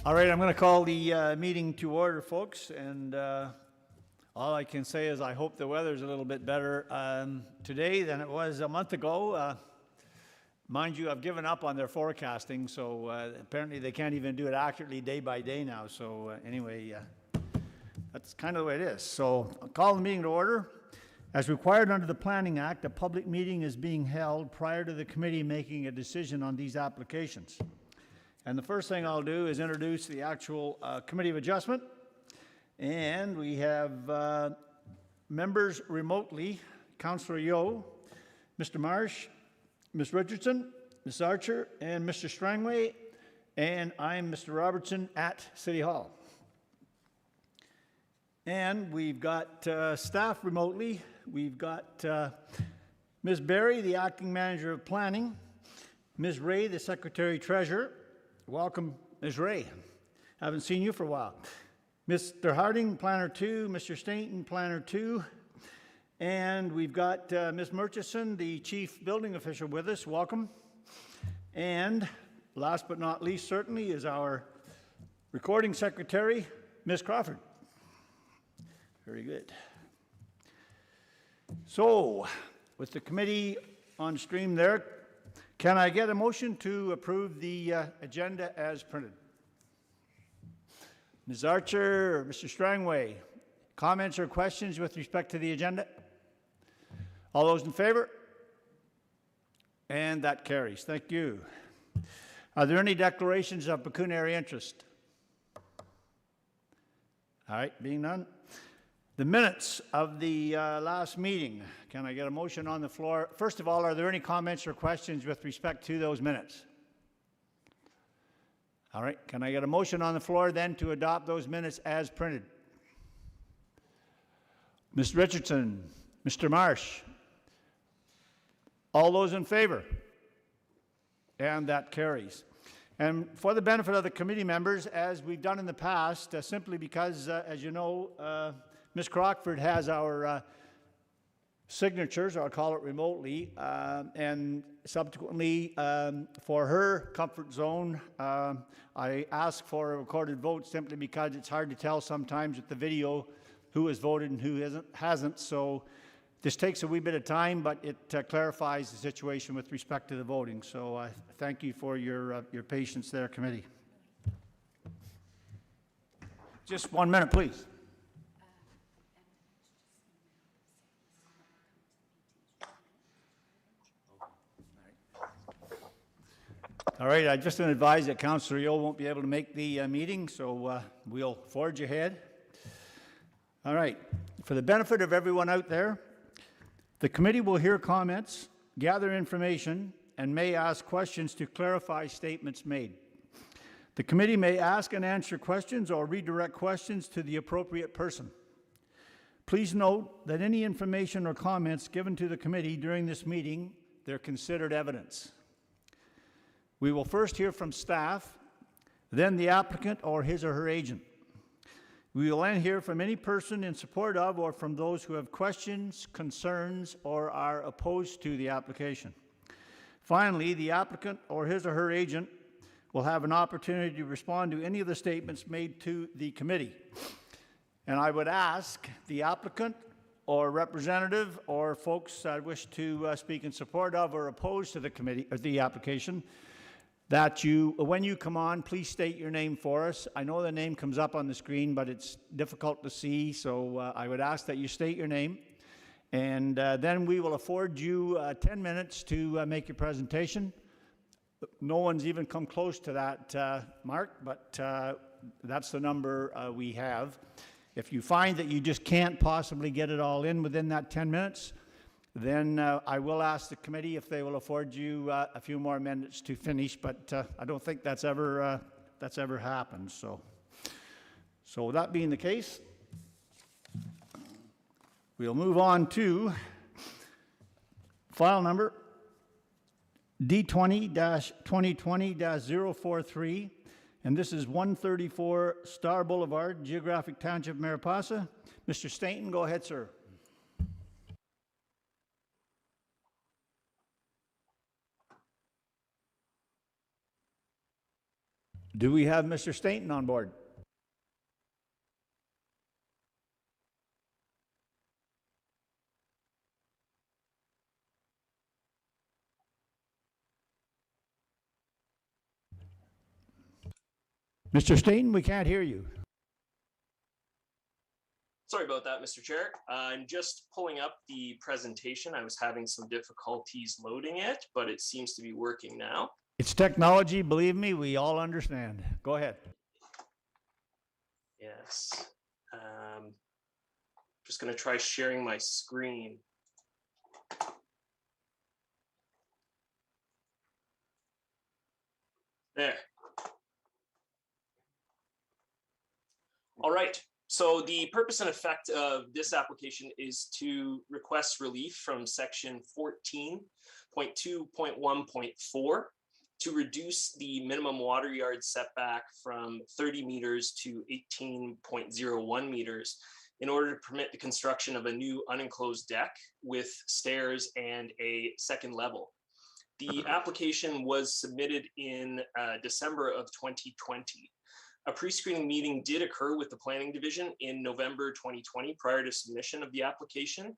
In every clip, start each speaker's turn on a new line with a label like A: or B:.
A: All right, I'm going to call the meeting to order, folks, and all I can say is I hope the weather's a little bit better today than it was a month ago. Mind you, I've given up on their forecasting, so apparently they can't even do it accurately day by day now. So anyway, that's kind of the way it is. So I'll call the meeting to order. As required under the Planning Act, a public meeting is being held prior to the committee making a decision on these applications. And the first thing I'll do is introduce the actual Committee of Adjustment. And we have members remotely, Councillor Yeo, Mr. Marsh, Ms. Richardson, Ms. Archer, and Mr. Strangway, and I'm Mr. Robertson at City Hall. And we've got staff remotely. We've got Ms. Berry, the Acting Manager of Planning, Ms. Ray, the Secretary-Treasurer. Welcome, Ms. Ray. Haven't seen you for a while. Mr. Harding, Planner 2, Mr. Stainton, Planner 2, and we've got Ms. Murchison, the Chief Building Official with us. Welcome. And last but not least, certainly, is our Recording Secretary, Ms. Crawford. Very good. So, with the committee on stream there, can I get a motion to approve the agenda as printed? Ms. Archer or Mr. Strangway, comments or questions with respect to the agenda? All those in favor? And that carries. Thank you. Are there any declarations of pecuniary interest? All right, being none. The minutes of the last meeting. Can I get a motion on the floor? First of all, are there any comments or questions with respect to those minutes? All right, can I get a motion on the floor then to adopt those minutes as printed? Ms. Richardson, Mr. Marsh, all those in favor? And that carries. And for the benefit of the committee members, as we've done in the past, simply because, as you know, Ms. Crockford has our signatures, I'll call it remotely, and subsequently, for her comfort zone, I ask for a recorded vote simply because it's hard to tell sometimes with the video who has voted and who hasn't. So this takes a wee bit of time, but it clarifies the situation with respect to the voting. So I thank you for your patience there, committee. Just 1 minute, please. All right, I just want to advise that Councillor Yeo won't be able to make the meeting, so we'll forge ahead. All right, for the benefit of everyone out there, the committee will hear comments, gather information, and may ask questions to clarify statements made. The committee may ask and answer questions or redirect questions to the appropriate person. Please note that any information or comments given to the committee during this meeting, they're considered evidence. We will first hear from staff, then the applicant or his or her agent. We will then hear from any person in support of or from those who have questions, concerns, or are opposed to the application. Finally, the applicant or his or her agent will have an opportunity to respond to any of the statements made to the committee. And I would ask the applicant or representative or folks that wish to speak in support of or opposed to the committee or the application that you, when you come on, please state your name for us. I know the name comes up on the screen, but it's difficult to see, so I would ask that you state your name. And then we will afford you 10 minutes to make your presentation. No one's even come close to that mark, but that's the number we have. If you find that you just can't possibly get it all in within that 10 minutes, then I will ask the committee if they will afford you a few more minutes to finish, but I don't think that's ever happened. So with that being the case, we'll move on to file number D20-2020-043, and this is 134 Star Boulevard, Geographic Township, Mariposa. Mr. Stainton, go ahead, sir. Do we have Mr. Stainton on board? Mr. Stainton, we can't hear you.
B: Sorry about that, Mr. Chair. I'm just pulling up the presentation. I was having some difficulties loading it, but it seems to be working now.
A: It's technology, believe me, we all understand. Go ahead.
B: Yes. Just going to try sharing my screen. There. All right. So the purpose and effect of this application is to request relief from section 14.2.1.4 to reduce the minimum water yard setback from 30 meters to 18.01 meters in order to permit the construction of a new unenclosed deck with stairs and a second level. The application was submitted in December of 2020. A pre-screening meeting did occur with the Planning Division in November 2020 prior to submission of the application.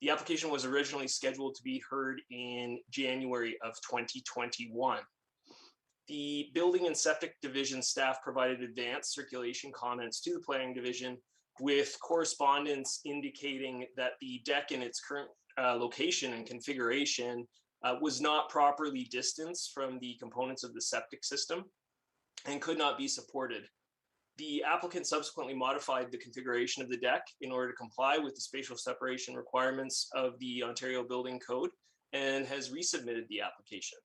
B: The application was originally scheduled to be heard in January of 2021. The Building and Septic Division staff provided advanced circulation comments to the Planning Division with correspondence indicating that the deck in its current location and configuration was not properly distanced from the components of the septic system and could not be supported. The applicant subsequently modified the configuration of the deck in order to comply with the spatial separation requirements of the Ontario Building Code and has resubmitted the application.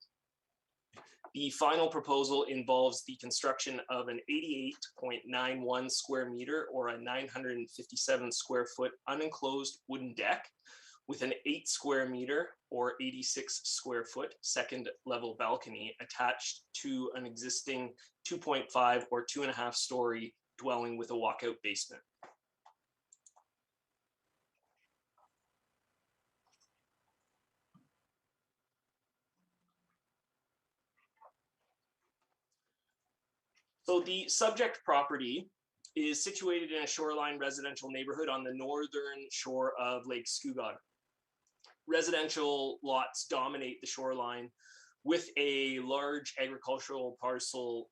B: The final proposal involves the construction of an 88.91 square meter or a 957 square foot unenclosed wooden deck with an 8 square meter or 86 square foot second level balcony attached to an existing 2.5 or 2.5 story dwelling with a walkout basement. So the subject property is situated in a shoreline residential neighborhood on the northern shore of Lake Scugog. Residential lots dominate the shoreline with a large agricultural parcel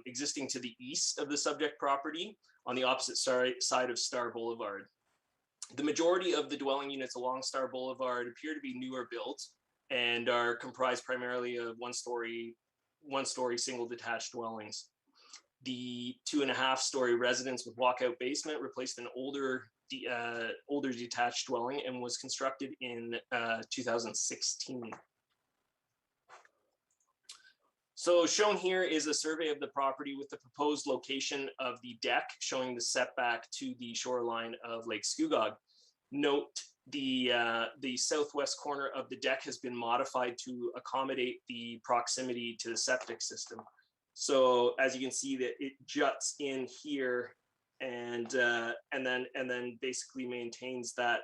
B: existing to the east of the subject property on the opposite side of Star Boulevard. The majority of the dwelling units along Star Boulevard appear to be newer built and are comprised primarily of one-story single detached dwellings. The 2.5 story residence with walkout basement replaced an older detached dwelling and was constructed in 2016. So shown here is a survey of the property with the proposed location of the deck showing the setback to the shoreline of Lake Scugog. Note the southwest corner of the deck has been modified to accommodate the proximity to the septic system. So as you can see that it juts in here and then basically maintains that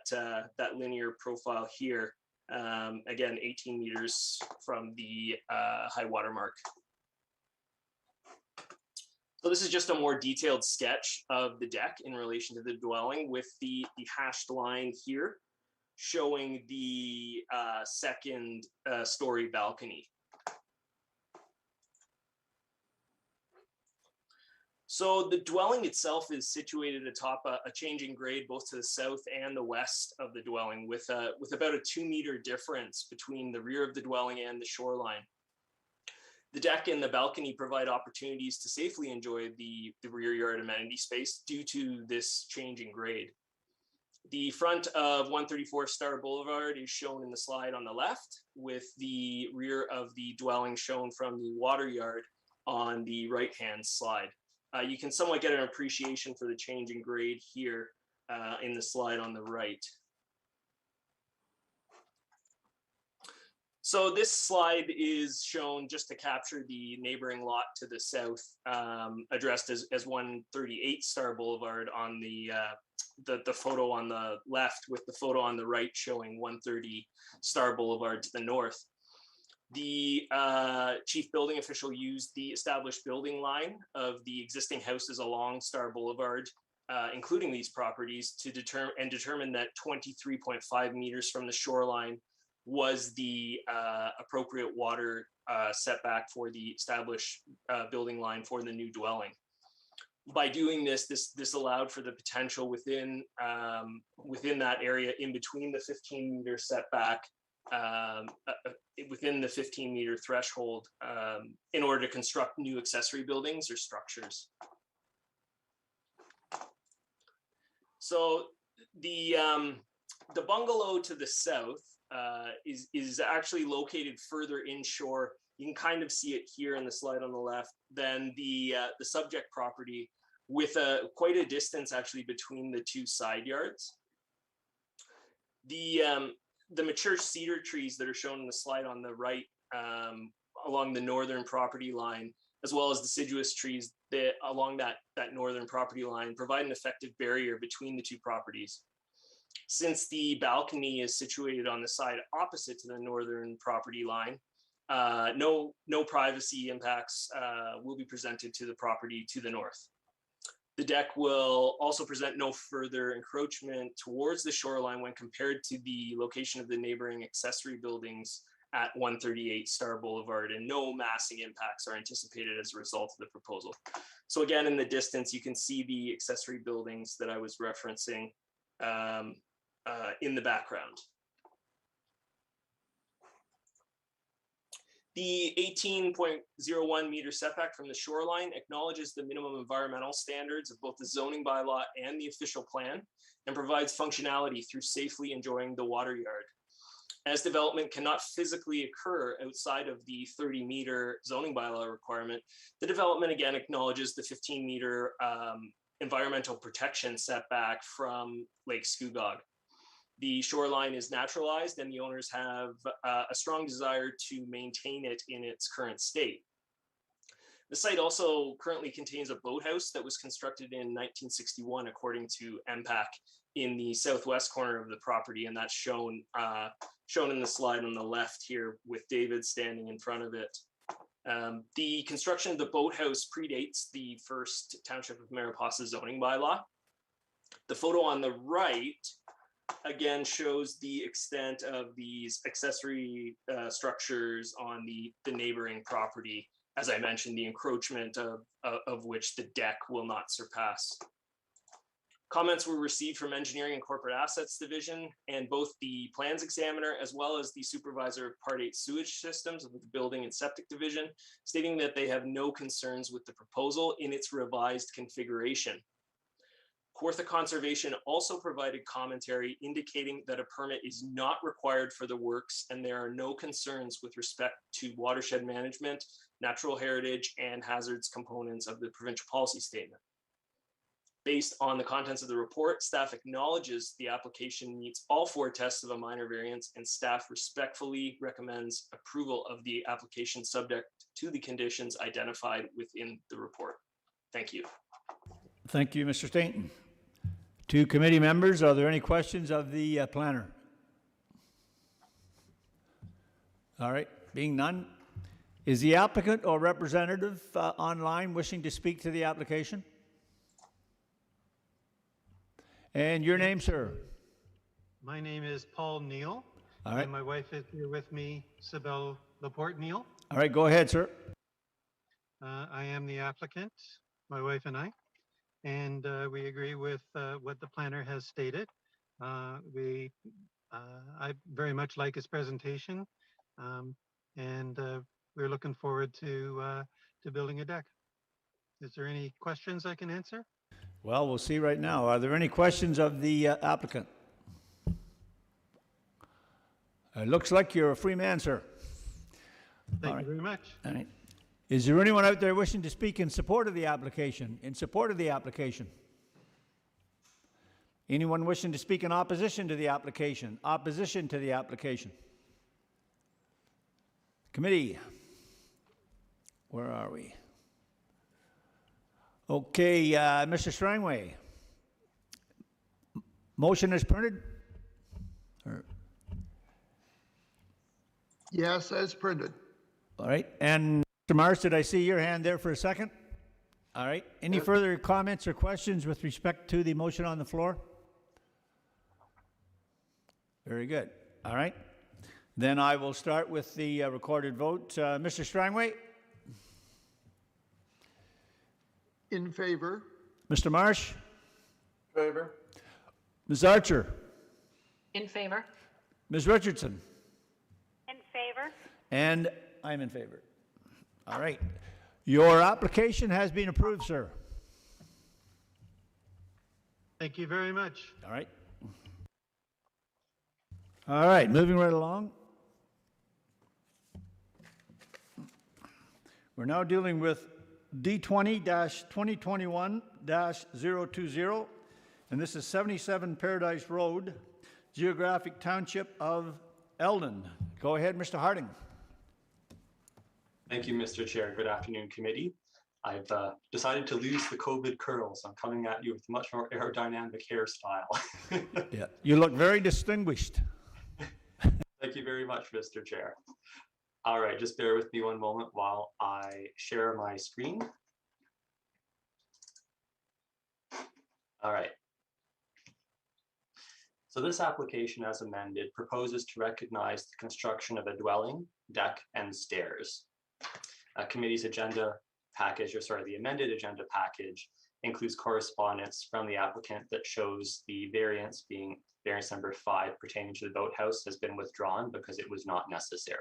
B: linear profile here. Again, 18 meters from the high water mark. So this is just a more detailed sketch of the deck in relation to the dwelling with the hashed line here showing the second story balcony. So the dwelling itself is situated atop a changing grade both to the south and the west of the dwelling with about a 2 meter difference between the rear of the dwelling and the shoreline. The deck and the balcony provide opportunities to safely enjoy the rear yard amenity space due to this changing grade. The front of 134 Star Boulevard is shown in the slide on the left with the rear of the dwelling shown from the water yard on the right-hand slide. You can somewhat get an appreciation for the change in grade here in the slide on the right. So this slide is shown just to capture the neighboring lot to the south, addressed as 138 Star Boulevard on the photo on the left, with the photo on the right showing 130 Star Boulevard to the north. The chief building official used the established building line of the existing houses along Star Boulevard, including these properties, to determine that 23.5 meters from the shoreline was the appropriate water setback for the established building line for the new dwelling. By doing this allowed for the potential within that area in between the 15-meter setback, within the 15-meter threshold, in order to construct new accessory buildings or structures. So the bungalow to the south is actually located further inshore. You can kind of see it here in the slide on the left, than the subject property, with quite a distance actually between the two side yards. The mature cedar trees that are shown in the slide on the right along the northern property line, as well as deciduous trees that along that northern property line, provide an effective barrier between the two properties. Since the balcony is situated on the side opposite to the northern property line, no privacy impacts will be presented to the property to the north. The deck will also present no further encroachment towards the shoreline when compared to the location of the neighboring accessory buildings at 138 Star Boulevard, and no massing impacts are anticipated as a result of the proposal. So again, in the distance, you can see the accessory buildings that I was referencing in the background. The 18.01 meter setback from the shoreline acknowledges the minimum environmental standards of both the zoning bylaw and the official plan, and provides functionality through safely enjoying the water yard. As development cannot physically occur outside of the 30-meter zoning bylaw requirement, the development again acknowledges the 15-meter environmental protection setback from Lake Scugog. The shoreline is naturalized, and the owners have a strong desire to maintain it in its current state. The site also currently contains a boathouse that was constructed in 1961, according to MPAC, in the southwest corner of the property, and that's shown in the slide on the left here, with David standing in front of it. The construction of the boathouse predates the first Township of Mariposa zoning bylaw. The photo on the right again shows the extent of these accessory structures on the neighboring property. As I mentioned, the encroachment of which the deck will not surpass. Comments were received from Engineering and Corporate Assets Division, and both the plans examiner as well as the supervisor of Part 8 sewage systems of the Building and Septic Division, stating that they have no concerns with the proposal in its revised configuration. Kawartha Conservation also provided commentary indicating that a permit is not required for the works, and there are no concerns with respect to watershed management, natural heritage, and hazards components of the provincial policy statement. Based on the contents of the report, staff acknowledges the application meets all 4 tests of a minor variance, and staff respectfully recommends approval of the application subject to the conditions identified within the report. Thank you.
A: Thank you, Mr. Stainton. To committee members, are there any questions of the planner? All right, being none, is the applicant or representative online wishing to speak to the application? And your name, sir?
C: My name is Paul Neal.
A: All right.
C: And my wife is here with me, Sybil Laporte Neal.
A: All right, go ahead, sir.
C: I am the applicant, my wife and I, and we agree with what the planner has stated. I very much like his presentation, and we're looking forward to building a deck. Is there any questions I can answer?
A: Well, we'll see right now. Are there any questions of the applicant? It looks like you're a free man, sir.
C: Thank you very much.
A: All right. Is there anyone out there wishing to speak in support of the application? In support of the application? Anyone wishing to speak in opposition to the application? Opposition to the application? Committee, where are we? Okay, Mr. Strangway. Motion is printed? Or
D: Yes, as printed.
A: All right, and Mr. Mars, did I see your hand there for a second? All right, any further comments or questions with respect to the motion on the floor? Very good, all right. Then I will start with the recorded vote. Mr. Strangway?
D: In favor.
A: Mr. Marsh?
D: Favor.
A: Ms. Archer?
E: In favor.
A: Ms. Richardson?
F: In favor.
A: And I'm in favor. All right. Your application has been approved, sir.
C: Thank you very much.
A: All right. All right, moving right along. We're now dealing with D20-2021-020, and this is 77 Paradise Road, Geographic Township of Eldon. Go ahead, Mr. Harding.
G: Thank you, Mr. Chair. Good afternoon, committee. I've decided to lose the COVID curls. I'm coming at you with a much more aerodynamic hairstyle.
A: Yeah, you look very distinguished.
G: Thank you very much, Mr. Chair. All right, just bear with me one moment while I share my screen. All right. So this application, as amended, proposes to recognize the construction of a dwelling, deck, and stairs. Committee's agenda package, or sorry, the amended agenda package includes correspondence from the applicant that shows the variance being variance number 5 pertaining to the boathouse has been withdrawn because it was not necessary.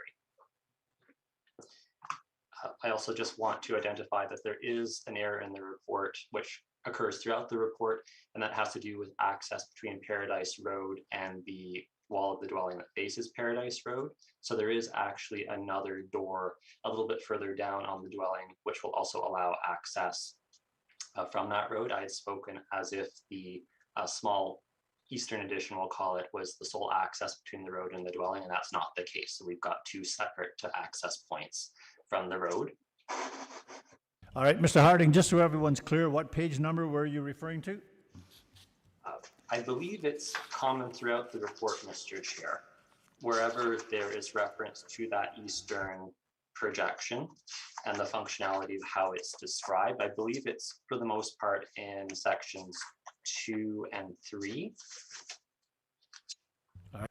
G: I also just want to identify that there is an error in the report, which occurs throughout the report, and that has to do with access between Paradise Road and the wall of the dwelling that faces Paradise Road. So there is actually another door a little bit further down on the dwelling, which will also allow access from that road. I had spoken as if the small eastern addition, we'll call it, was the sole access between the road and the dwelling, and that's not the case. So we've got two separate access points from the road.
A: All right, Mr. Harding, just so everyone's clear, what page number were you referring to?
G: I believe it's common throughout the report, Mr. Chair, wherever there is reference to that eastern projection and the functionality of how it's described. I believe it's for the most part in sections 2 and 3.
A: All right.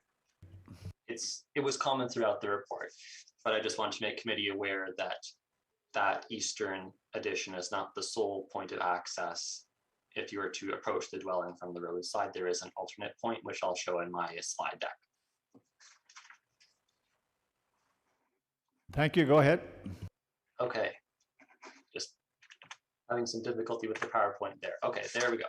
G: It was common throughout the report, but I just want to make committee aware that that eastern addition is not the sole point of access. If you were to approach the dwelling from the roadside, there is an alternate point, which I'll show in my slide deck.
A: Thank you, go ahead.
G: Okay, just having some difficulty with the PowerPoint there. Okay, there we go.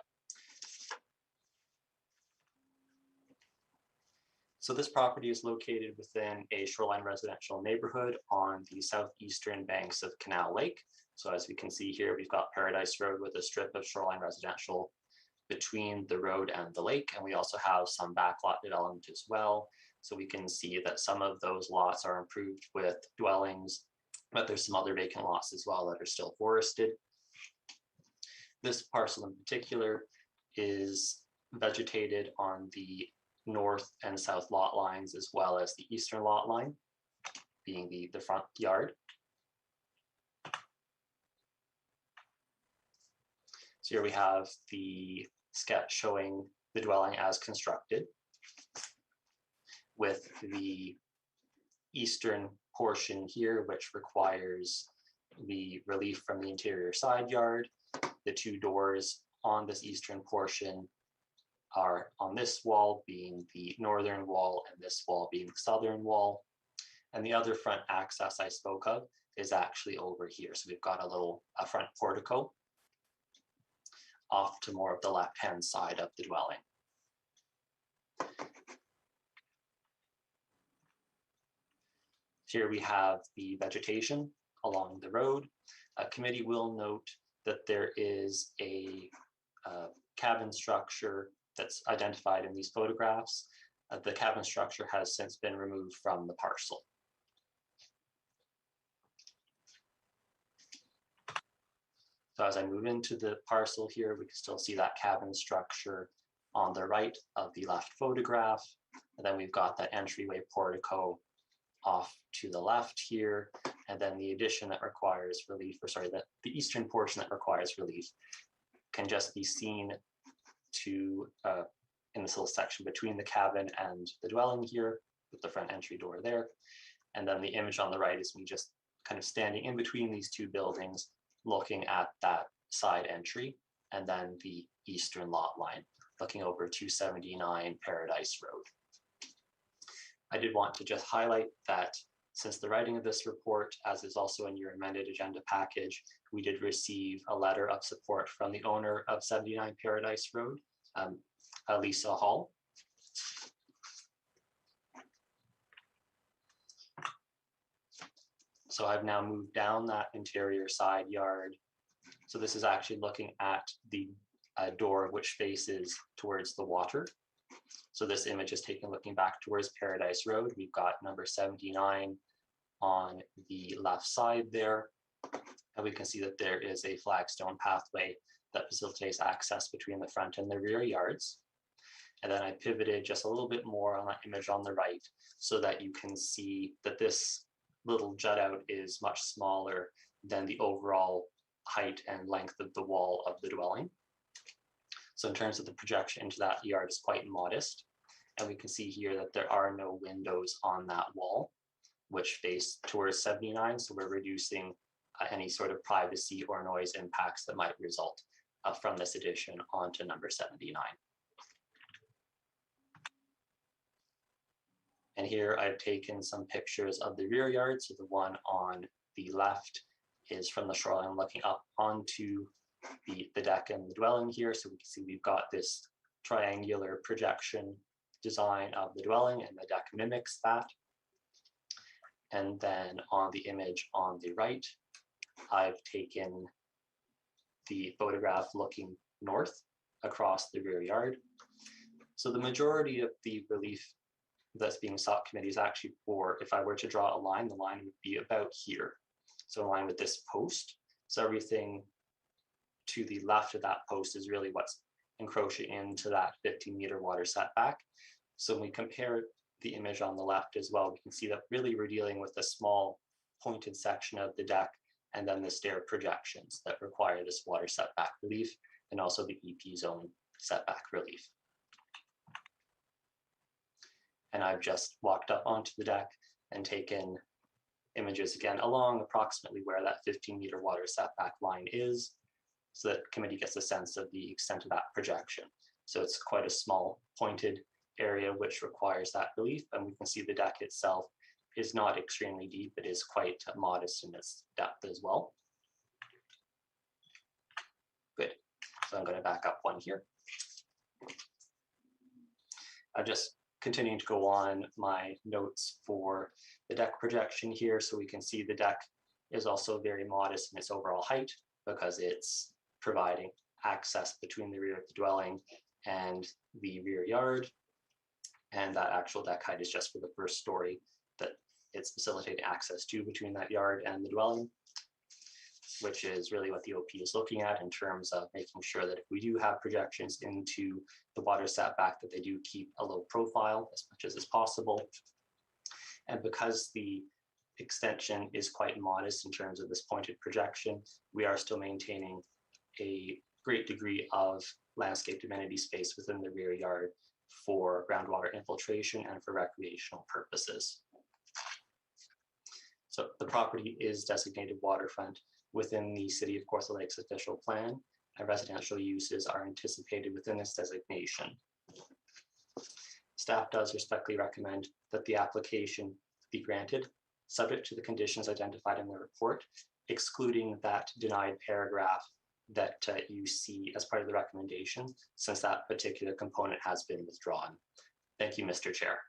G: So this property is located within a shoreline residential neighborhood on the southeastern banks of Canal Lake. So as we can see here, we've got Paradise Road with a strip of shoreline residential between the road and the lake. And we also have some backlot development as well. So we can see that some of those lots are improved with dwellings, but there's some other vacant lots as well that are still forested. This parcel in particular is vegetated on the north and south lot lines, as well as the eastern lot line, being the front yard. So here we have the sketch showing the dwelling as constructed, with the eastern portion here, which requires the relief from the interior side yard. The two doors on this eastern portion are on this wall being the northern wall and this wall being the southern wall. And the other front access I spoke of is actually over here. So we've got a front portico off to more of the left-hand side of the dwelling. Here we have the vegetation along the road. Committee will note that there is a cabin structure that's identified in these photographs. The cabin structure has since been removed from the parcel. So as I move into the parcel here, we can still see that cabin structure on the right of the left photograph. And then we've got that entryway portico off to the left here, and then the addition that requires relief, or sorry, the eastern portion that requires relief can just be seen to in this little section between the cabin and the dwelling here, with the front entry door there. And then the image on the right is me just kind of standing in between these two buildings, looking at that side entry, and then the eastern lot line, looking over 279 Paradise Road. I did want to just highlight that since the writing of this report, as is also in your amended agenda package, we did receive a letter of support from the owner of 79 Paradise Road, Lisa Hall. So I've now moved down that interior side yard. So this is actually looking at the door which faces towards the water. So this image is taken looking back towards Paradise Road. We've got number 79 on the left side there. And we can see that there is a flagstone pathway that facilitates access between the front and the rear yards. And then I pivoted just a little bit more on that image on the right so that you can see that this little jut out is much smaller than the overall height and length of the wall of the dwelling. So in terms of the projection into that yard is quite modest. And we can see here that there are no windows on that wall, which face towards 79. So we're reducing any sort of privacy or noise impacts that might result from this addition onto number 79. And here I've taken some pictures of the rear yard. So the one on the left is from the shoreline looking up onto the deck and the dwelling here. So we can see we've got this triangular projection design of the dwelling, and the deck mimics that. And then on the image on the right, I've taken the photograph looking north across the rear yard. So the majority of the relief that's being sought committee is actually for, if I were to draw a line, the line would be about here. So in line with this post. So everything to the left of that post is really what's encroaching into that 15-meter water setback. So when we compare the image on the left as well, we can see that really we're dealing with a small pointed section of the deck and then the stair projections that require this water setback relief, and also the EP zone setback relief. And I've just walked up onto the deck and taken images again along approximately where that 15-meter water setback line is, so that committee gets a sense of the extent of that projection. So it's quite a small pointed area which requires that relief, and we can see the deck itself is not extremely deep. It is quite modest in its depth as well. Good. So I'm going to back up one here. I'm just continuing to go on my notes for the deck projection here, so we can see the deck is also very modest in its overall height because it's providing access between the rear of the dwelling and the rear yard. And that actual deck height is just for the first story that it's facilitating access to between that yard and the dwelling, which is really what the OP is looking at in terms of making sure that if we do have projections into the water setback, that they do keep a low profile as much as is possible. And because the extension is quite modest in terms of this pointed projection, we are still maintaining a great degree of landscaped amenity space within the rear yard for groundwater infiltration and for recreational purposes. So the property is designated waterfront within the City of Kawartha Lakes official plan, and residential uses are anticipated within this designation. Staff does respectfully recommend that the application be granted, subject to the conditions identified in the report, excluding that denied paragraph that you see as part of the recommendation, since that particular component has been withdrawn. Thank you, Mr. Chair.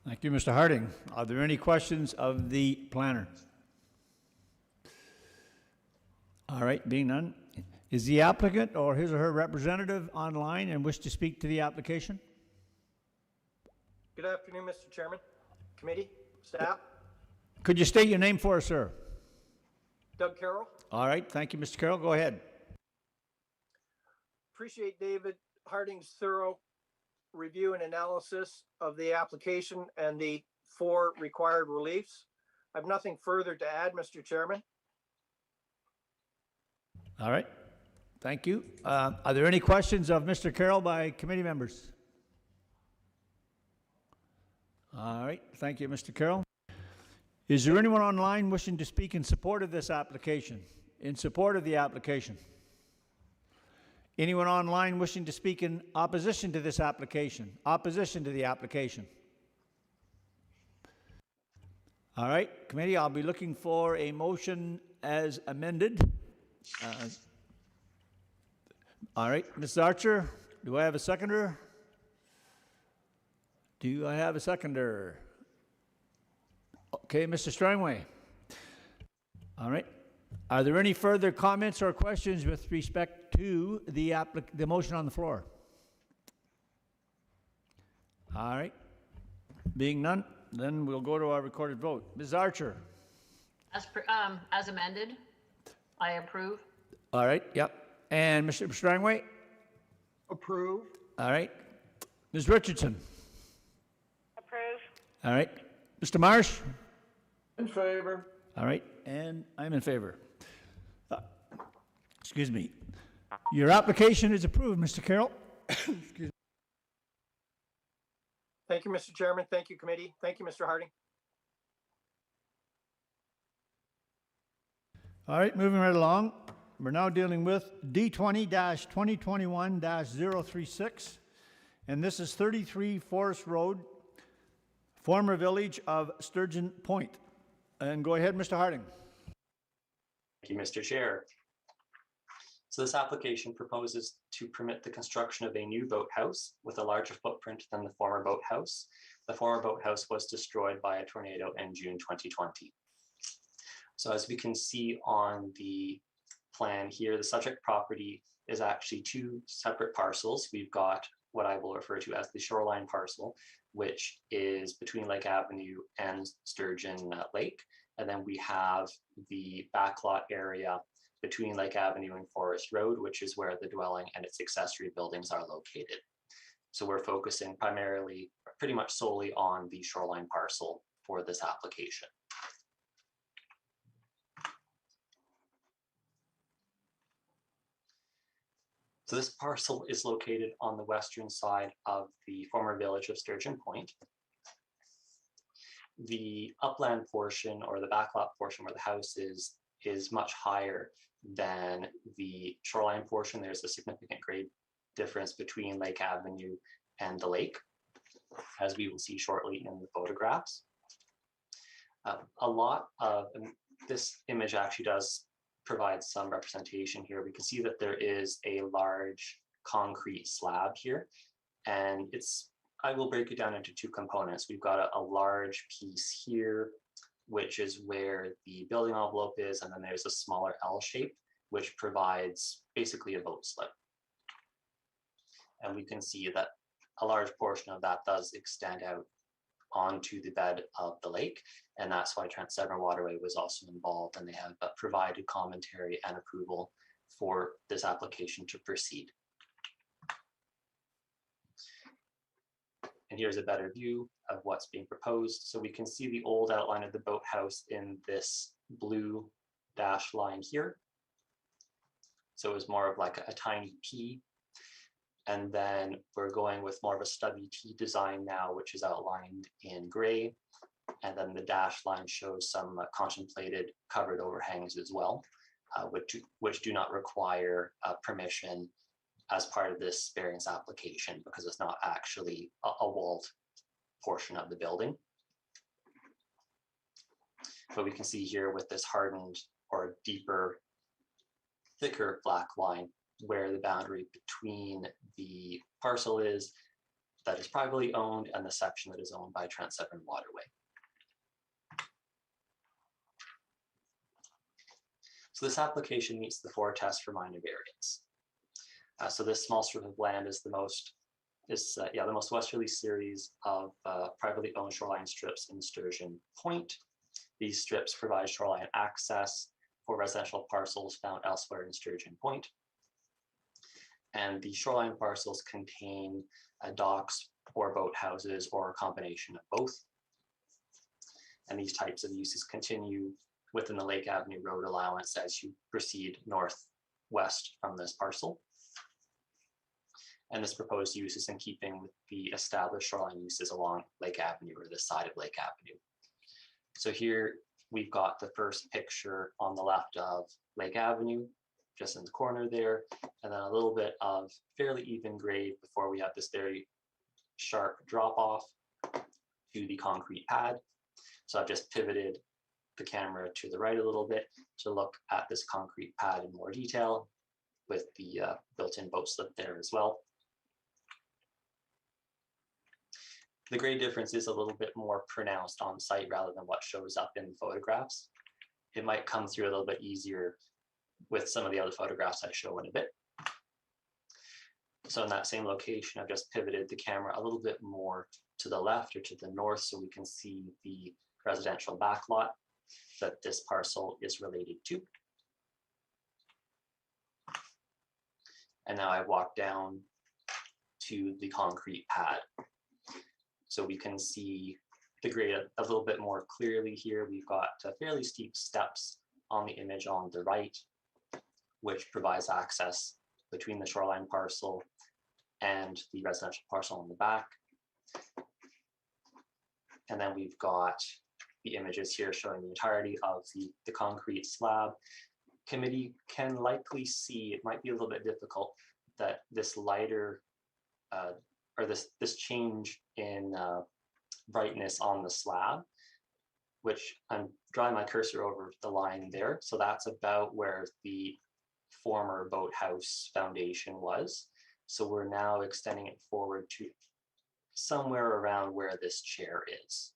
A: Thank you, Mr. Harding. Are there any questions of the planner? All right, being none, is the applicant or his or her representative online and wish to speak to the application?
H: Good afternoon, Mr. Chairman, committee, staff.
A: Could you state your name for us, sir?
H: Doug Carroll.
A: All right, thank you, Mr. Carroll. Go ahead.
H: Appreciate David Harding's thorough review and analysis of the application and the 4 required reliefs. I have nothing further to add, Mr. Chairman.
A: All right, thank you. Are there any questions of Mr. Carroll by committee members? All right, thank you, Mr. Carroll. Is there anyone online wishing to speak in support of this application? In support of the application? Anyone online wishing to speak in opposition to this application? Opposition to the application? All right, committee, I'll be looking for a motion as amended. All right, Ms. Archer, do I have a seconder? Do I have a seconder? Okay, Mr. Strangway. All right. Are there any further comments or questions with respect to the motion on the floor? All right. Being none, then we'll go to our recorded vote. Ms. Archer.
E: As amended, I approve.
A: All right, yep. And Mr. Strangway?
D: Approve.
A: All right. Ms. Richardson?
F: Approve.
A: All right. Mr. Marsh?
D: In favor.
A: All right, and I'm in favor. Excuse me. Your application is approved, Mr. Carroll. Excuse me.
H: Thank you, Mr. Chairman. Thank you, committee. Thank you, Mr. Harding.
A: All right, moving right along. We're now dealing with D20-2021-036, and this is 33 Forest Road, former village of Sturgeon Point. And go ahead, Mr. Harding.
G: Thank you, Mr. Chair. So this application proposes to permit the construction of a new boathouse with a larger footprint than the former boathouse. The former boathouse was destroyed by a tornado in June 2020. So as we can see on the plan here, the subject property is actually 2 separate parcels. We've got what I will refer to as the shoreline parcel, which is between Lake Avenue and Sturgeon Lake. And then we have the backlot area between Lake Avenue and Forest Road, which is where the dwelling and its accessory buildings are located. So we're focusing primarily, pretty much solely on the shoreline parcel for this application. So this parcel is located on the western side of the former village of Sturgeon Point. The upland portion, or the backlot portion where the house is much higher than the shoreline portion. There's a significant grade difference between Lake Avenue and the lake, as we will see shortly in the photographs. A lot of this image actually does provide some representation here. We can see that there is a large concrete slab here, and I will break it down into 2 components. We've got a large piece here, which is where the building envelope is, and then there's a smaller L shape, which provides basically a boat slip. And we can see that a large portion of that does extend out onto the bed of the lake, and that's why Trans-Severn Waterway was also involved, and they have provided commentary and approval for this application to proceed. And here's a better view of what's being proposed. So we can see the old outline of the boathouse in this blue dashed line here. So it was more of like a tiny P. And then we're going with more of a stubby T design now, which is outlined in gray. And then the dashed line shows some contemplated covered overhangs as well, which do not require permission as part of this variance application, because it's not actually a walled portion of the building. But we can see here with this hardened or deeper, thicker black line where the boundary between the parcel is that is privately owned and the section that is owned by Trans-Severn Waterway. So this application meets the 4 tests for minor variance. So this small strip of land is the most westerly series of privately owned shoreline strips in Sturgeon Point. These strips provide shoreline access for residential parcels found elsewhere in Sturgeon Point. And the shoreline parcels contain docks or boathouses or a combination of both. And these types of uses continue within the Lake Avenue Road allowance as you proceed northwest from this parcel. And this proposed use is in keeping with the established shoreline uses along Lake Avenue or this side of Lake Avenue. So here we've got the first picture on the left of Lake Avenue, just in the corner there, and then a little bit of fairly even grade before we have this very sharp drop off to the concrete pad. So I've just pivoted the camera to the right a little bit to look at this concrete pad in more detail with the built-in boat slip there as well. The grade difference is a little bit more pronounced on site rather than what shows up in the photographs. It might come through a little bit easier with some of the other photographs I show in a bit. So in that same location, I've just pivoted the camera a little bit more to the left or to the north so we can see the residential backlot that this parcel is related to. And now I walk down to the concrete pad. So we can see the grade a little bit more clearly here. We've got fairly steep steps on the image on the right, which provides access between the shoreline parcel and the residential parcel on the back. And then we've got the images here showing the entirety of the concrete slab. Committee can likely see, it might be a little bit difficult, that this lighter or this change in brightness on the slab, which I'm drawing my cursor over the line there. So that's about where the former boathouse foundation was. So we're now extending it forward to somewhere around where this chair is.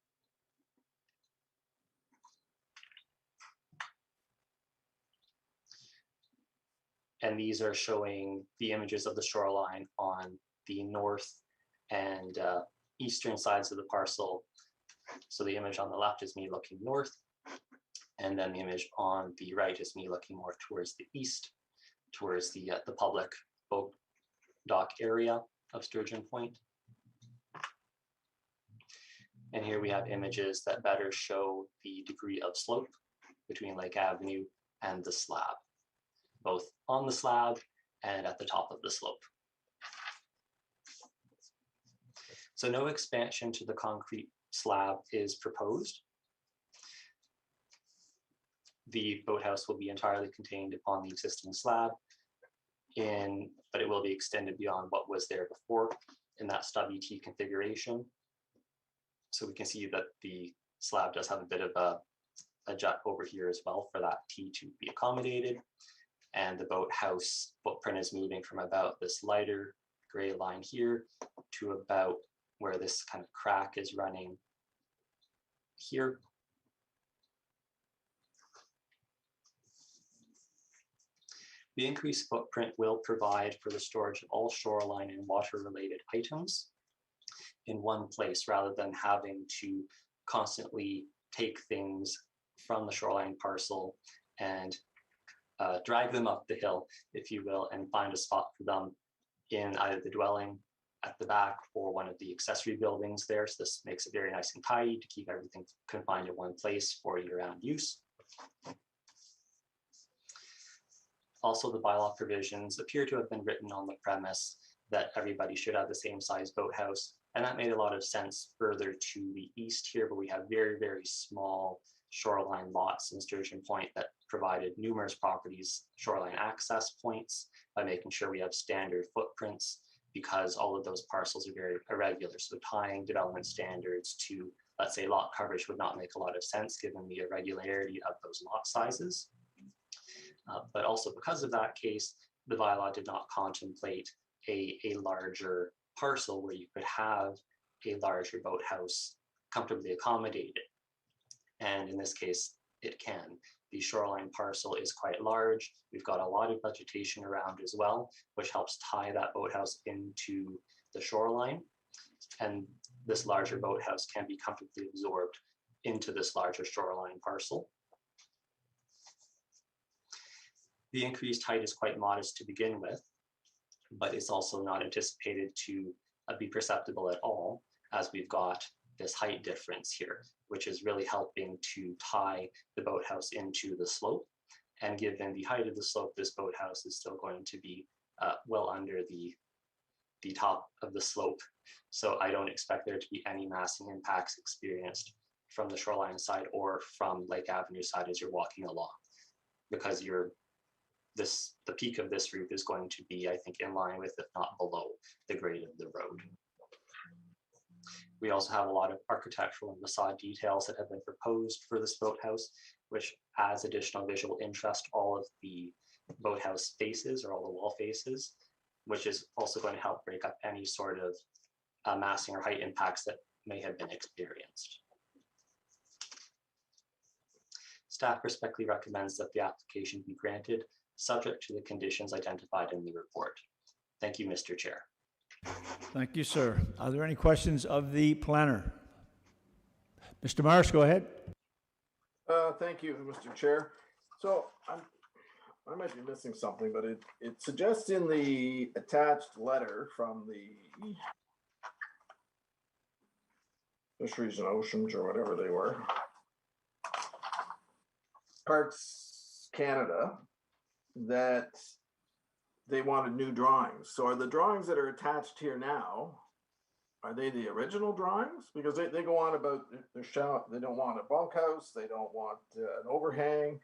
G: And these are showing the images of the shoreline on the north and eastern sides of the parcel. So the image on the left is me looking north, and then the image on the right is me looking more towards the east, towards the public boat dock area of Sturgeon Point. And here we have images that better show the degree of slope between Lake Avenue and the slab, both on the slab and at the top of the slope. So no expansion to the concrete slab is proposed. The boathouse will be entirely contained upon the existing slab, but it will be extended beyond what was there before in that stubby T configuration. So we can see that the slab does have a bit of a jut over here as well for that T to be accommodated. And the boathouse footprint is moving from about this lighter gray line here to about where this kind of crack is running here. The increased footprint will provide for the storage of all shoreline and water-related items in one place rather than having to constantly take things from the shoreline parcel and drag them up the hill, if you will, and find a spot for them in either the dwelling at the back or one of the accessory buildings there. So this makes it very nice and tidy to keep everything confined in one place for year-round use. Also, the bylaw provisions appear to have been written on the premise that everybody should have the same size boathouse. And that made a lot of sense further to the east here, but we have very, very small shoreline lots in Sturgeon Point that provided numerous properties shoreline access points by making sure we have standard footprints, because all of those parcels are very irregular. So tying development standards to, let's say, lot coverage would not make a lot of sense given the irregularity of those lot sizes. But also because of that case, the bylaw did not contemplate a larger parcel where you could have a larger boathouse comfortably accommodated. And in this case, it can. The shoreline parcel is quite large. We've got a lot of vegetation around as well, which helps tie that boathouse into the shoreline. And this larger boathouse can be comfortably absorbed into this larger shoreline parcel. The increased height is quite modest to begin with, but it's also not anticipated to be perceptible at all, as we've got this height difference here, which is really helping to tie the boathouse into the slope. And given the height of the slope, this boathouse is still going to be well under the top of the slope. So I don't expect there to be any massing impacts experienced from the shoreline side or from Lake Avenue side as you're walking along, because the peak of this roof is going to be, I think, in line with, if not below, the grade of the road. We also have a lot of architectural and facade details that have been proposed for this boathouse, which adds additional visual interest to all of the boathouse faces or all the wall faces, which is also going to help break up any sort of massing or height impacts that may have been experienced. Staff respectfully recommends that the application be granted, subject to the conditions identified in the report. Thank you, Mr. Chair.
A: Thank you, sir. Are there any questions of the planner? Mr. Marsh, go ahead.
D: Thank you, Mr. Chair. So I might be missing something, but it suggests in the attached letter from the Fisheries and Oceans or whatever they were, Parks Canada, that they wanted new drawings. So are the drawings that are attached here now, are they the original drawings? Because they go on about they don't want a bunkhouse, they don't want an overhang,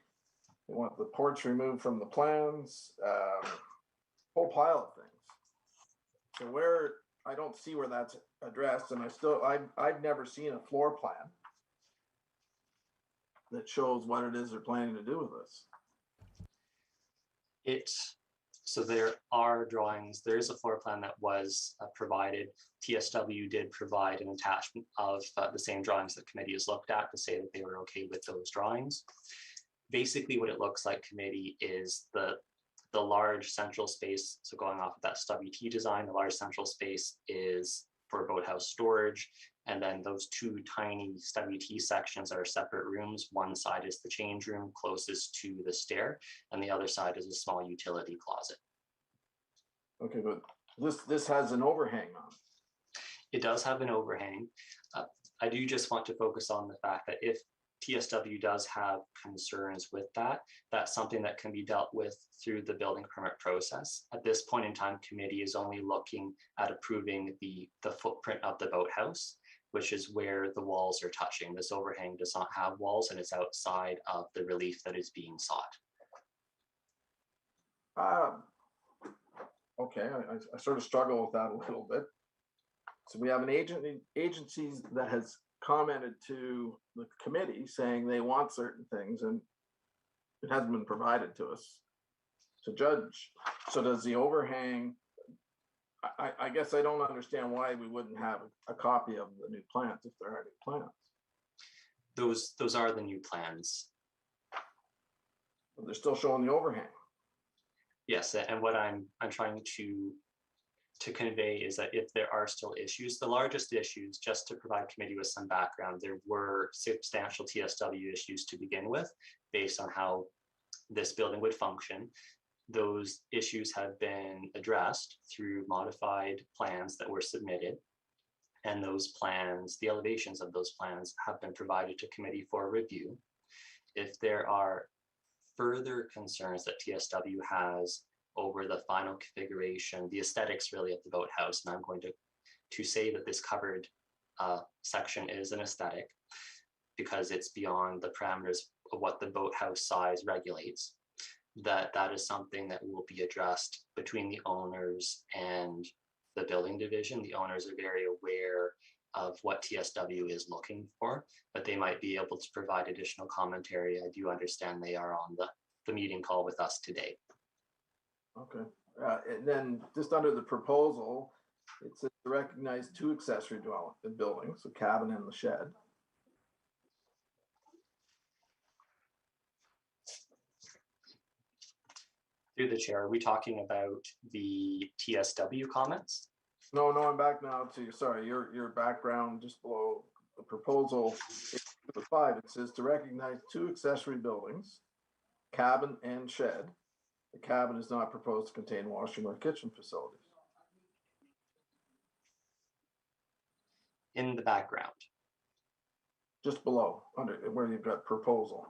D: they want the porch removed from the plans, whole pile of things. So where, I don't see where that's addressed, and I've never seen a floor plan that shows what it is they're planning to do with this.
G: So there are drawings. There is a floor plan that was provided. TSW did provide an attachment of the same drawings the committee has looked at to say that they were okay with those drawings. Basically, what it looks like, committee, is the large central space. So going off of that WT design, the large central space is for boathouse storage. And then those two tiny WT sections are separate rooms. One side is the change room closest to the stair, and the other side is a small utility closet.
D: Okay, but this has an overhang on it.
G: It does have an overhang. I do just want to focus on the fact that if TSW does have concerns with that, that's something that can be dealt with through the building permit process. At this point in time, committee is only looking at approving the footprint of the boathouse, which is where the walls are touching. This overhang does not have walls, and it's outside of the relief that is being sought.
D: Okay, I sort of struggle with that a little bit. So we have an agency that has commented to the committee saying they want certain things, and it hasn't been provided to us to judge. So does the overhang, I guess I don't understand why we wouldn't have a copy of the new plans if there are new plans.
G: Those are the new plans.
D: But they're still showing the overhang.
G: Yes, and what I'm trying to convey is that if there are still issues, the largest issues, just to provide committee with some background, there were substantial TSW issues to begin with, based on how this building would function. Those issues have been addressed through modified plans that were submitted. And those plans, the elevations of those plans, have been provided to committee for review. If there are further concerns that TSW has over the final configuration, the aesthetics really of the boathouse, and I'm going to say that this covered section is an aesthetic because it's beyond the parameters of what the boathouse size regulates, that is something that will be addressed between the owners and the building division. The owners are very aware of what TSW is looking for, but they might be able to provide additional commentary. I do understand they are on the meeting call with us today.
D: Okay, and then just under the proposal, it says to recognize two accessory buildings, a cabin and the shed.
G: Through the chair, are we talking about the TSW comments?
D: No, I'm back now to, sorry, your background just below the proposal. The 5, it says to recognize two accessory buildings, cabin and shed. The cabin is not proposed to contain washroom or kitchen facilities.
G: In the background.
D: just below, under where you've got proposal.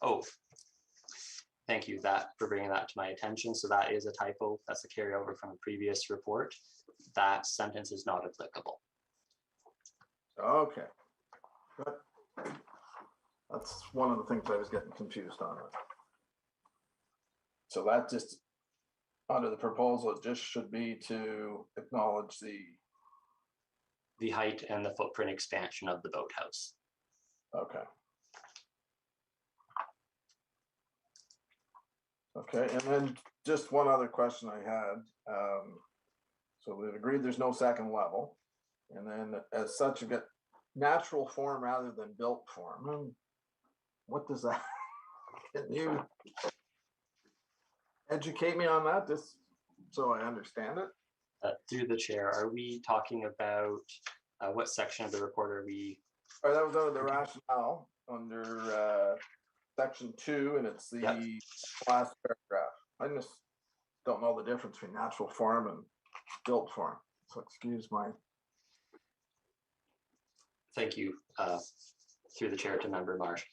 G: Oh, thank you for bringing that to my attention. So that is a typo. That's a carryover from a previous report. That sentence is not applicable.
D: Okay. Good. That's one of the things I was getting confused on. So that just, under the proposal, it just should be to acknowledge
G: The height and the footprint expansion of the boathouse.
D: okay. Okay, and then just one other question I had. So we've agreed there's no second level. And then as such, you get natural form rather than built form. What does that, can you educate me on that, just so I understand it?
G: Through the chair, are we talking about what section of the report are we?
D: Or that was under the rationale under section 2, and it's the last paragraph. I just don't know the difference between natural form and built form. So excuse my.
G: Thank you, through the chair to member Marsh.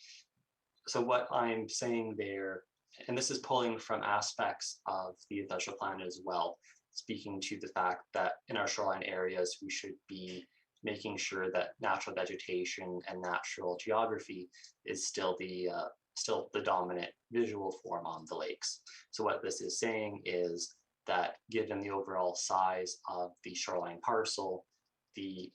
G: So what I'm saying there, and this is pulling from aspects of the industrial plan as well, speaking to the fact that in our shoreline areas, we should be making sure that natural vegetation and natural geography is still the dominant visual form on the lakes. So what this is saying is that given the overall size of the shoreline parcel, the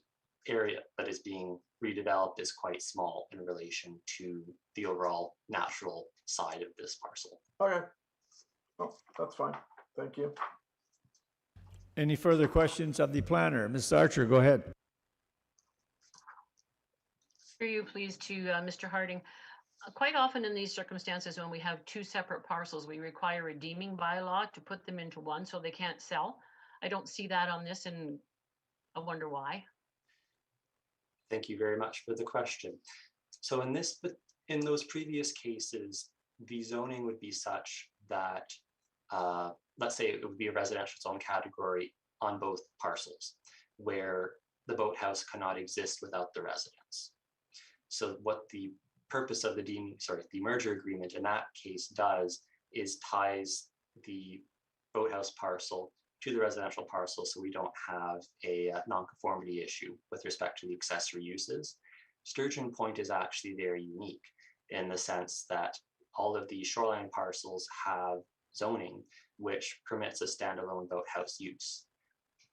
G: area that is being redeveloped is quite small in relation to the overall natural side of this parcel.
D: Okay. Oh, that's fine. Thank you.
A: Any further questions of the planner? Ms. Archer, go ahead.
E: Through you, please, to Mr. Harding. Quite often in these circumstances, when we have two separate parcels, we require a deeming bylaw to put them into one so they can't sell. I don't see that on this, and I wonder why.
G: Thank you very much for the question. So in those previous cases, the zoning would be such that, let's say it would be a residential zone category on both parcels, where the boathouse cannot exist without the residence. So what the purpose of the merger agreement in that case does is ties the boathouse parcel to the residential parcel, so we don't have a nonconformity issue with respect to the accessory uses. Sturgeon Point is actually very unique in the sense that all of the shoreline parcels have zoning which permits a standalone boathouse use.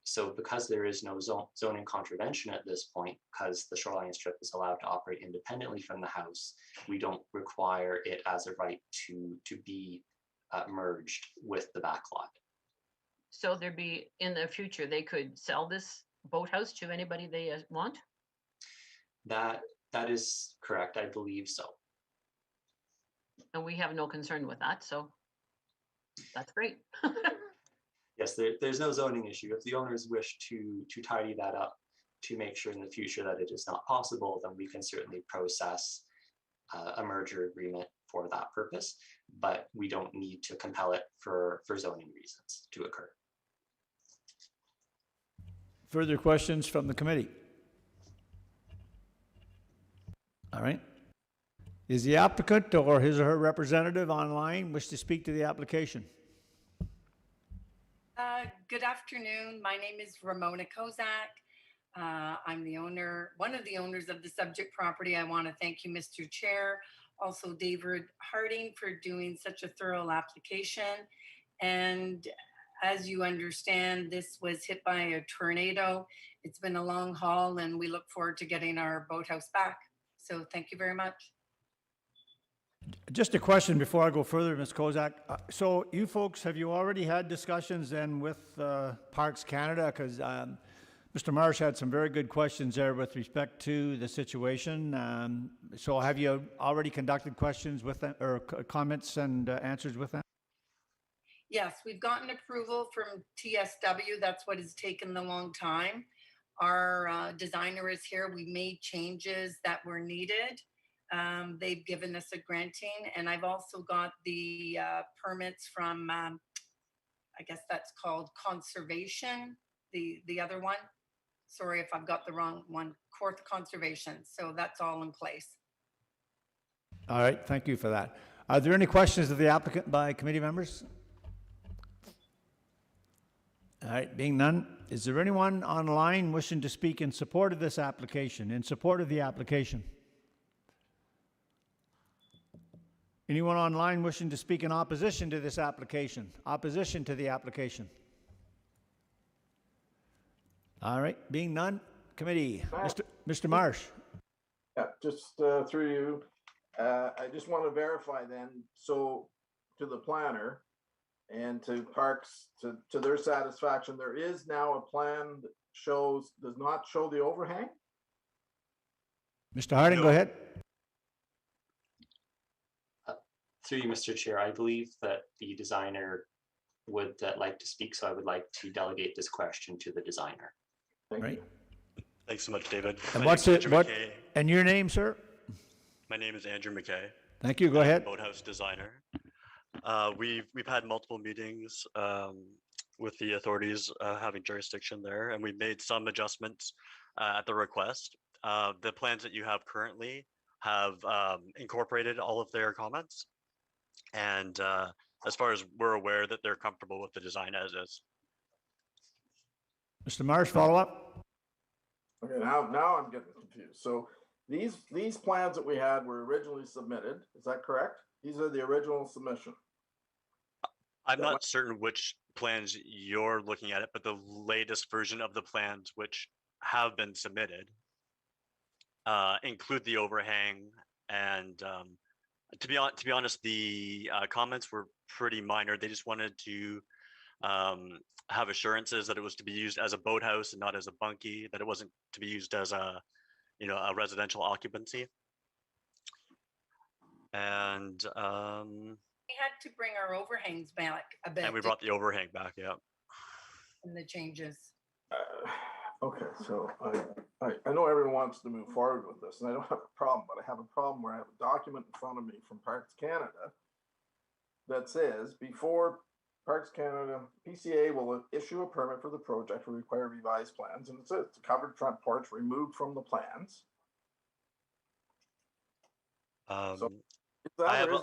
G: So because there is no zoning contravention at this point, because the shoreline strip is allowed to operate independently from the house, we don't require it as a right to be merged with the backlot.
E: So there'd be, in the future, they could sell this boathouse to anybody they want?
G: That is correct, I believe so.
E: And we have no concern with that, so that's great.
G: Yes, there's no zoning issue. If the owners wish to tidy that up to make sure in the future that it is not possible, then we can certainly process a merger agreement for that purpose, but we don't need to compel it for zoning reasons to occur.
A: Further questions from the committee? All right. Is the applicant or his or her representative online wish to speak to the application?
I: Good afternoon. My name is Ramona Kozak. I'm the owner, one of the owners of the subject property. I want to thank you, Mr. Chair. Also, David Harding, for doing such a thorough application. And as you understand, this was hit by a tornado. It's been a long haul, and we look forward to getting our boathouse back. So thank you very much.
A: Just a question before I go further, Ms. Kozak. So you folks, have you already had discussions then with Parks Canada? Because Mr. Marsh had some very good questions there with respect to the situation. So have you already conducted questions with them, or comments and answers with them?
I: Yes, we've gotten approval from TSW. That's what has taken the long time. Our designer is here. We made changes that were needed. They've given us a granting, and I've also got the permits from, I guess that's called conservation, the other one. Sorry if I've got the wrong one, Court Conservation. So that's all in place.
A: All right, thank you for that. Are there any questions of the applicant by committee members? All right, being none, is there anyone online wishing to speak in support of this application, in support of the application? Anyone online wishing to speak in opposition to this application? Opposition to the application? All right, being none, committee, Mr. Marsh.
D: Yeah, just through you. I just want to verify then, so to the planner and to Parks, to their satisfaction, there is now a plan that does not show the overhang?
A: Mr. Harding, go ahead.
G: Through you, Mr. Chair, I believe that the designer would like to speak, so I would like to delegate this question to the designer.
D: Thank
A: Right.
D: you.
J: Thanks so much, David.
A: And
J: My
A: what's
J: name's
A: it,
J: Andrew
A: what,
J: McKay.
A: and your name, sir?
J: My name is Andrew McKay.
A: Thank you, go ahead.
J: Boathouse designer. We've had multiple meetings with the authorities having jurisdiction there, and we've made some adjustments at the request. The plans that you have currently have incorporated all of their comments, and as far as we're aware, that they're comfortable with the design as is.
A: Mr. Marsh, follow up?
D: Okay, now I'm getting confused. So these plans that we had were originally submitted, is that correct? These are the original submission.
J: I'm not certain which plans you're looking at it, but the latest version of the plans which have been submitted include the overhang, and to be honest, the comments were pretty minor. They just wanted to have assurances that it was to be used as a boathouse and not as a bunkie, that it wasn't to be used as a residential occupancy. And
I: We had to bring our overhangs back a bit.
J: and we brought the overhang back, yeah.
I: In the changes.
D: Okay, so I know everyone wants to move forward with this, and I don't have a problem, but I have a problem where I have a document in front of me from Parks Canada that says, before Parks Canada, PCA will issue a permit for the project will require revised plans, and it says the covered front porch removed from the plans. So is that or is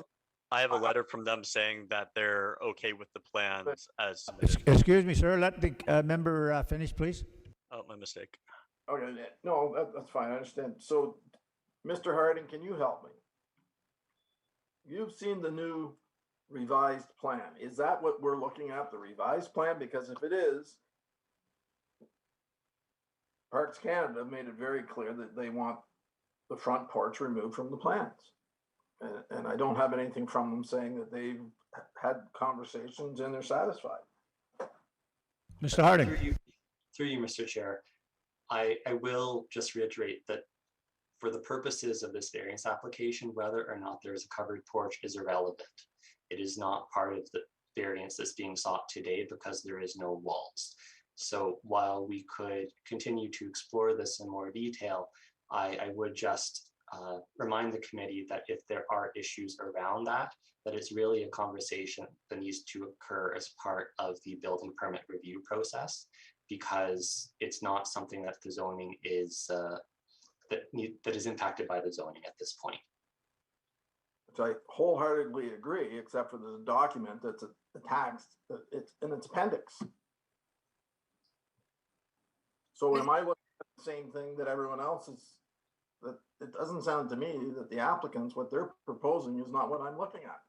J: I have a letter from them saying that they're okay with the plans as submitted.
A: Excuse me, sir, let the member finish, please.
J: Oh, my mistake.
D: okay? No, that's fine. I understand. So, Mr. Harding, can you help me? You've seen the new revised plan. Is that what we're looking at, the revised plan? Because if it is, Parks Canada made it very clear that they want the front porch removed from the plans. And I don't have anything from them saying that they've had conversations and they're satisfied.
A: Mr. Harding.
G: Through you, Mr. Chair, I will just reiterate that for the purposes of this variance application, whether or not there is a covered porch is irrelevant. It is not part of the variance that's being sought today because there is no walls. So while we could continue to explore this in more detail, I would just remind the committee that if there are issues around that it's really a conversation that needs to occur as part of the building permit review process, because it's not something that the zoning is that is impacted by the zoning at this point.
D: Which I wholeheartedly agree, except for the document that's attached, it's in its appendix. So am I looking at the same thing that everyone else is? That it doesn't sound to me that the applicants, what they're proposing is not what I'm looking at.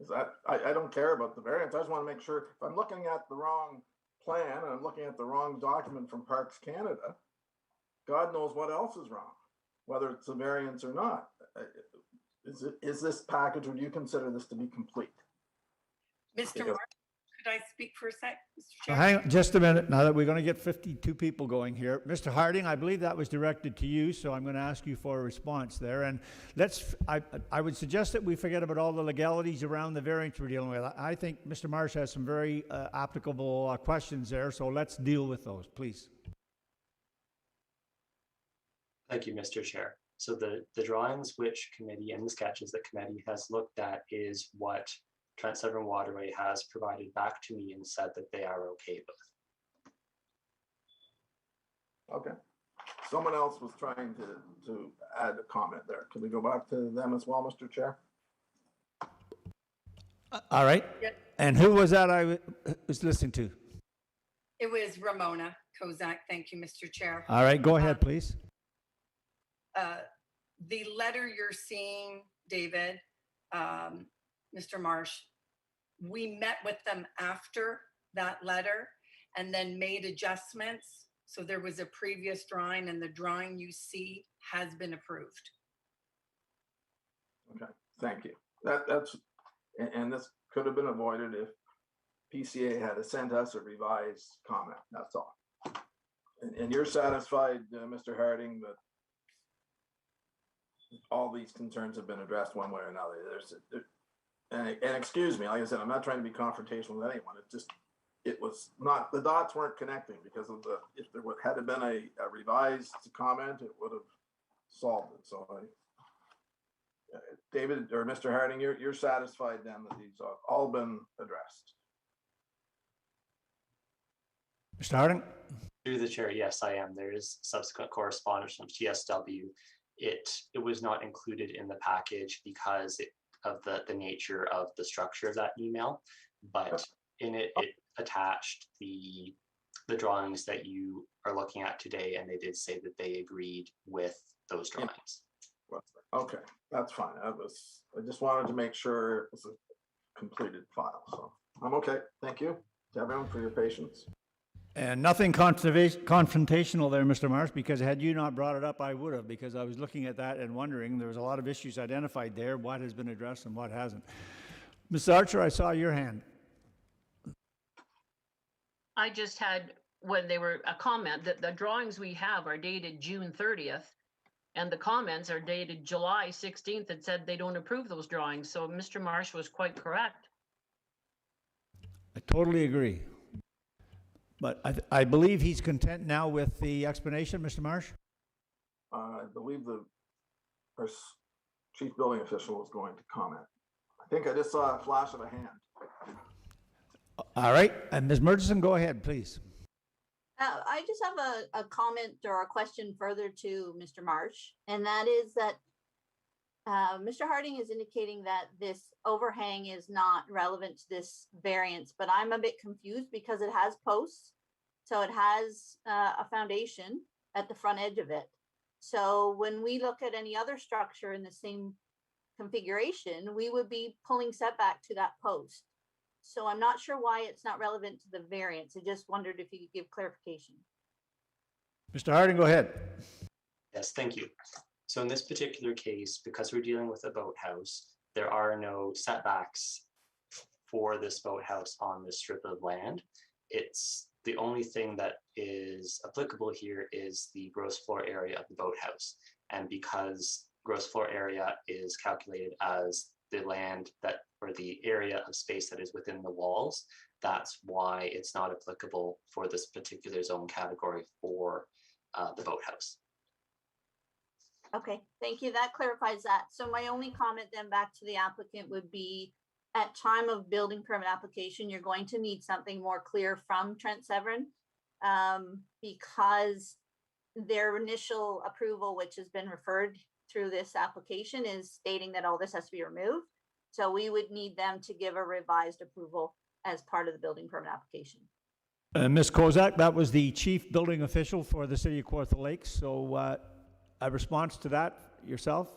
D: Is that, I don't care about the variance. I just want to make sure if I'm looking at the wrong plan and I'm looking at the wrong document from Parks Canada, God knows what else is wrong, whether it's a variance or not. Is this package, would you consider this to be complete?
I: Mr. Mark, could I speak for a sec, Mr. Chair?
A: Hang on just a minute, now that we're going to get 52 people going here. Mr. Harding, I believe that was directed to you, so I'm going to ask you for a response there. And I would suggest that we forget about all the legalities around the variance we're dealing with. I think Mr. Marsh has some very applicable questions there, so let's deal with those, please.
G: Thank you, Mr. Chair. So the drawings which committee and the sketches that committee has looked at is what Trans Severn Waterway has provided back to me and said that they are okay with.
D: Okay. Someone else was trying to add a comment there. Can we go back to them as well, Mr. Chair?
A: All right.
I: Yep.
A: And who was that was listening to?
I: It was Ramona Kozak. Thank you, Mr. Chair.
A: All right, go ahead, please.
I: The letter you're seeing, David, Mr. Marsh, we met with them after that letter and then made adjustments. So there was a previous drawing, and the drawing you see has been approved.
D: Okay, thank you. That's and this could have been avoided if PCA had sent us a revised comment. That's all. And you're satisfied, Mr. Harding, that all these concerns have been addressed one way or another. And excuse me, like I said, I'm not trying to be confrontational with anyone. It was not, the dots weren't connecting because of if there had been a revised comment, it would have solved it. So David or Mr. Harding, you're satisfied then that these have all been addressed.
A: Mr. Harding?
G: Through the chair, yes, I am. There is subsequent correspondence from TSW. It was not included in the package because of the nature of the structure of that email, but in it attached the drawings that you are looking at today, and they did say that they agreed with those drawings.
D: Okay, that's fine. I just wanted to make sure it was a completed file. So I'm okay. Thank you to everyone for your patience.
A: And nothing confrontational there, Mr. Marsh, because had you not brought it up, I would have, because I was looking at that and wondering, there was a lot of issues identified there, what has been addressed and what hasn't. Ms. Archer, I saw your hand.
E: I just had, when they were a comment, that the drawings we have are dated June 30th, and the comments are dated July 16th that said they don't approve those drawings. So Mr. Marsh was quite correct.
A: I totally agree. But I believe he's content now with the explanation, Mr. Marsh?
D: I believe our chief building official was going to comment. I think I just saw a flash of a hand.
A: All right, and Ms. Murchison, go ahead, please.
K: I just have a comment or a question further to Mr. Marsh, and that is that Mr. Harding is indicating that this overhang is not relevant to this variance, but I'm a bit confused because it has posts. So it has a foundation at the front edge of it. So when we look at any other structure in the same configuration, we would be pulling setback to that post. So I'm not sure why it's not relevant to the variance. I just wondered if you could give clarification.
A: Mr. Harding, go ahead.
G: Yes, thank you. So in this particular case, because we're dealing with a boathouse, there are no setbacks for this boathouse on this strip of land. It's the only thing that is applicable here is the gross floor area of the boathouse. And because gross floor area is calculated as the land that, or the area of space that is within the walls, that's why it's not applicable for this particular zone category for the boathouse.
K: Okay, thank you. That clarifies that. So my only comment then back to the applicant would be, at time of building permit application, you're going to need something more clear from Trent Severin, because their initial approval, which has been referred through this application, is stating that all this has to be removed. So we would need them to give a revised approval as part of the building permit application.
A: Ms. Kozak, that was the chief building official for the city of Kawartha Lakes. So a response to that yourself?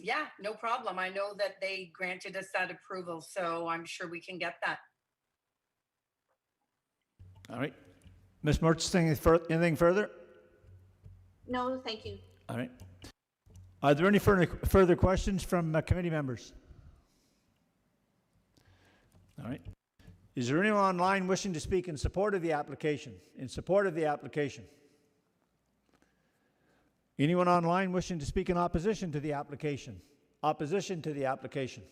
I: Yeah, no problem. I know that they granted us that approval, so I'm sure we can get that.
A: All right. Ms. Murchison, anything further?
K: No, thank you.
A: All right. Are there any further questions from committee members? All right. Is there anyone online wishing to speak in support of the application? In support of the application? Anyone online wishing to speak in opposition to the application? Opposition to the application?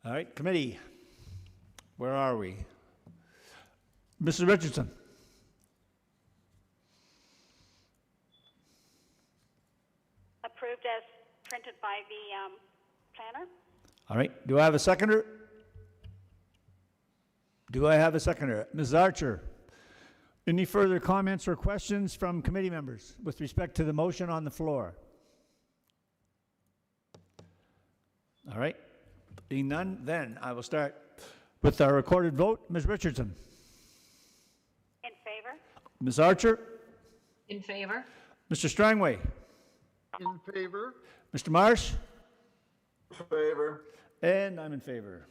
A: All right, committee, where are we? Mrs. Richardson.
F: Approved as printed by the planner.
A: All right, do I have a seconder? Do I have a seconder? Ms. Archer? Any further comments or questions from committee members with respect to the motion on the floor? All right. Being none, then I will start with our recorded vote. Ms. Richardson.
F: In favor?
A: Ms. Archer.
E: In favor?
A: Mr. Strangway.
C: In favor?
A: Mr. Marsh.
D: Favor.
A: And I'm in favor.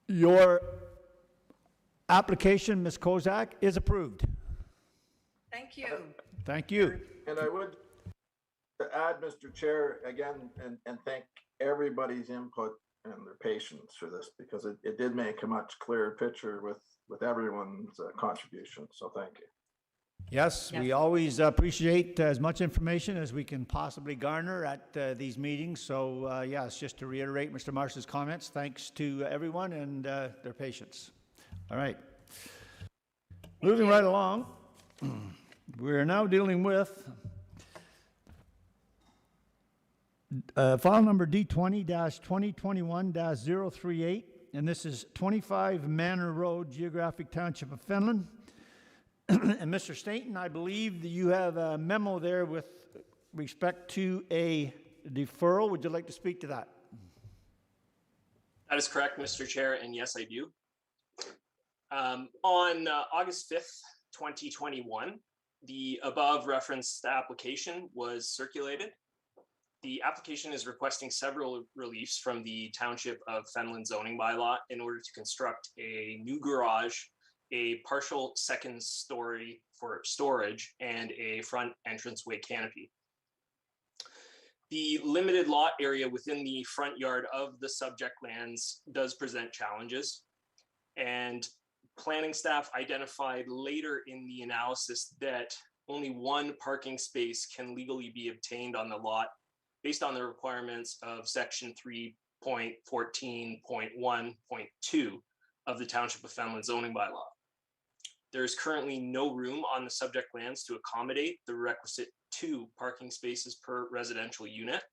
A: Your application, Ms. Kozak, is approved.
I: Thank you.
A: Thank you.
D: And I would add, Mr. Chair, again, and thank everybody's input and their patience for this, because it did make a much clearer picture with everyone's contribution. So thank you.
A: Yes, we always appreciate as much information as we can possibly garner at these meetings. So yes, just to reiterate Mr. Marsh's comments, thanks to everyone and their patience. All right. Moving right along, we're now dealing with file number D20-2021-038, and this is 25 Manor Road, Geographic Township of Fenelon. And Mr. Stainton, I believe that you have a memo there with respect to a deferral. Would you like to speak to that?
B: That is correct, Mr. Chair, and yes, I do. On August 5th, 2021, the above referenced application was circulated. The application is requesting several reliefs from the Township of Fenelon zoning bylaw in order to construct a new garage, a partial second story for storage, and a front entranceway canopy. The limited lot area within the front yard of the subject lands does present challenges, and planning staff identified later in the analysis that only one parking space can legally be obtained on the lot based on the requirements of section 3.14.1.2 of the Township of Fenelon zoning bylaw. There is currently no room on the subject lands to accommodate the requisite 2 parking spaces per residential unit.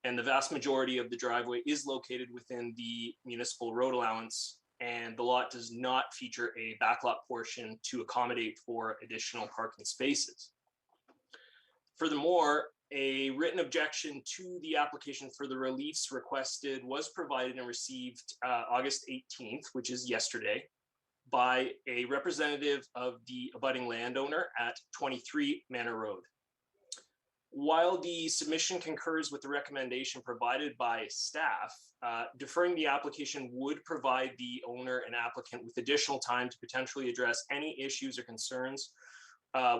B: And the vast majority of the driveway is located within the municipal road allowance, and the lot does not feature a backlot portion to accommodate for additional parking spaces. Furthermore, a written objection to the application for the reliefs requested was provided and received August 18th, which is yesterday, by a representative of the abutting landowner at 23 Manor Road. While the submission concurs with the recommendation provided by staff, deferring the application would provide the owner and applicant with additional time to potentially address any issues or concerns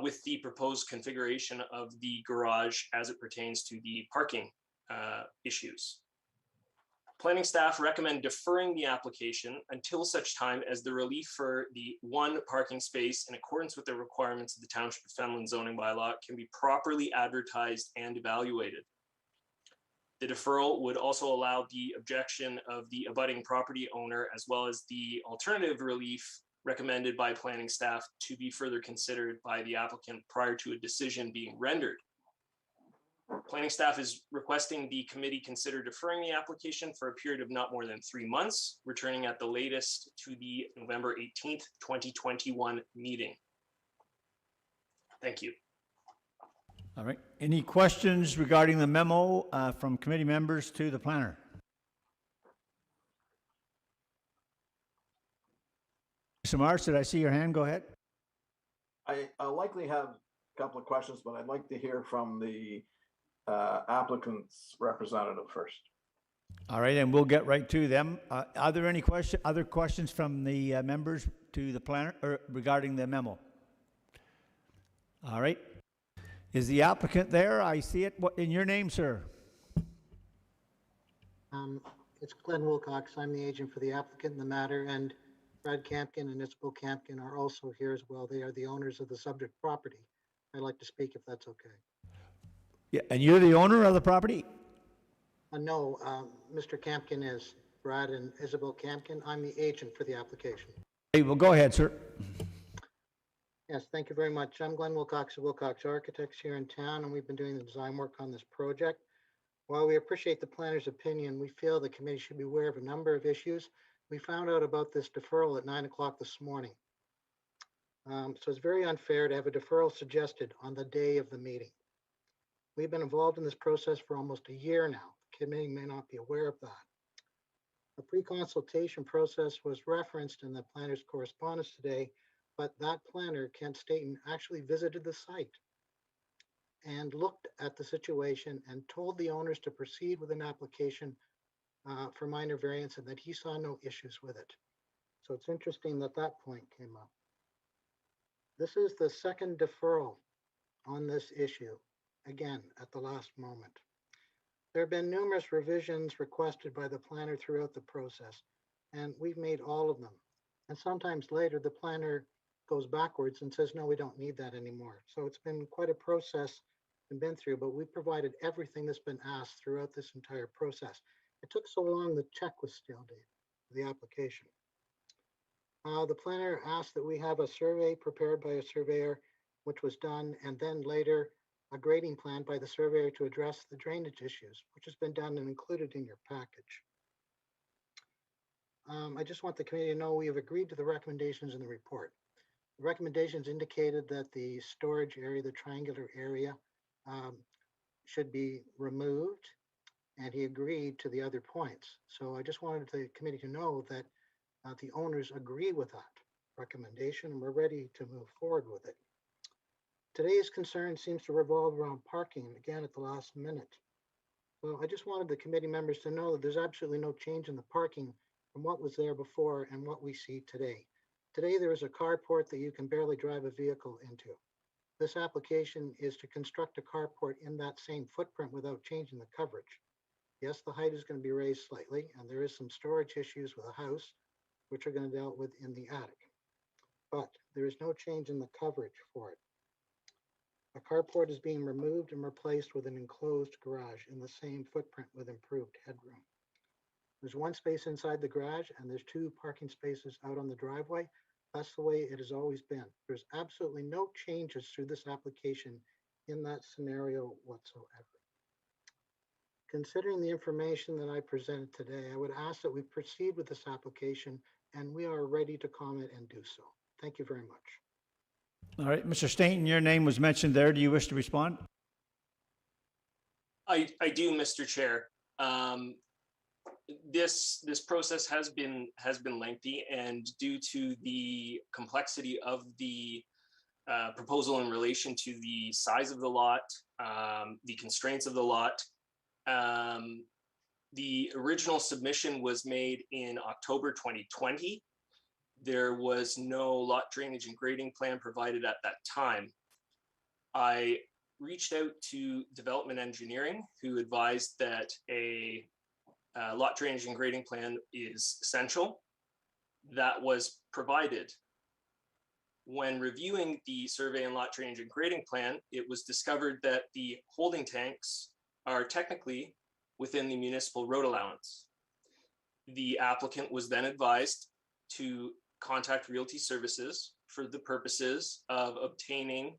B: with the proposed configuration of the garage as it pertains to the parking issues. Planning staff recommend deferring the application until such time as the relief for the 1 parking space in accordance with the requirements of the Township of Fenelon zoning bylaw can be properly advertised and evaluated. The deferral would also allow the objection of the abutting property owner as well as the alternative relief recommended by planning staff to be further considered by the applicant prior to a decision being rendered. Planning staff is requesting the committee consider deferring the application for a period of not more than 3 months, returning at the latest to the November 18th, 2021 meeting. Thank you.
A: All right. Any questions regarding the memo from committee members to the planner? Mr. Marsh, did I see your hand? Go ahead.
D: I'll likely have a couple of questions, but I'd like to hear from the applicant's representative first.
A: All right, and we'll get right to them. Are there any other questions from the members to the planner or regarding the memo? All right. Is the applicant there? I see it. What in your name, sir?
L: It's Glenn Wilcox. I'm the agent for the applicant in the matter, and Brad Campkin and Isabel Campkin are also here as well. They are the owners of the subject property. I'd like to speak if that's okay.
A: Yeah, and you're the owner of the property?
L: No, Mr. Campkin is Brad and Isabel Campkin. I'm the agent for the application.
A: Hey, well, go ahead, sir.
L: Yes, thank you very much. I'm Glenn Wilcox of Wilcox Architects here in town, and we've been doing the design work on this project. While we appreciate the planner's opinion, we feel the committee should be aware of a number of issues. We found out about this deferral at 9 o'clock this morning. So it's very unfair to have a deferral suggested on the day of the meeting. We've been involved in this process for almost a year now. The committee may not be aware of that. The pre-consultation process was referenced in the planner's correspondence today, but that planner, Kent Staton, actually visited the site and looked at the situation and told the owners to proceed with an application for minor variance and that he saw no issues with it. So it's interesting that that point came up. This is the second deferral on this issue, again, at the last moment. There have been numerous revisions requested by the planner throughout the process, and we've made all of them. And sometimes later, the planner goes backwards and says, no, we don't need that anymore. So it's been quite a process and been through, but we provided everything that's been asked throughout this entire process. It took so long, the check was still dated, the application. The planner asked that we have a survey prepared by a surveyor, which was done, and then later a grading plan by the surveyor to address the drainage issues, which has been done and included in your package. I just want the committee to know we have agreed to the recommendations in the report. The recommendations indicated that the storage area, the triangular area, should be removed, and he agreed to the other points. So I just wanted the committee to know that the owners agree with that recommendation, and we're ready to move forward with it. Today's concern seems to revolve around parking, again at the last minute. So I just wanted the committee members to know that there's absolutely no change in the parking from what was there before and what we see today. Today, there is a carport that you can barely drive a vehicle into. This application is to construct a carport in that same footprint without changing the coverage. Yes, the height is going to be raised slightly, and there is some storage issues with the house, which are going to be dealt with in the attic. But there is no change in the coverage for it. A carport is being removed and replaced with an enclosed garage in the same footprint with improved headroom. There's one space inside the garage and there's 2 parking spaces out on the driveway. That's the way it has always been. There's absolutely no changes through this application in that scenario whatsoever. Considering the information that I presented today, I would ask that we proceed with this application, and we are ready to comment and do so. Thank you very much.
A: All right, Mr. Stainton, your name was mentioned there. Do you wish to respond?
B: I do, Mr. Chair. This process has been lengthy, and due to the complexity of the proposal in relation to the size of the lot, the constraints of the lot, the original submission was made in October 2020. There was no lot drainage and grading plan provided at that time. I reached out to development engineering, who advised that a lot drainage and grading plan is essential. That was provided. When reviewing the survey and lot drainage and grading plan, it was discovered that the holding tanks are technically within the municipal road allowance. The applicant was then advised to contact Realty Services for the purposes of obtaining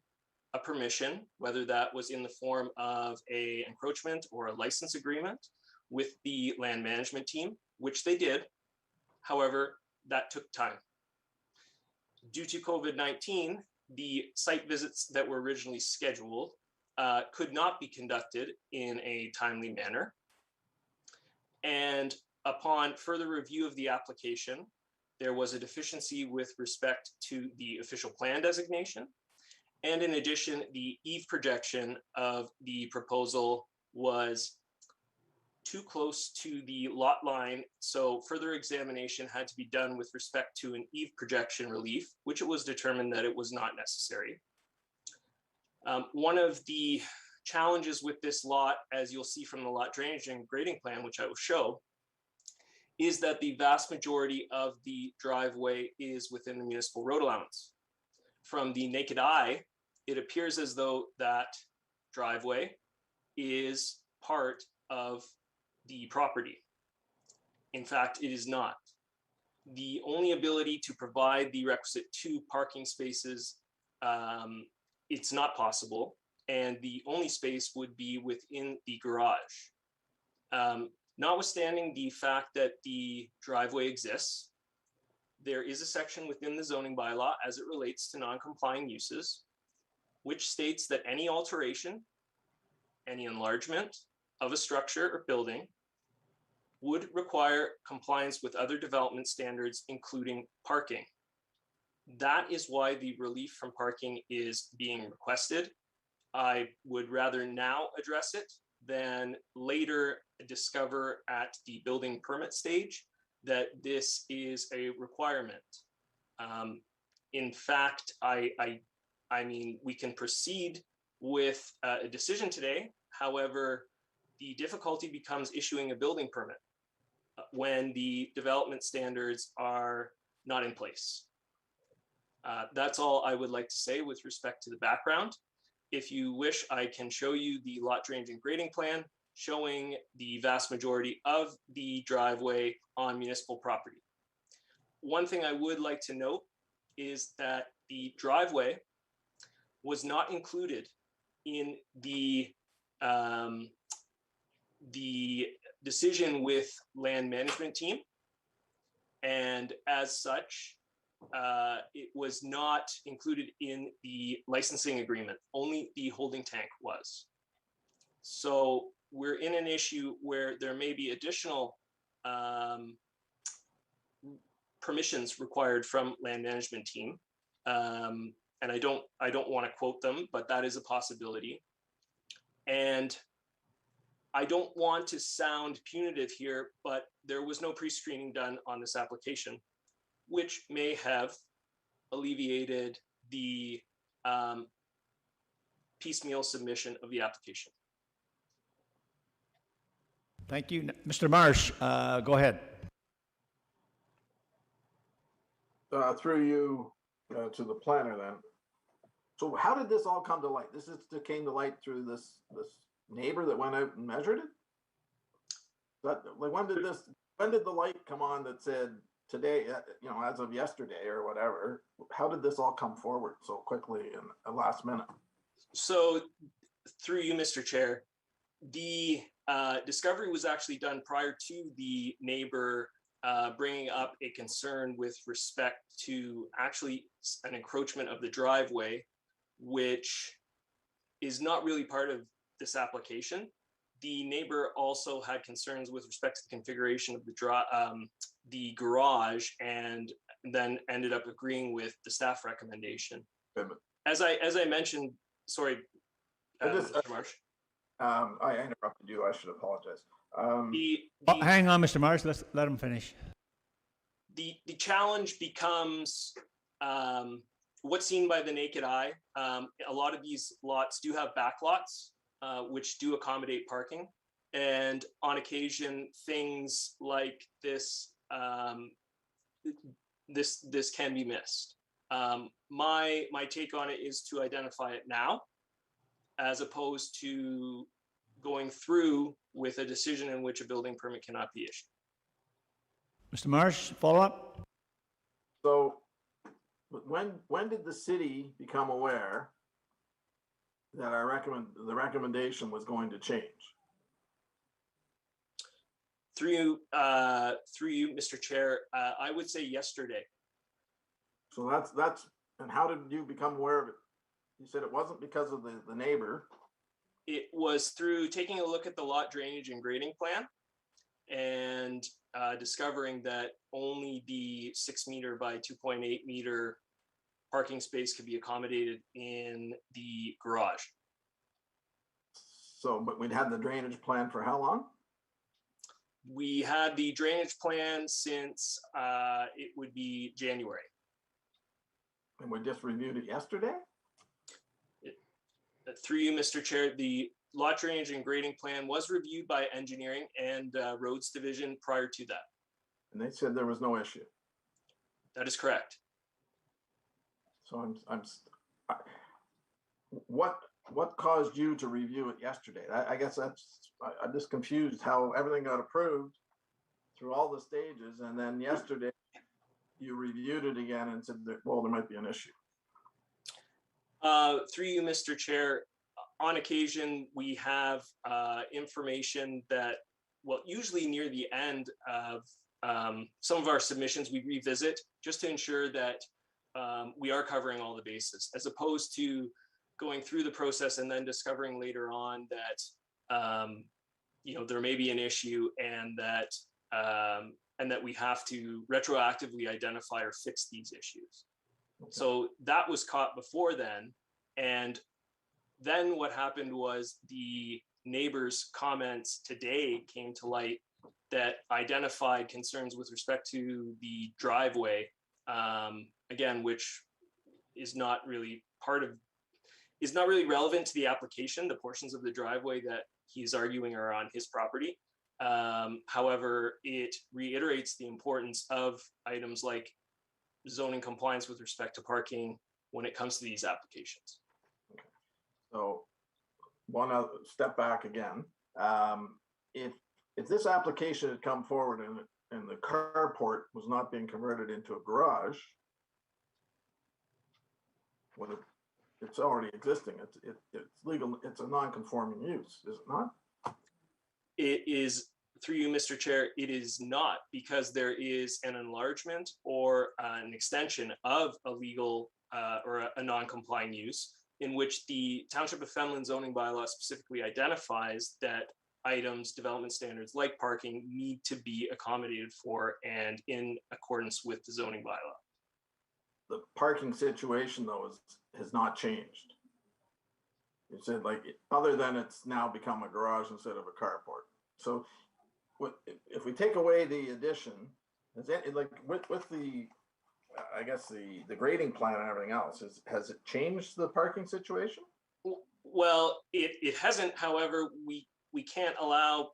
B: a permission, whether that was in the form of an encroachment or a license agreement with the land management team, which they did. However, that took time. Due to COVID-19, the site visits that were originally scheduled could not be conducted in a timely manner. And upon further review of the application, there was a deficiency with respect to the official plan designation. And in addition, the eave projection of the proposal was too close to the lot line. So further examination had to be done with respect to an eave projection relief, which it was determined that it was not necessary. One of the challenges with this lot, as you'll see from the lot drainage and grading plan, which I will show, is that the vast majority of the driveway is within the municipal road allowance. From the naked eye, it appears as though that driveway is part of the property. In fact, it is not. The only ability to provide the requisite 2 parking spaces, it's not possible. And the only space would be within the garage. Notwithstanding the fact that the driveway exists, there is a section within the zoning bylaw as it relates to non-complying uses, which states that any alteration, any enlargement of a structure or building would require compliance with other development standards, including parking. That is why the relief from parking is being requested. I would rather now address it than later discover at the building permit stage that this is a requirement. In fact, I mean, we can proceed with a decision today. However, the difficulty becomes issuing a building permit when the development standards are not in place. That's all I would like to say with respect to the background. If you wish, I can show you the lot drainage and grading plan showing the vast majority of the driveway on municipal property. One thing I would like to note is that the driveway was not included in the decision with land management team. And as such, it was not included in the licensing agreement. Only the holding tank was. So we're in an issue where there may be additional permissions required from land management team. And I don't want to quote them, but that is a possibility. And I don't want to sound punitive here, but there was no pre-screening done on this application, which may have alleviated the piecemeal submission of the application.
A: Thank you. Mr. Marsh, go ahead.
D: Through you to the planner then. So how did this all come to light? This came to light through this neighbor that went out and measured it? That, like, when did the light come on that said today, you know, as of yesterday or whatever? How did this all come forward so quickly in the last minute?
B: So through you, Mr. Chair, the discovery was actually done prior to the neighbor bringing up a concern with respect to actually an encroachment of the driveway, which is not really part of this application. The neighbor also had concerns with respect to the configuration of the garage, and then ended up agreeing with the staff recommendation. As I mentioned, sorry, Mr. Marsh.
D: I interrupted you. I should apologize.
A: Hang on, Mr. Marsh. Let's let him finish.
B: The challenge becomes what's seen by the naked eye. A lot of these lots do have back lots, which do accommodate parking. And on occasion, things like this, this can be missed. My take on it is to identify it now, as opposed to going through with a decision in which a building permit cannot be issued.
A: Mr. Marsh, follow up?
D: So when did the city become aware that the recommendation was going to change?
B: Through you, Mr. Chair, I would say yesterday.
D: So that's, and how did you become aware of it? You said it wasn't because of the neighbor.
B: It was through taking a look at the lot drainage and grading plan and discovering that only the 6 meter by 2.8 meter parking space could be accommodated in the garage.
D: So, but we'd had the drainage plan for how long?
B: We had the drainage plan since it would be January.
D: And we just reviewed it yesterday?
B: Through you, Mr. Chair, the lot drainage and grading plan was reviewed by engineering and roads division prior to that.
D: And they said there was no issue.
B: That is correct.
D: So what caused you to review it yesterday? I guess I'm just confused how everything got approved through all the stages, and then yesterday you reviewed it again and said that, well, there might be an issue.
B: Through you, Mr. Chair, on occasion we have information that, well, usually near the end of some of our submissions we revisit just to ensure that we are covering all the bases, as opposed to going through the process and then discovering later on that there may be an issue and that we have to retroactively identify or fix these issues. So that was caught before then. And then what happened was the neighbors' comments today came to light that identified concerns with respect to the driveway, again, which is not really relevant to the application. The portions of the driveway that he's arguing are on his property. However, it reiterates the importance of items like zoning compliance with respect to parking when it comes to these applications.
D: So one other step back again. If this application had come forward and the carport was not being converted into a garage, it's already existing. It's legal. It's a non-conforming use, is it not?
B: It is, through you, Mr. Chair, it is not, because there is an enlargement or an extension of a legal or a non-complying use in which the Township of Fenelon zoning bylaw specifically identifies that items, development standards like parking need to be accommodated for and in accordance with the zoning bylaw.
D: The parking situation though has not changed. You said other than it's now become a garage instead of a carport. So if we take away the addition, is it with the, I guess the grading plan and everything else, has it changed the parking situation?
B: Well, it hasn't. However, we can't allow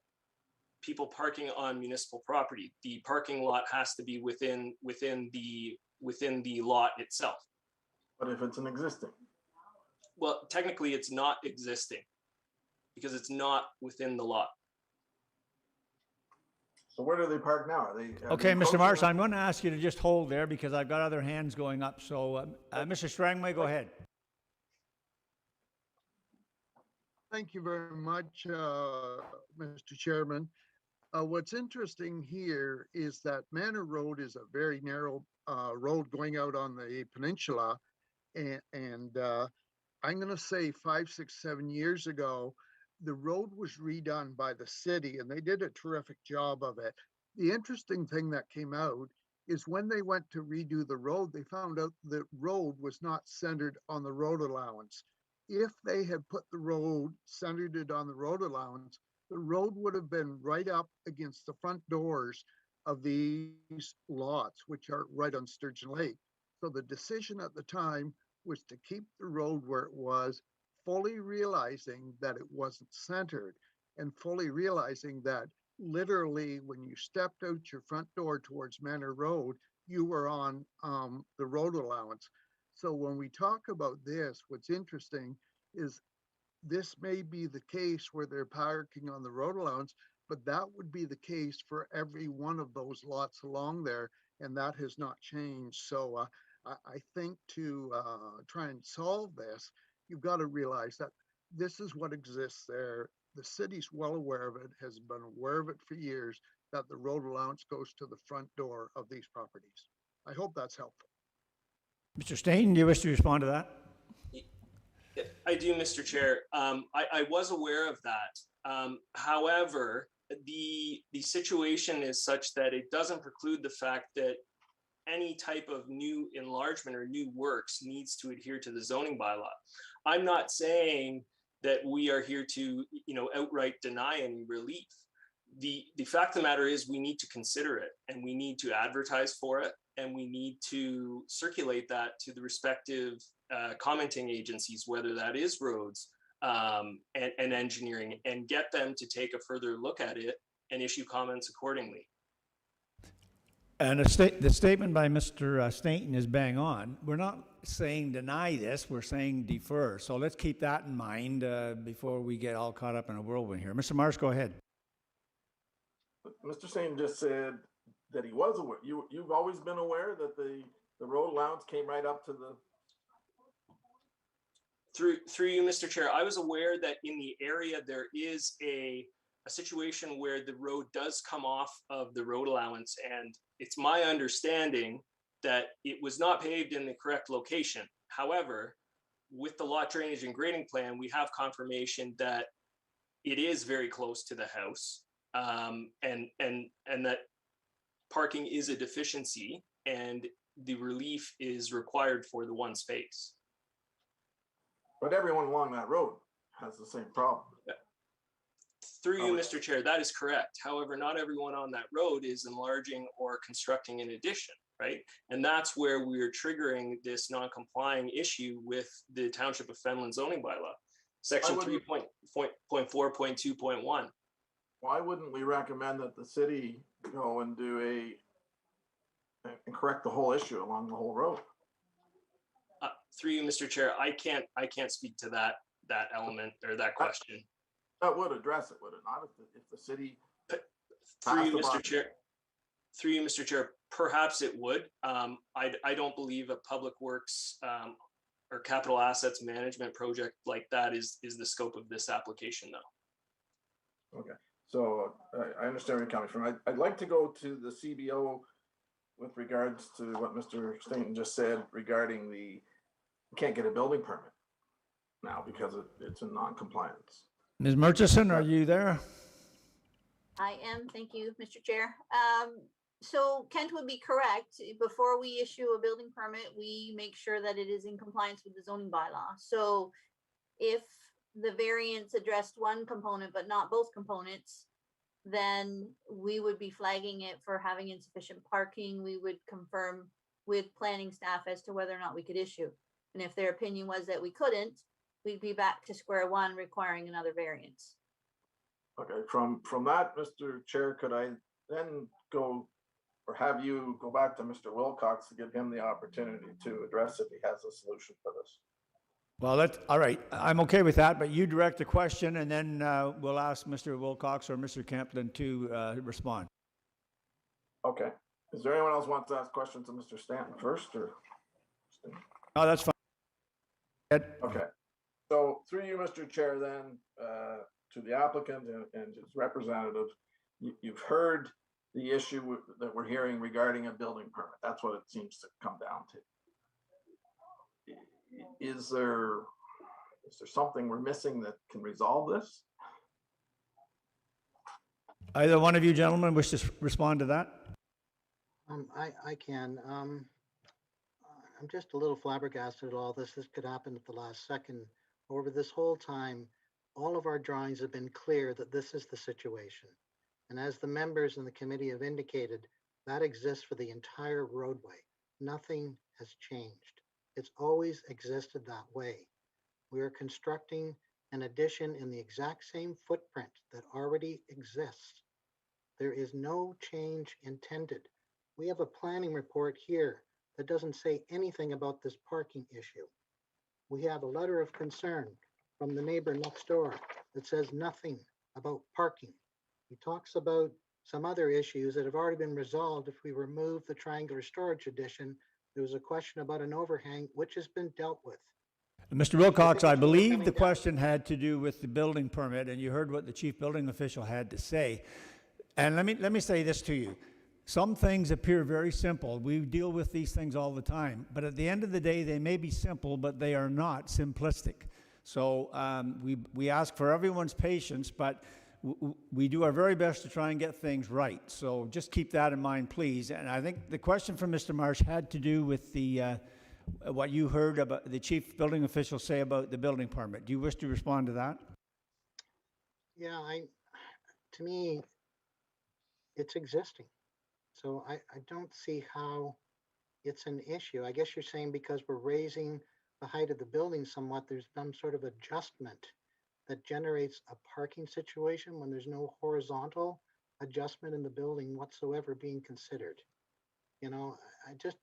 B: people parking on municipal property. The parking lot has to be within the lot itself.
D: But if it's an existing?
B: Well, technically it's not existing because it's not within the lot.
D: So where do they park now? Are they
A: Okay, Mr. Marsh, I'm going to ask you to just hold there because I've got other hands going up. So, Mr. Strangway, go ahead.
M: Thank you very much, Mr. Chairman. What's interesting here is that Manor Road is a very narrow road going out on the peninsula. And I'm going to say 5, 6, 7 years ago, the road was redone by the city and they did a terrific job of it. The interesting thing that came out is when they went to redo the road, they found out the road was not centered on the road allowance. If they had put the road, centered it on the road allowance, the road would have been right up against the front doors of these lots, which are right on Sturgeon Lake. So the decision at the time was to keep the road where it was, fully realizing that it wasn't centered and fully realizing that literally when you stepped out your front door towards Manor Road, you were on the road allowance. So when we talk about this, what's interesting is this may be the case where they're parking on the road allowance, but that would be the case for every one of those lots along there, and that has not changed. So I think to try and solve this, you've got to realize that this is what exists there. The city's well aware of it, has been aware of it for years, that the road allowance goes to the front door of these properties. I hope that's helpful.
A: Mr. Stain, do you wish to respond to that?
B: I do, Mr. Chair. I was aware of that. However, the situation is such that it doesn't preclude the fact that any type of new enlargement or new works needs to adhere to the zoning bylaw. I'm not saying that we are here to, outright deny any relief. The fact of the matter is we need to consider it and we need to advertise for it and we need to circulate that to the respective commenting agencies, whether that is roads and engineering, and get them to take a further look at it and issue comments accordingly.
A: And the statement by Mr. Stainton is bang on. We're not saying deny this, we're saying defer. So let's keep that in mind before we get all caught up in a whirlwind here. Mr. Marsh, go ahead.
D: Mr. Stainton just said that he was aware. You've always been aware that the road allowance came right up to the...
B: Through you, Mr. Chair, I was aware that in the area there is a a situation where the road does come off of the road allowance, and it's my understanding that it was not paved in the correct location. However, with the lot drainage and grading plan, we have confirmation that it is very close to the house, and that parking is a deficiency, and the relief is required for the one space.
D: But everyone along that road has the same problem.
B: Through you, Mr. Chair, that is correct. However, not everyone on that road is enlarging or constructing an addition, right? And that's where we're triggering this non-complying issue with the Township of Fenland zoning bylaw, section 3.4.2.1.
D: Why wouldn't we recommend that the city go and do and correct the whole issue along the whole road?
B: Through you, Mr. Chair, I can't speak to that element or that question.
D: That would address it, would it not? If the city.
B: Through you, Mr. Chair. Through you, Mr. Chair, perhaps it would. I don't believe a public works or capital assets management project like that is the scope of this application, though.
D: Okay, so I understand where you're coming from. I'd like to go to the CBO with regards to what Mr. Stainton just said regarding you can't get a building permit now because it's in non-compliance.
A: Ms. Murchison, are you there?
K: I am, thank you, Mr. Chair. So Kent would be correct. Before we issue a building permit, we make sure that it is in compliance with the zoning bylaw. So if the variance addressed one component but not both components, then we would be flagging it for having insufficient parking. We would confirm with planning staff as to whether or not we could issue. And if their opinion was that we couldn't, we'd be back to square one requiring another variance.
D: Okay, from that, Mr. Chair, could I then go or have you go back to Mr. Wilcox to give him the opportunity to address if he has a solution for this?
A: Well, all right. I'm okay with that, but you direct the question and then we'll ask Mr. Wilcox or Mr. Kempton to respond.
D: Okay. Is there anyone else wants to ask questions to Mr. Stanton first or?
A: Oh, that's fine. Ed?
D: Okay. So through you, Mr. Chair, then to the applicant and his representative, you've heard the issue that we're hearing regarding a building permit. That's what it seems to come down to. Is there something we're missing that can resolve this?
A: Either one of you gentlemen wish to respond to that?
L: I can. I'm just a little flabbergasted at all this. This could happen at the last second. Over this whole time, all of our drawings have been clear that this is the situation. And as the members in the committee have indicated, that exists for the entire roadway. Nothing has changed. It's always existed that way. We are constructing an addition in the exact same footprint that already exists. There is no change intended. We have a planning report here that doesn't say anything about this parking issue. We have a letter of concern from the neighbor next door that says nothing about parking. He talks about some other issues that have already been resolved. If we remove the triangular storage addition, there was a question about an overhang, which has been dealt with.
A: Mr. Wilcox, I believe the question had to do with the building permit, and you heard what the chief building official had to say. And let me say this to you. Some things appear very simple. We deal with these things all the time, but at the end of the day, they may be simple, but they are not simplistic. So we ask for everyone's patience, but we do our very best to try and get things right. So just keep that in mind, please. And I think the question from Mr. Marsh had to do with the what you heard about the chief building official say about the building permit. Do you wish to respond to that?
L: Yeah, to me, it's existing. So I don't see how it's an issue. I guess you're saying because we're raising the height of the building somewhat, there's some sort of adjustment that generates a parking situation when there's no horizontal adjustment in the building whatsoever being considered. You know, I just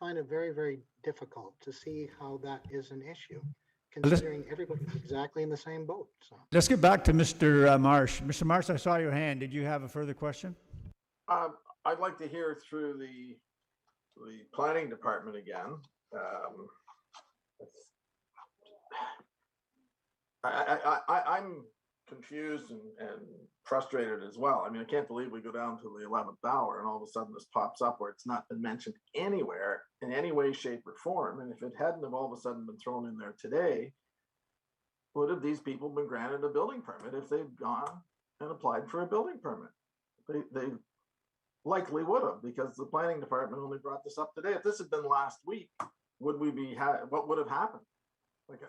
L: find it very, very difficult to see how that is an issue, considering everybody's exactly in the same boat. So
A: let's get back to Mr. Marsh. Mr. Marsh, I saw your hand. Did you have a further question?
D: I'd like to hear through the planning department again. I'm confused and frustrated as well. I mean, I can't believe we go down to the 11th hour and all of a sudden this pops up where it's not been mentioned anywhere in any way, shape, or form. And if it hadn't have all of a sudden been thrown in there today, would have these people been granted a building permit if they'd gone and applied for a building permit? They likely would have, because the planning department only brought this up today. If this had been last week, would we be what would have happened? Like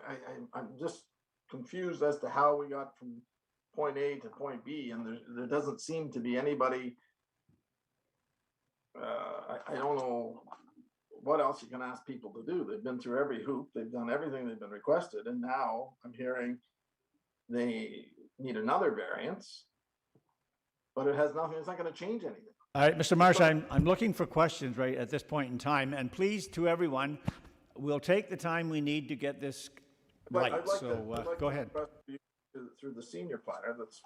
D: I'm just confused as to how we got from point A to point B, and there doesn't seem to be anybody. I don't know what else you can ask people to do. They've been through every hoop. They've done everything they've been requested, and now I'm hearing they need another variance, but it has nothing. It's not going to change anything.
A: All right, Mr. Marsh, I'm looking for questions right at this point in time, and please, to everyone, we'll take the time we need to get this right.
D: I'd like
A: So go ahead.
D: Through the senior planner that's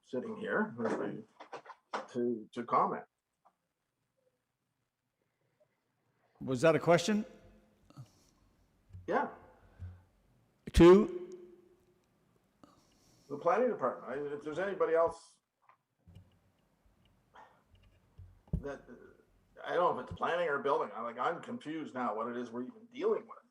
D: sitting here to comment.
A: Was that a question?
D: Yeah,
A: To?
D: the planning department. If there's anybody else that, I don't know if it's planning or building. I'm confused now what it is we're even dealing with,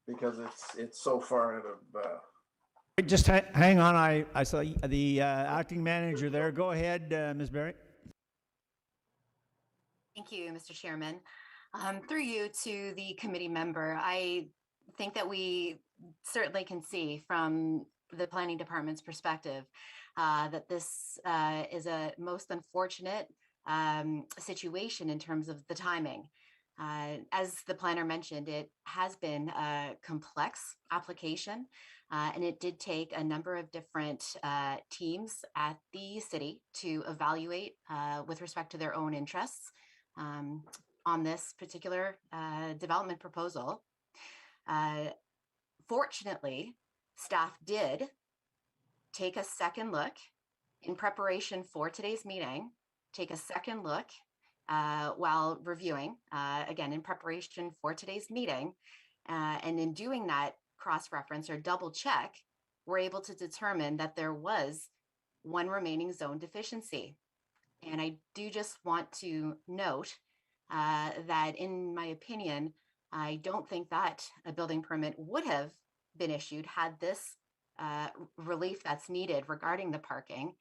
D: because it's so far out of.
A: Just hang on. I saw the acting manager there. Go ahead, Ms. Berry.
N: Thank you, Mr. Chairman. Through you to the committee member, I think that we certainly can see from the planning department's perspective that this is a most unfortunate situation in terms of the timing. As the planner mentioned, it has been a complex application, and it did take a number of different teams at the city to evaluate with respect to their own interests on this particular development proposal. Fortunately, staff did take a second look in preparation for today's meeting, take a second look while reviewing, again, in preparation for today's meeting. And in doing that cross-reference or double check, we're able to determine that there was one remaining zone deficiency. And I do just want to note that in my opinion, I don't think that a building permit would have been issued had this relief that's needed regarding the parking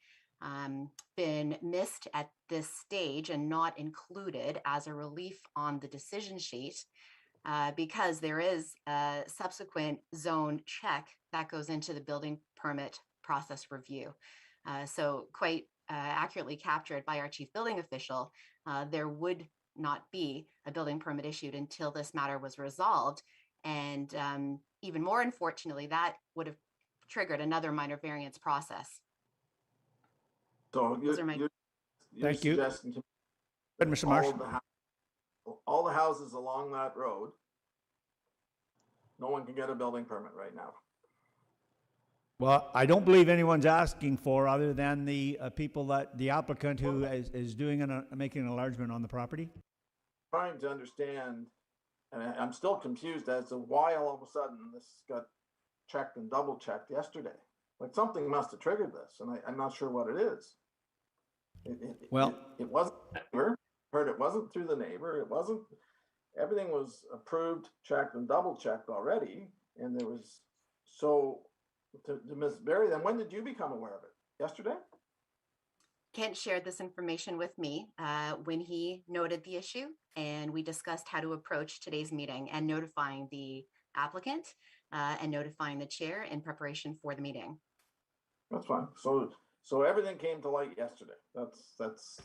N: been missed at this stage and not included as a relief on the decision sheet, because there is a subsequent zone check that goes into the building permit process review. So quite accurately captured by our chief building official, there would not be a building permit issued until this matter was resolved. And even more unfortunately, that would have triggered another minor variance process.
D: So you're
A: Thank you.
D: suggesting to
A: Good, Mr. Marsh.
D: all the houses along that road, no one can get a building permit right now.
A: Well, I don't believe anyone's asking for, other than the people that the applicant who is doing making an enlargement on the property.
D: Trying to understand, and I'm still confused as to why all of a sudden this got checked and double checked yesterday. Like something must have triggered this, and I'm not sure what it is. It wasn't. Heard it wasn't through the neighbor. It wasn't. Everything was approved, checked, and double checked already, and there was so. To Ms. Berry, then when did you become aware of it? Yesterday?
N: Kent shared this information with me when he noted the issue, and we discussed how to approach today's meeting and notifying the applicant and notifying the chair in preparation for the meeting.
D: That's fine. So everything came to light yesterday. That's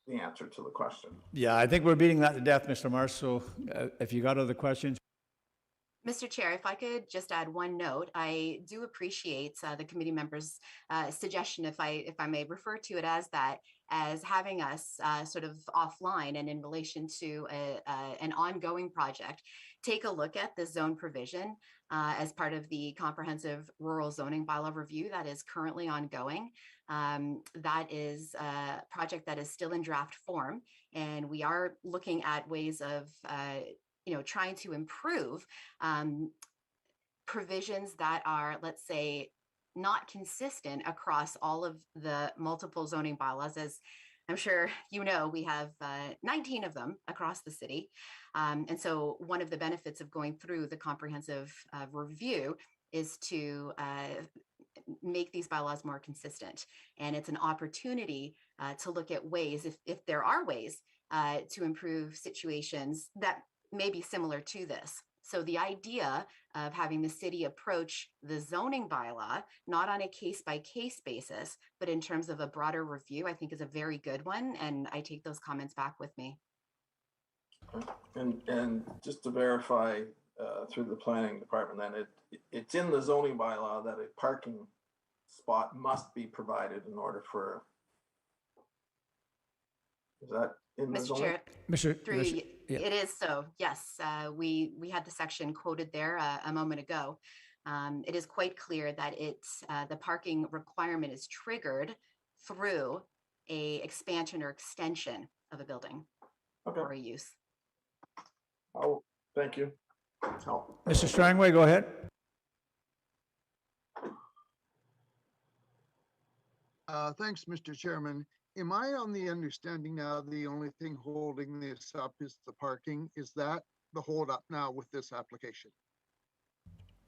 D: the answer to the question.
A: Yeah, I think we're beating that to death, Mr. Marsh. So if you got other questions.
N: Mr. Chair, if I could just add one note, I do appreciate the committee members' suggestion, if I may refer to it as that, as having us sort of offline and in relation to an ongoing project, take a look at the zone provision as part of the comprehensive rural zoning bylaw review that is currently ongoing. That is a project that is still in draft form, and we are looking at ways of trying to improve provisions that are, let's say, not consistent across all of the multiple zoning bylaws. As I'm sure you know, we have 19 of them across the city. And so one of the benefits of going through the comprehensive review is to make these bylaws more consistent. And it's an opportunity to look at ways, if there are ways, to improve situations that may be similar to this. So the idea of having the city approach the zoning bylaw, not on a case-by-case basis, but in terms of a broader review, I think is a very good one. And I take those comments back with me.
D: And just to verify through the planning department, then it's in the zoning bylaw that a parking spot must be provided in order for. Is that in the
N: Mr.
D: zoning?
N: Chair, through
A: Mr.
N: you,
A: yeah.
N: it is so. Yes, we had the section quoted there a moment ago. It is quite clear that the parking requirement is triggered through a expansion or extension of a building or a use.
D: Oh, thank you. Oh.
A: Mr. Strangway, go ahead.
M: Thanks, Mr. Chairman. Am I on the understanding now the only thing holding this up is the parking? Is that the holdup now with this application?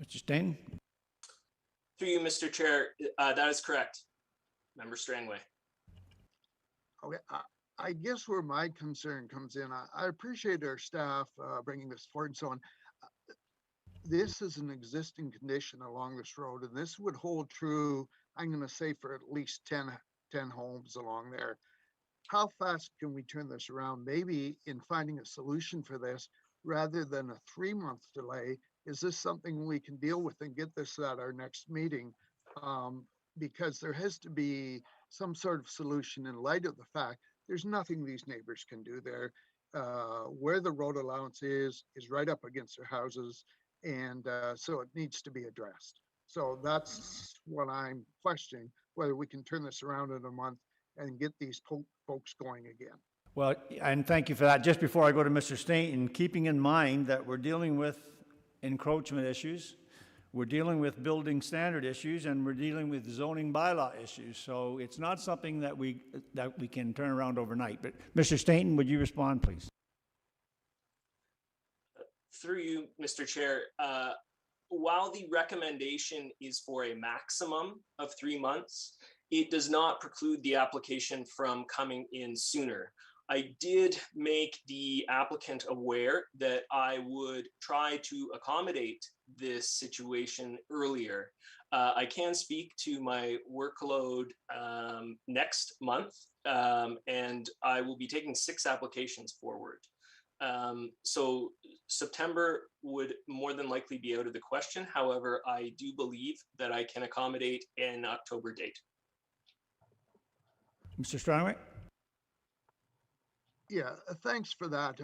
A: Mr. Stain?
B: Through you, Mr. Chair, that is correct. Member Strangway.
M: Okay, I guess where my concern comes in, I appreciate our staff bringing this forward and so on. This is an existing condition along this road, and this would hold true, I'm going to say, for at least 10 homes along there. How fast can we turn this around? Maybe in finding a solution for this, rather than a 3-month delay, is this something we can deal with and get this at our next meeting? Because there has to be some sort of solution in light of the fact there's nothing these neighbors can do there. Where the road allowance is right up against their houses. And so it needs to be addressed. So that's what I'm questioning, whether we can turn this around in a month and get these folks going again.
A: Well, and thank you for that. Just before I go to Mr. Stainton, keeping in mind that we're dealing with encroachment issues, we're dealing with building standard issues, and we're dealing with zoning bylaw issues. So it's not something that we can turn around overnight. But Mr. Stainton, would you respond, please?
B: Through you, Mr. Chair, while the recommendation is for a maximum of 3 months, it does not preclude the application from coming in sooner. I did make the applicant aware that I would try to accommodate this situation earlier. I can speak to my workload next month, and I will be taking 6 applications forward. So September would more than likely be out of the question. However, I do believe that I can accommodate an October date.
A: Mr. Strongway?
M: Yeah, thanks for that.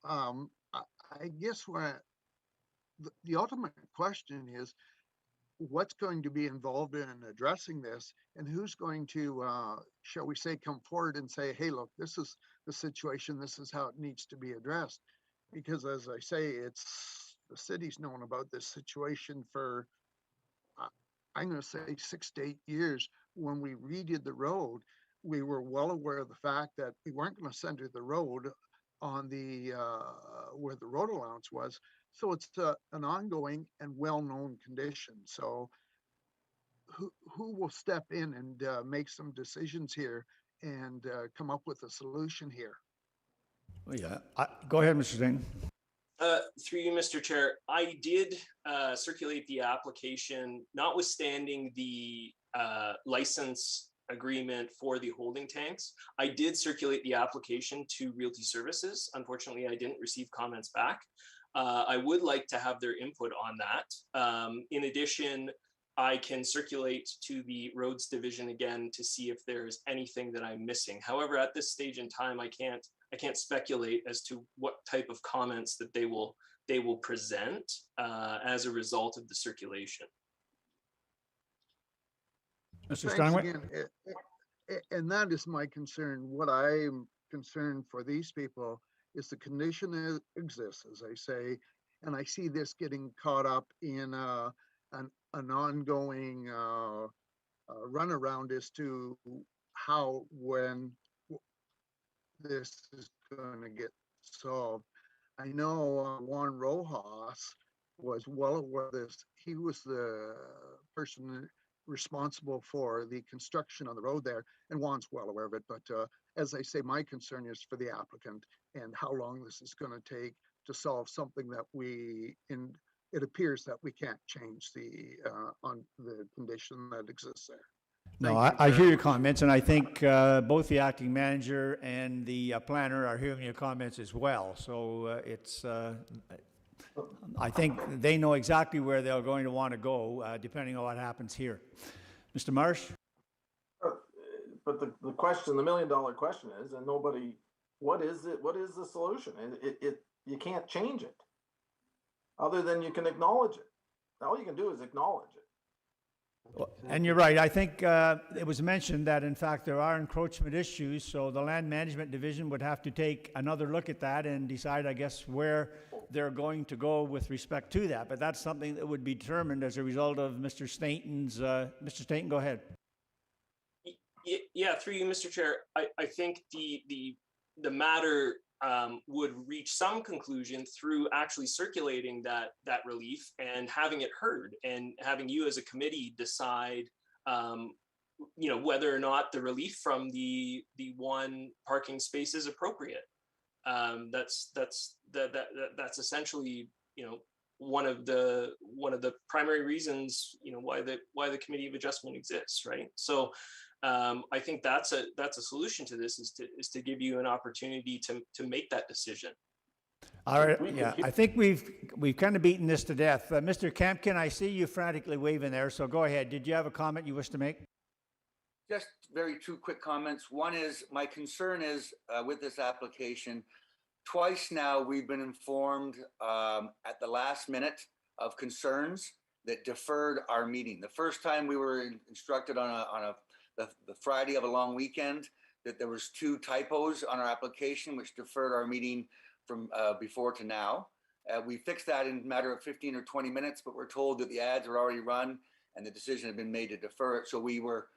M: I guess the ultimate question is, what's going to be involved in addressing this, and who's going to, shall we say, come forward and say, hey, look, this is the situation, this is how it needs to be addressed. Because as I say, the city's known about this situation for, I'm going to say 6 to 8 years. When we redid the road, we were well aware of the fact that we weren't going to center the road on the where the road allowance was. So it's an ongoing and well-known condition. So who will step in and make some decisions here and come up with a solution here?
A: Well, yeah, go ahead, Mr. Zane.
B: Through you, Mr. Chair, I did circulate the application, notwithstanding the license agreement for the holding tanks. I did circulate the application to Realty Services. Unfortunately, I didn't receive comments back. I would like to have their input on that. In addition, I can circulate to the roads division again to see if there's anything that I'm missing. However, at this stage in time, I can't speculate as to what type of comments that they will present as a result of the circulation.
A: Mr.
M: Thanks
A: Steinway?
M: again. And that is my concern. What I'm concerned for these people is the condition exists, as I say, and I see this getting caught up in an an ongoing runaround as to how, when this is going to get solved. I know Juan Rojas was well aware of this. He was the person responsible for the construction on the road there, and Juan's well aware of it. But as I say, my concern is for the applicant and how long this is going to take to solve something that it appears that we can't change on the condition that exists there.
A: No,
M: Thank you
A: I
M: very
A: hear your
M: much.
A: comments, and I think both the acting manager and the planner are hearing your comments as well. So I think they know exactly where they're going to want to go, depending on what happens here. Mr. Marsh?
D: But the question, the $1 million question is, and nobody, what is it? What is the solution? You can't change it, other than you can acknowledge it. All you can do is acknowledge it.
A: And you're right. I think it was mentioned that, in fact, there are encroachment issues, so the Land Management Division would have to take another look at that and decide, I guess, where they're going to go with respect to that. But that's something that would be determined as a result of Mr. Stainton's. Mr. Stainton, go ahead.
B: Yeah, through you, Mr. Chair. I think the matter would reach some conclusion through actually circulating that relief and having it heard, and having you as a committee decide, whether or not the relief from the one parking space is appropriate. That's essentially, one of the primary reasons, why the Committee of Adjustment exists, right? So I think that's a solution to this, is to give you an opportunity to make that decision.
A: All right. Yeah, I think we've kind of beaten this to death. Mr. Campkin, I see you frantically waving there, so go ahead. Did you have a comment you wish to make?
O: Just two quick comments. One is, my concern is with this application, twice now we've been informed at the last minute of concerns that deferred our meeting. The first time we were instructed on the Friday of a long weekend that there was 2 typos on our application, which deferred our meeting from before to now. We fixed that in a matter of 15 or 20 minutes, but we're told that the ads were already run and the decision had been made to defer it. So we were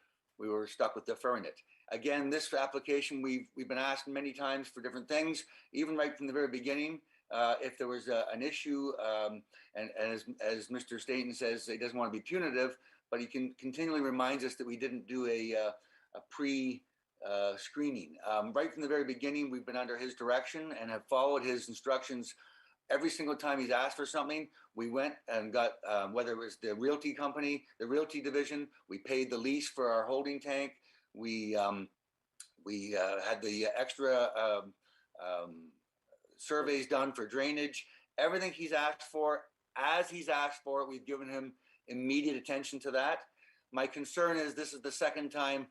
O: stuck with deferring it. Again, this application, we've been asked many times for different things, even right from the very beginning. If there was an issue, and as Mr. Stainton says, he doesn't want to be punitive, but he continually reminds us that we didn't do a pre-screening. Right from the very beginning, we've been under his direction and have followed his instructions. Every single time he's asked for something, we went and got, whether it was the realty company, the realty division, we paid the lease for our holding tank. We had the extra surveys done for drainage. Everything he's asked for, as he's asked for it, we've given him immediate attention to that. My concern is this is the second time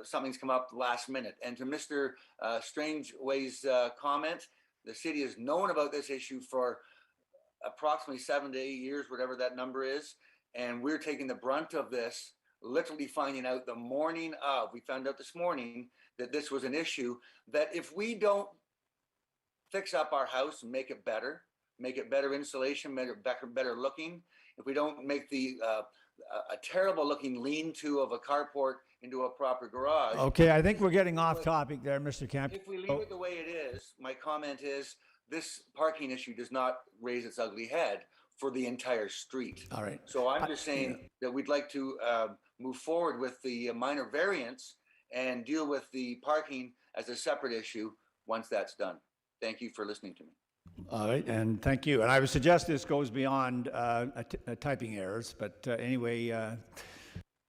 O: something's come up last minute. And to Mr. Strangeway's comment, the city has known about this issue for approximately 7 to 8 years, whatever that number is. And we're taking the brunt of this, literally finding out the morning of. We found out this morning that this was an issue, that if we don't fix up our house and make it better insulation, make it better looking, if we don't make a terrible looking lean-to of a carport into a proper garage.
A: Okay, I think we're getting off topic there, Mr. Camp.
O: If we leave it the way it is, my comment is, this parking issue does not raise its ugly head for the entire street.
A: All right.
O: So I'm just saying that we'd like to move forward with the minor variance and deal with the parking as a separate issue once that's done. Thank you for listening to me.
A: All right, and thank you. And I would suggest this goes beyond typing errors, but anyway,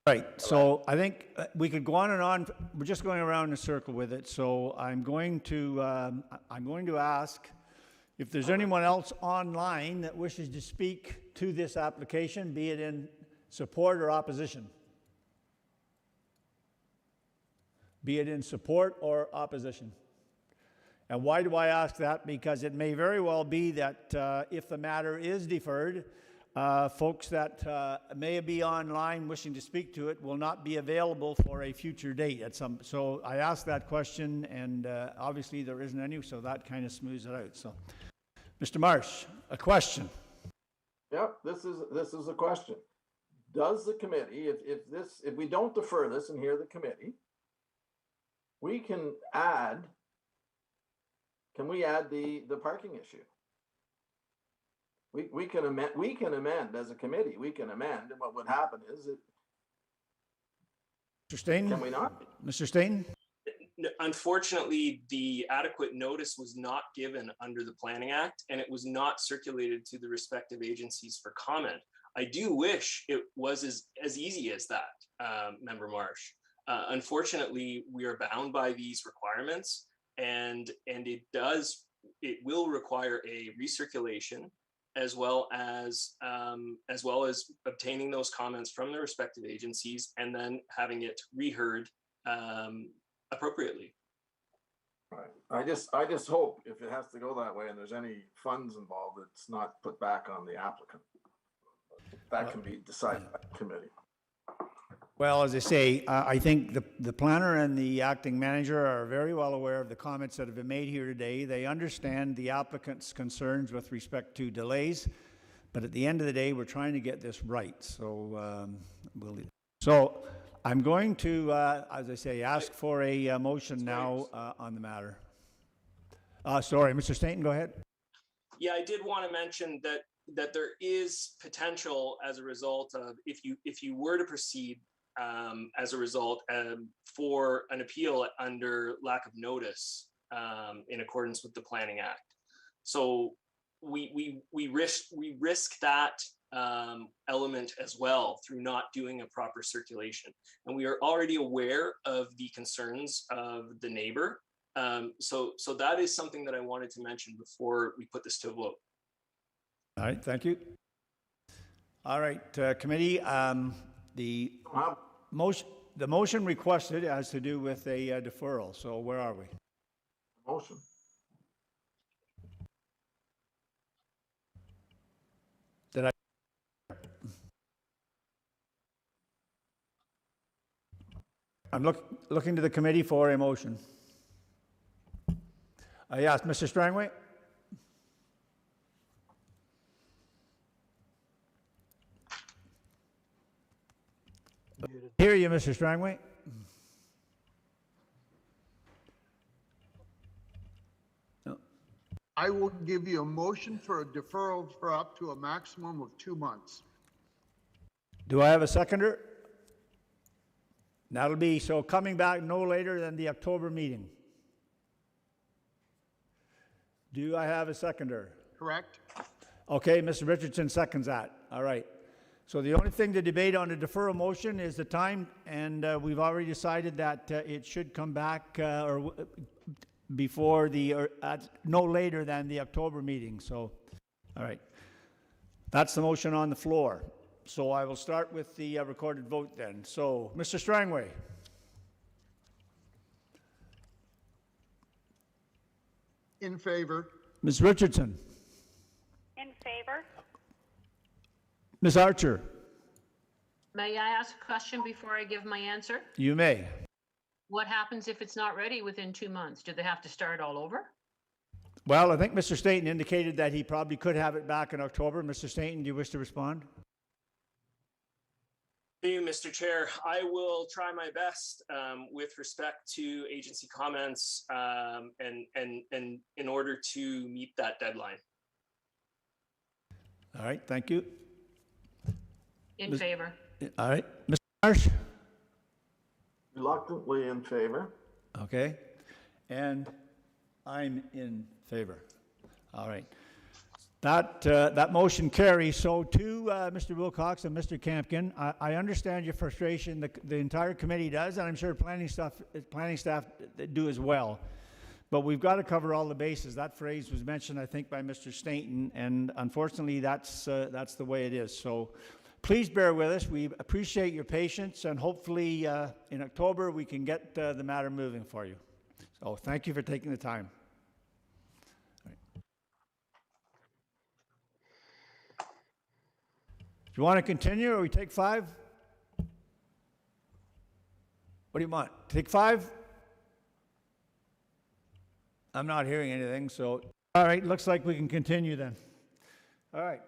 A: right. So I think we could go on and on. We're just going around in a circle with it. So I'm going to ask if there's anyone else online that wishes to speak to this application, be it in support or opposition. Be it in support or opposition. And why do I ask that? Because it may very well be that if the matter is deferred, folks that may be online wishing to speak to it will not be available for a future date at some. So I asked that question, and obviously there isn't any, so that kind of smooths it out. So, Mr. Marsh, a question.
D: Yep, this is a question. does the committee, if we don't defer this and hear the committee, we can add, can we add the parking issue? We can amend as a committee, we can amend, and what would happen is it.
A: Mr. Staton?
D: Can we not?
A: Mr. Staton?
B: Unfortunately, the adequate notice was not given under the Planning Act, and it was not circulated to the respective agencies for comment. I do wish it was as easy as that, Member Marsh. Unfortunately, we are bound by these requirements, and it will require a recirculation, as well as obtaining those comments from the respective agencies and then having it reheard appropriately.
D: Right. I just hope if it has to go that way and there's any funds involved, it's not put back on the applicant. That can be decided by the committee.
A: Well, as I say, I think the planner and the acting manager are very well aware of the comments that have been made here today. They understand the applicant's concerns with respect to delays, but at the end of the day, we're trying to get this right. So, I'm going to, as I say, ask for a motion now on the matter. Sorry, Mr. Staton, go ahead.
B: Yeah, I did want to mention that there is potential as a result of if you were to proceed as a result for an appeal under lack of notice in accordance with the Planning Act. So we risk that element as well through not doing a proper circulation. And we are already aware of the concerns of the neighbor. So that is something that I wanted to mention before we put this to a vote.
A: All right, thank you. All right, committee, the motion requested has to do with a deferral. So where are we?
D: Motion.
A: Did I? I'm looking to the committee for a motion. Yes, Mr. Strangway? Hear you, Mr. Strangway.
M: I will give you a motion for a deferral for up to a maximum of 2 months.
A: Do I have a seconder? That'll be, so coming back no later than the October meeting. Do I have a seconder?
M: Correct?
A: Okay, Mr. Richardson seconds that. All right. So the only thing to debate on the deferral motion is the time, and we've already decided that it should come back before no later than the October meeting. So, all right. That's the motion on the floor. So I will start with the recorded vote then. So, Mr. Strangway.
M: In favor.
A: Ms. Richardson.
F: In favor?
A: Ms. Archer.
E: May I ask a question before I give my answer?
A: You may.
E: What happens if it's not ready within 2 months? Do they have to start all over?
A: Well, I think Mr. Staton indicated that he probably could have it back in October. Mr. Staton, do you wish to respond?
B: Thank you, Mr. Chair. I will try my best with respect to agency comments and in order to meet that deadline.
A: All right, thank you.
E: In favor.
A: All right, Mr. Marsh?
D: Reluctantly in favor.
A: Okay, and I'm in favor. All right. That motion carries. So to Mr. Wilcox and Mr. Campkin, I understand your frustration. The entire committee does, and I'm sure planning staff do as well. But we've got to cover all the bases. That phrase was mentioned, I think, by Mr. Staton, and unfortunately, that's the way it is. So please bear with us. We appreciate your patience, and hopefully in October we can get the matter moving for you. So thank you for taking the time. Do you want to continue, or we take 5? What do you want? Take 5? I'm not hearing anything, so all right, looks like we can continue then. All right.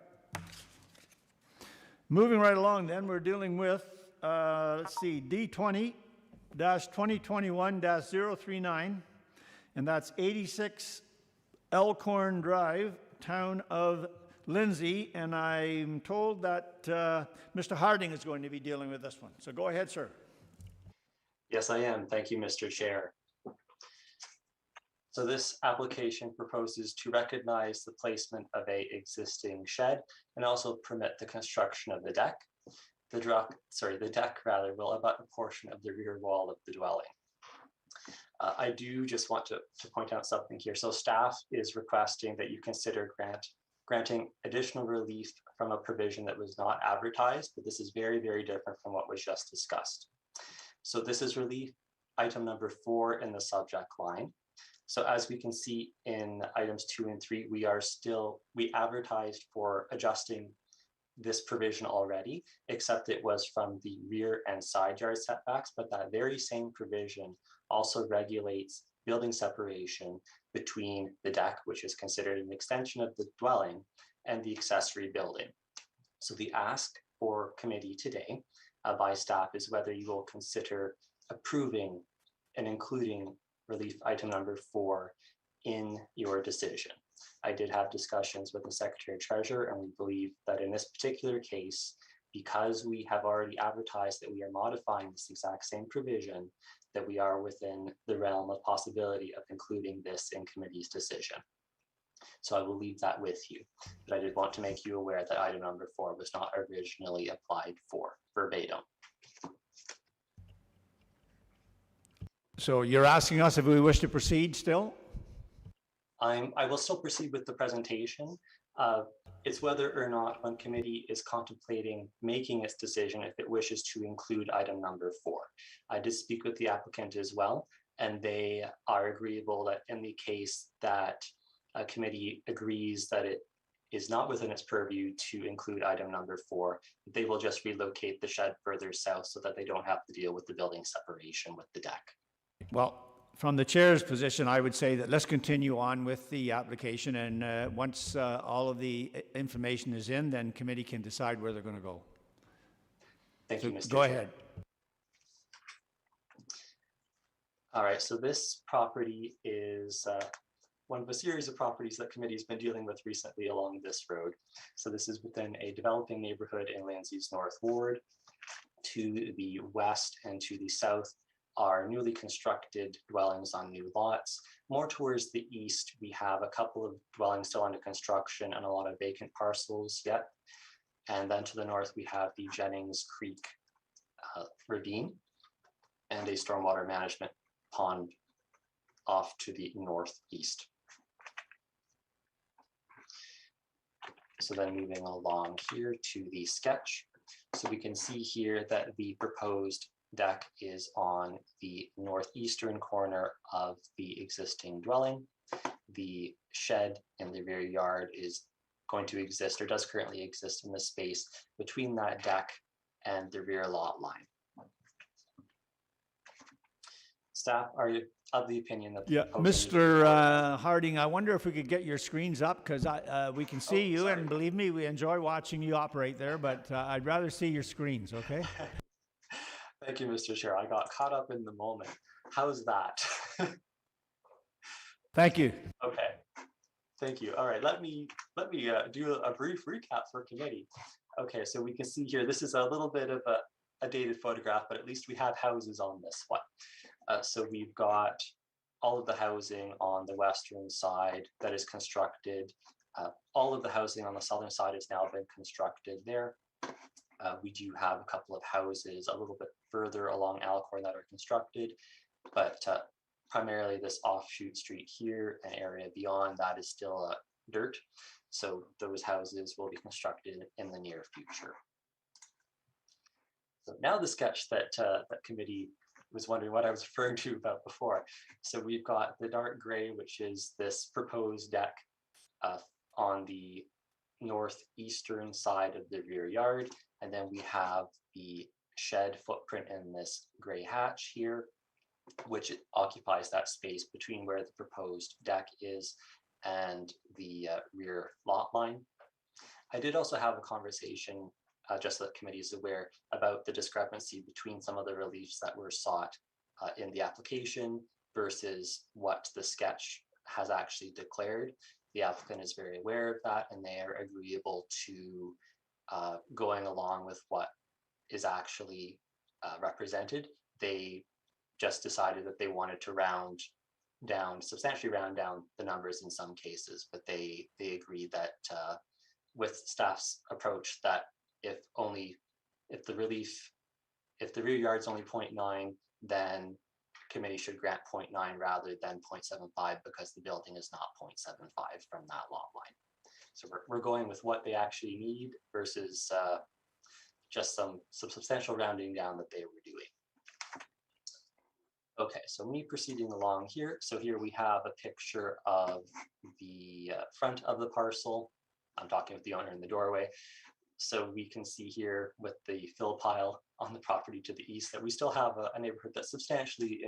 A: Moving right along then, we're dealing with, let's see, D20-2021-039, and that's 86 Elkhorn Drive, town of Lindsay, and I'm told that Mr. Harding is going to be dealing with this one. So go ahead, sir.
G: Yes, I am. Thank you, Mr. Chair. So this application proposes to recognize the placement of a existing shed and also permit the construction of the deck. The deck will abut a portion of the rear wall of the dwelling. I do just want to point out something here. So staff is requesting that you consider granting additional relief from a provision that was not advertised, but this is very, very different from what was just discussed. So this is relief item number 4 in the subject line. So as we can see in items 2 and 3, we advertised for adjusting this provision already, except it was from the rear and side yard setbacks, but that very same provision also regulates building separation between the deck, which is considered an extension of the dwelling, and the accessory building. So the ask for committee today by staff is whether you will consider approving and including relief item number 4 in your decision. I did have discussions with the Secretary Treasurer, and we believe that in this particular case, because we have already advertised that we are modifying this exact same provision, that we are within the realm of possibility of including this in committee's decision. So I will leave that with you, but I did want to make you aware that item number 4 was not originally applied for verbatim.
A: So you're asking us if we wish to proceed still?
G: I will still proceed with the presentation. It's whether or not when committee is contemplating making its decision if it wishes to include item number 4. I did speak with the applicant as well, and they are agreeable that in the case that a committee agrees that it is not within its purview to include item number 4, they will just relocate the shed further south so that they don't have to deal with the building separation with the deck.
A: Well, from the chair's position, I would say that let's continue on with the application, and once all of the information is in, then committee can decide where they're going to go.
G: Thank you, Mr.
A: Go
G: Chair.
A: ahead.
G: All right, so this property is one of a series of properties that committee has been dealing with recently along this road. So this is within a developing neighborhood in Lindsay's North Ward. To the west and to the south are newly constructed dwellings on new lots. More towards the east, we have a couple of dwellings still under construction and a lot of vacant parcels yet. And then to the north, we have the Jennings Creek ravine and a stormwater management pond off to the northeast. So then moving along here to the sketch. So we can see here that the proposed deck is on the northeastern corner of the existing dwelling. The shed in the rear yard is going to exist or does currently exist in the space between that deck and the rear lot line. Staff are of the opinion that
A: Yeah, Mr. Harding, I wonder if we could get your screens up, because we can see you, and believe me, we enjoy watching you operate there, but I'd rather see your screens, okay?
G: Thank you, Mr. Chair. I got caught up in the moment. How's that?
A: Thank you.
G: Okay. Thank you. All right, let me do a brief recap for committee. Okay, so we can see here, this is a little bit of a dated photograph, but at least we have houses on this one. So we've got all of the housing on the western side that is constructed. All of the housing on the southern side has now been constructed there. We do have a couple of houses a little bit further along Alcorn that are constructed, but primarily this offshoot street here, an area beyond that is still dirt. So those houses will be constructed in the near future. So now the sketch that that committee was wondering what I was referring to about before. So we've got the dark gray, which is this proposed deck on the northeastern side of the rear yard. And then we have the shed footprint in this gray hatch here, which occupies that space between where the proposed deck is and the rear lot line. I did also have a conversation just so the committee is aware about the discrepancy between some of the reliefs that were sought in the application versus what the sketch has actually declared. The applicant is very aware of that, and they are agreeable to going along with what is actually represented. They just decided that they wanted to substantially round down the numbers in some cases, but they agree that with staff's approach that if the rear yard's only 0.9, then committee should grant 0.9 rather than 0.75 because the building is not 0.75 from that lot line. So we're going with what they actually need versus just some substantial rounding down that they were doing. Okay, so me proceeding along here. So here we have a picture of the front of the parcel. I'm talking with the owner in the doorway. So we can see here with the fill pile on the property to the east that we still have a neighborhood that's substantially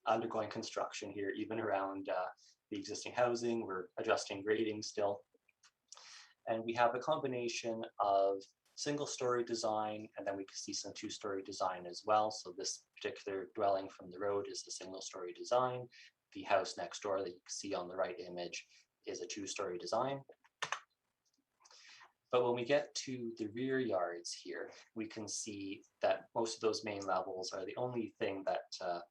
G: undergoing construction here, even around the existing housing. We're adjusting grading still. And we have a combination of single-story design, and then we can see some two-story design as well. So this particular dwelling from the road is a single-story design. The house next door that you can see on the right image is a two-story design. But when we get to the rear yards here, we can see that most of those main levels are the only thing that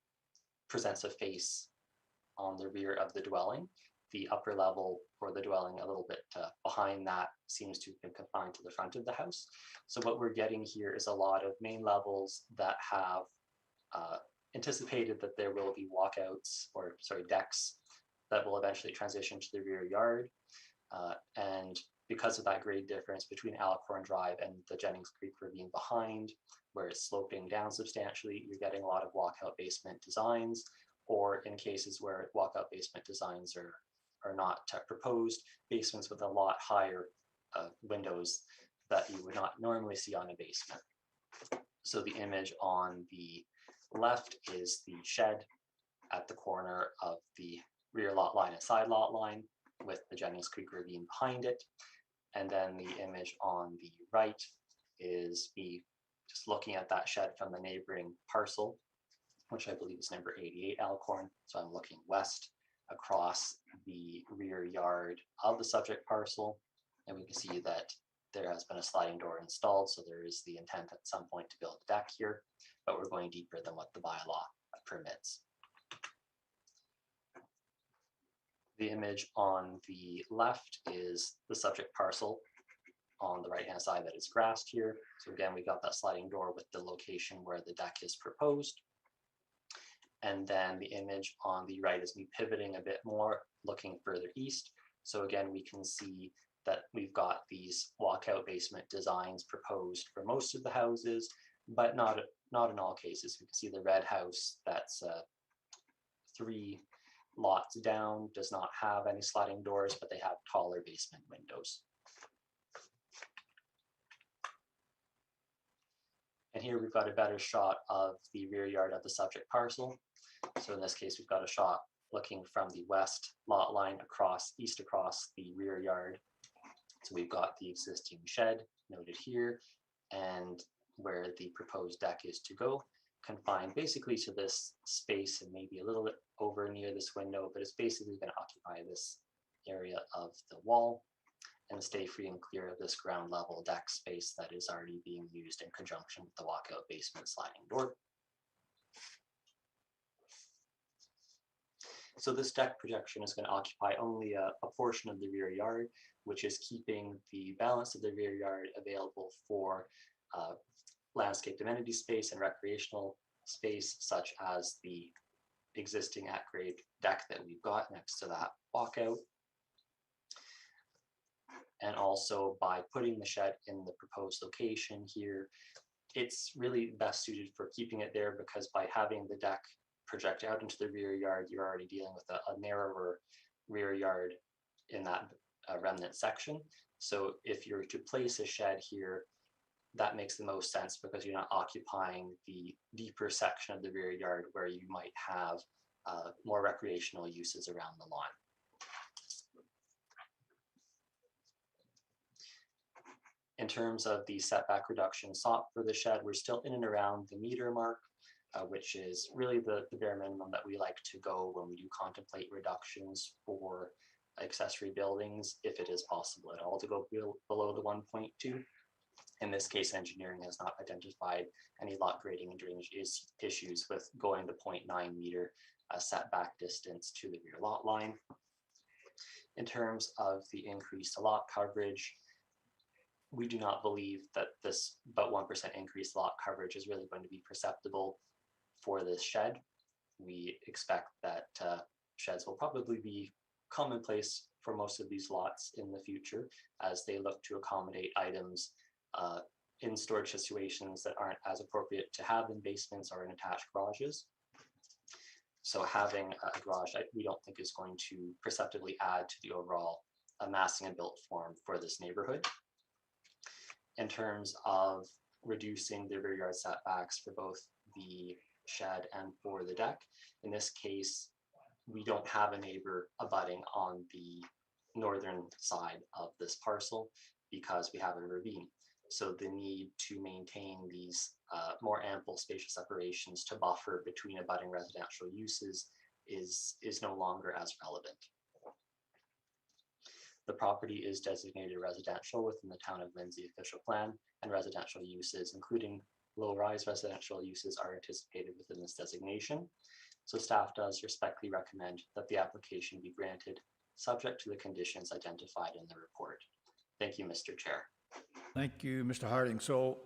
G: presents a face on the rear of the dwelling. The upper level or the dwelling a little bit behind that seems to have been confined to the front of the house. So what we're getting here is a lot of main levels that have anticipated that there will be walkouts, or sorry, decks that will eventually transition to the rear yard. And because of that grade difference between Alicorn Drive and the Jennings Creek ravine behind, where it's sloping down substantially, you're getting a lot of walkout basement designs, or in cases where walkout basement designs are not proposed, basements with a lot higher windows that you would not normally see on a basement. So the image on the left is the shed at the corner of the rear lot line and side lot line with the Jennings Creek ravine behind it. And then the image on the right is me just looking at that shed from the neighboring parcel, which I believe is number 88 Alicorn. So I'm looking west across the rear yard of the subject parcel, and we can see that there has been a sliding door installed, so there is the intent at some point to build a deck here, but we're going deeper than what the bylaw permits. The image on the left is the subject parcel on the right-hand side that is grassed here. So again, we got that sliding door with the location where the deck is proposed. And then the image on the right is me pivoting a bit more, looking further east. So again, we can see that we've got these walkout basement designs proposed for most of the houses, but not in all cases. We can see the red house that's 3 lots down does not have any sliding doors, but they have taller basement windows. And here we've got a better shot of the rear yard of the subject parcel. So in this case, we've got a shot looking from the west lot line east across the rear yard. So we've got the existing shed noted here, and where the proposed deck is to go, confined basically to this space and maybe a little bit over near this window, but it's basically going to occupy this area of the wall and stay free and clear of this ground level deck space that is already being used in conjunction with the walkout basement sliding door. So this deck projection is going to occupy only a portion of the rear yard, which is keeping the balance of the rear yard available for landscaped amenity space and recreational space, such as the existing at-grade deck that we've got next to that walkout. And also by putting the shed in the proposed location here, it's really best suited for keeping it there, because by having the deck project out into the rear yard, you're already dealing with a narrower rear yard in that remnant section. So if you're to place a shed here, that makes the most sense, because you're not occupying the deeper section of the rear yard where you might have more recreational uses around the lawn. In terms of the setback reduction sought for the shed, we're still in and around the meter mark, which is really the bare minimum that we like to go when we do contemplate reductions for accessory buildings, if it is possible at all to go below the 1.2. In this case, engineering has not identified any lot grading and drainage issues with going the 0.9 meter setback distance to the rear lot line. In terms of the increased lot coverage, we do not believe that this about 1% increased lot coverage is really going to be perceptible for this shed. We expect that sheds will probably be commonplace for most of these lots in the future as they look to accommodate items in storage situations that aren't as appropriate to have in basements or in attached garages. So having a garage, we don't think is going to perceptibly add to the overall massing and built form for this neighborhood. In terms of reducing the rear yard setbacks for both the shed and for the deck, in this case, we don't have a neighbor abutting on the northern side of this parcel because we have a ravine. So the need to maintain these more ample spacious separations to buffer between abutting residential uses is no longer as relevant. The property is designated residential within the Town of Lindsay official plan, and residential uses, including low-rise residential uses, are anticipated within this designation. So staff does respectfully recommend that the application be granted, subject to the conditions identified in the report. Thank you, Mr. Chair.
A: Thank you, Mr. Harding. So,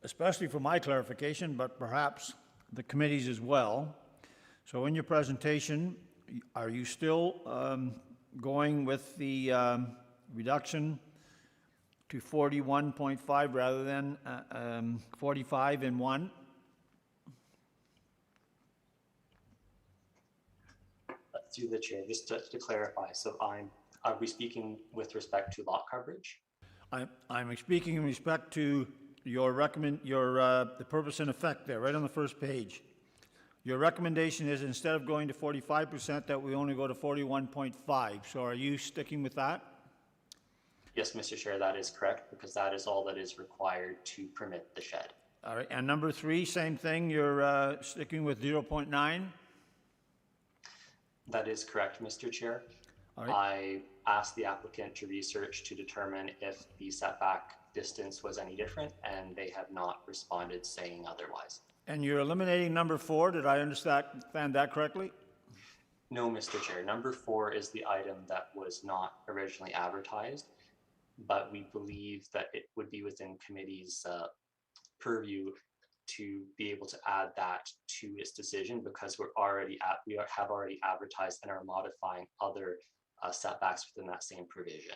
A: especially for my clarification, but perhaps the committees as well. So in your presentation, are you still going with the reduction to 41.5 rather than 45 in 1?
G: Through the chair, just to clarify, so are we speaking with respect to lot coverage?
A: I'm speaking in respect to your the purpose and effect there, right on the first page. Your recommendation is instead of going to 45% that we only go to 41.5. So are you sticking with that?
G: Yes, Mr. Chair, that is correct, because that is all that is required to permit the shed.
A: All right, and number 3, same thing, you're sticking with 0.9?
G: That is correct, Mr. Chair.
A: All right.
G: I asked the applicant to research to determine if the setback distance was any different, and they have not responded saying otherwise.
A: And you're eliminating number 4, did I understand that correctly?
G: No, Mr. Chair. Number 4 is the item that was not originally advertised, but we believe that it would be within committee's purview to be able to add that to its decision, because we have already advertised and are modifying other setbacks within that same provision.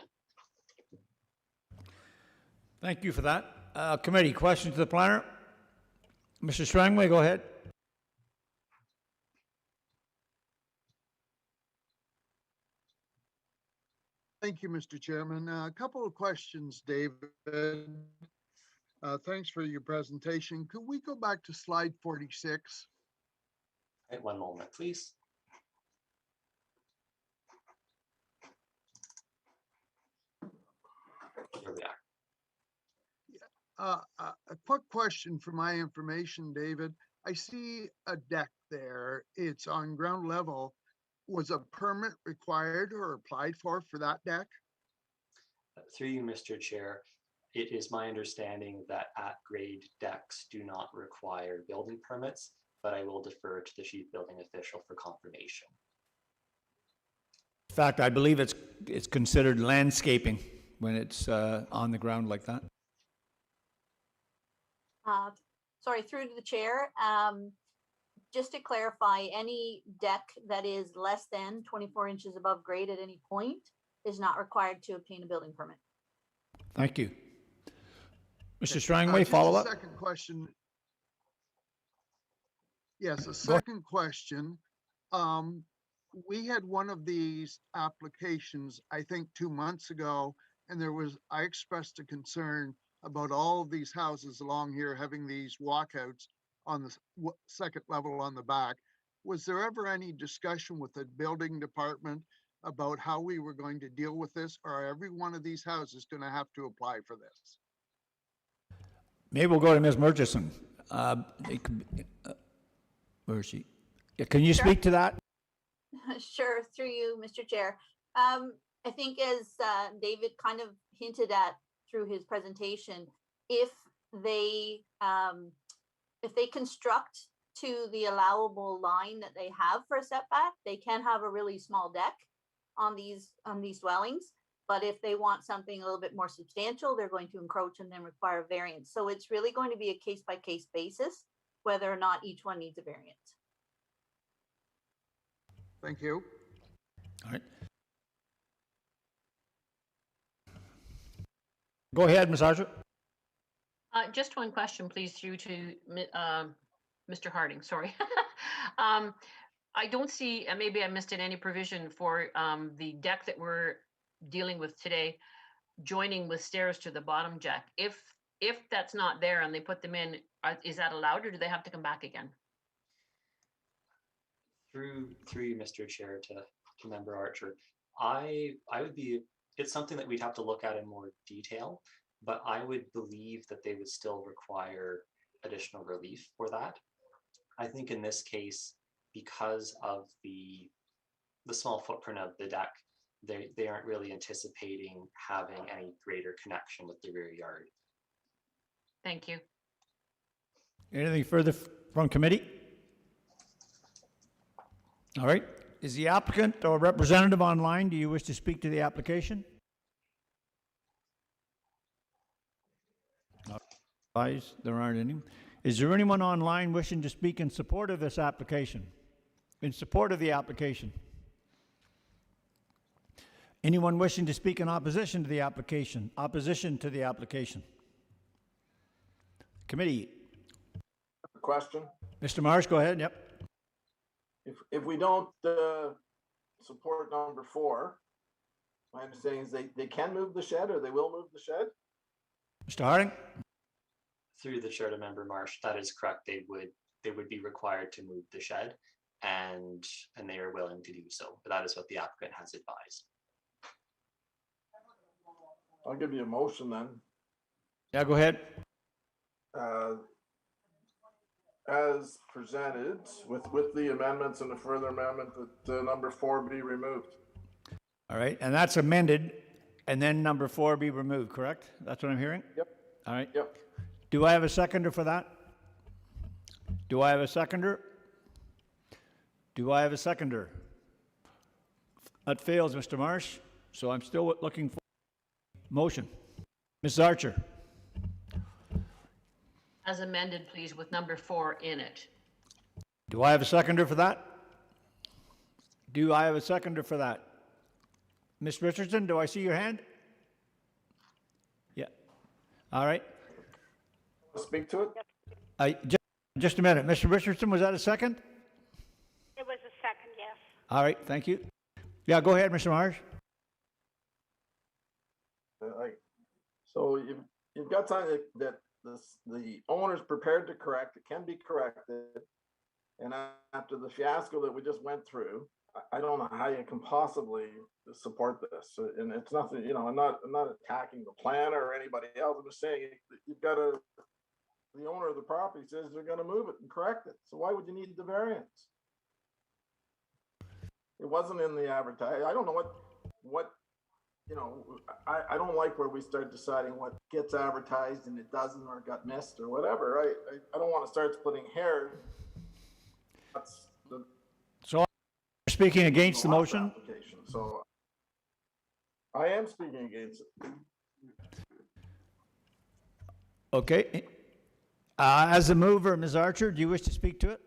A: Thank you for that. Committee, questions to the planner? Mr. Strangway, go ahead.
M: Thank you, Mr. Chairman. A couple of questions, David. Thanks for your presentation. Could we go back to slide 46?
G: Right, one moment, please. Here we are.
M: A quick question for my information, David. I see a deck there. It's on ground level. Was a permit required or applied for that deck?
G: Through you, Mr. Chair, it is my understanding that at-grade decks do not require building permits, but I will defer to the chief building official for confirmation.
A: In fact, I believe it's considered landscaping when it's on the ground like that.
K: Sorry, through to the chair. Just to clarify, any deck that is less than 24 inches above grade at any point is not required to obtain a building permit.
A: Thank you. Mr. Strangway, follow up?
M: Second question. Yes, a second question. We had one of these applications, I think 2 months ago, and I expressed a concern about all of these houses along here having these walkouts on the second level on the back. Was there ever any discussion with the building department about how we were going to deal with this, or are every one of these houses going to have to apply for this?
A: Maybe we'll go to Ms. Murchison. It could be, where is she? Yeah, can you
K: Sure.
A: speak to that?
K: Sure, through you, Mr. Chair. I think as David kind of hinted at through his presentation, if they construct to the allowable line that they have for a setback, they can have a really small deck on these dwellings. But if they want something a little bit more substantial, they're going to encroach and then require a variance. So it's really going to be a case by case basis, whether or not each one needs a variance.
M: Thank you.
A: All right. Go ahead, Ms. Archer.
E: Just one question, please, through to Mr. Harding, sorry. I don't see, and maybe I missed it, any provision for the deck that we're dealing with today, joining with stairs to the bottom deck. If that's not there and they put them in, is that allowed, or do they have to come back again?
G: Through you, Mr. Chair, to Member Archer, I would be, it's something that we'd have to look at in more detail, but I would believe that they would still require additional relief for that. I think in this case, because of the small footprint of the deck, they aren't really anticipating having any greater connection with the rear yard.
E: Thank you.
A: Anything further from committee? All right. Is the applicant or representative online? Do you wish to speak to the application? Advise there aren't any. Is there anyone online wishing to speak in support of this application? In support of the application? Anyone wishing to speak in opposition to the application? Opposition to the application? Committee.
D: Question?
A: Mr. Marsh, go ahead. Yep.
D: If we don't support number 4, my understanding is they can move the shed, or they will move the shed?
A: Mr. Harding?
G: Through the chair to Member Marsh, that is correct. They would be required to move the shed, and they are willing to do so. But that is what the applicant has advised.
D: I'll give you a motion then.
A: Yeah, go ahead.
D: As presented, with the amendments and the further amendment that number 4 be removed.
A: All right, and that's amended, and then number 4 be removed, correct? That's what I'm hearing?
D: Yep.
A: All right.
D: Yep.
A: Do I have a seconder for that? Do I have a seconder? Do I have a seconder? That fails, Mr. Marsh, so I'm still looking for motion. Ms. Archer?
E: As amended, please, with number 4 in it.
A: Do I have a seconder for that? Do I have a seconder for that? Ms. Richardson, do I see your hand? Yeah. All right.
D: Speak to it?
A: Just a minute. Mr. Richardson, was that a second?
F: It was a second, yes.
A: All right, thank you. Yeah, go ahead, Mr. Marsh.
D: So you've got something that the owner's prepared to correct. It can be corrected. And after the fiasco that we just went through, I don't know how you can possibly support this. And it's nothing, I'm not attacking the planner or anybody else. I'm just saying you've got the owner of the property says they're going to move it and correct it. So why would you need the variance? It wasn't in the advertising. I don't know what I don't like where we start deciding what gets advertised and it doesn't, or got missed or whatever. I don't want to start splitting hairs.
A: So you're speaking against the motion?
D: So I am speaking against it.
A: Okay. As a mover, Ms. Archer, do you wish to speak to it?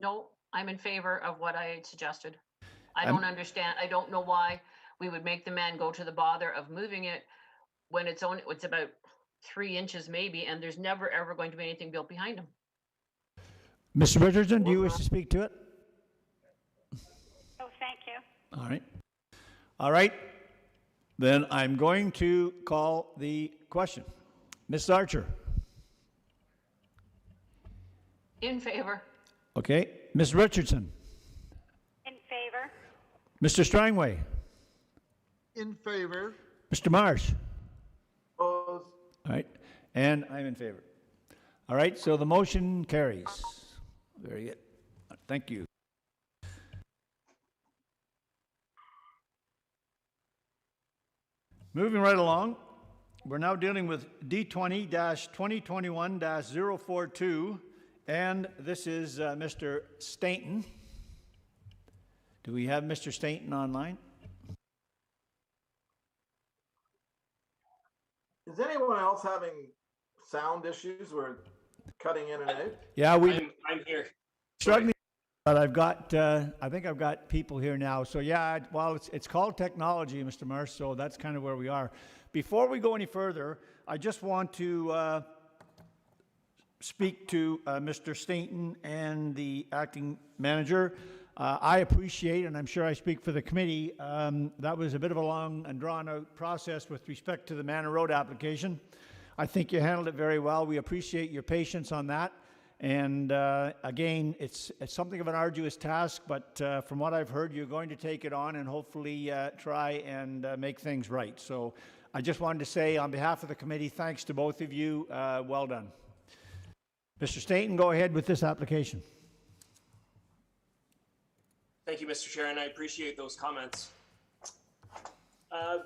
E: No, I'm in favor of what I suggested. I don't understand. I don't know why we would make the man go to the bother of moving it when it's about 3 inches maybe, and there's never ever going to be anything built behind him.
A: Mr. Richardson, do you wish to speak to it?
F: Oh, thank you.
A: All right. All right. Then I'm going to call the question. Ms. Archer.
E: In favor.
A: Okay. Ms. Richardson.
F: In favor.
A: Mr. Strangway.
M: In favor.
A: Mr. Marsh.
D: Opposed.
A: All right. And I'm in favor. All right, so the motion carries. Very good. Thank you. Moving right along, we're now dealing with D20-2021-042, and this is Mr. Stainton. Do we have Mr. Stainton online?
D: Is anyone else having sound issues? We're cutting in and out.
A: Yeah,
B: I'm here.
A: struggling, but I've got, I think I've got people here now. So yeah, well, it's called technology, Mr. Marsh, so that's kind of where we are. Before we go any further, I just want to speak to Mr. Stainton and the acting manager. I appreciate, and I'm sure I speak for the committee, that was a bit of a long and drawn-out process with respect to the Manor Road application. I think you handled it very well. We appreciate your patience on that. And again, it's something of an arduous task, but from what I've heard, you're going to take it on and hopefully try and make things right. So I just wanted to say, on behalf of the committee, thanks to both of you. Well done. Mr. Stainton, go ahead with this application.
B: Thank you, Mr. Chair, and I appreciate those comments.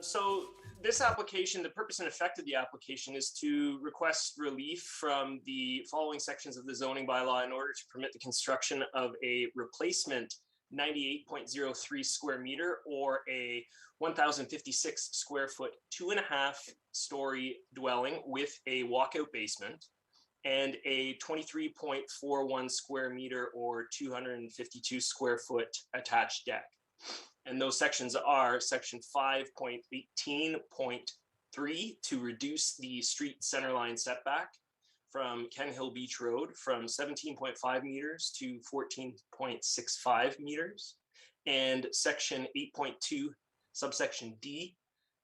B: So this application, the purpose and effect of the application is to request relief from the following sections of the zoning bylaw in order to permit the construction of a replacement 98.03 square meter or a 1,056 square foot, 2.5-story dwelling with a walkout basement and a 23.41 square meter or 252 square foot attached deck. And those sections are section 5.18.3 to reduce the street centerline setback from Ken Hill Beach Road from 17.5 meters to 14.65 meters. And section 8.2, subsection D,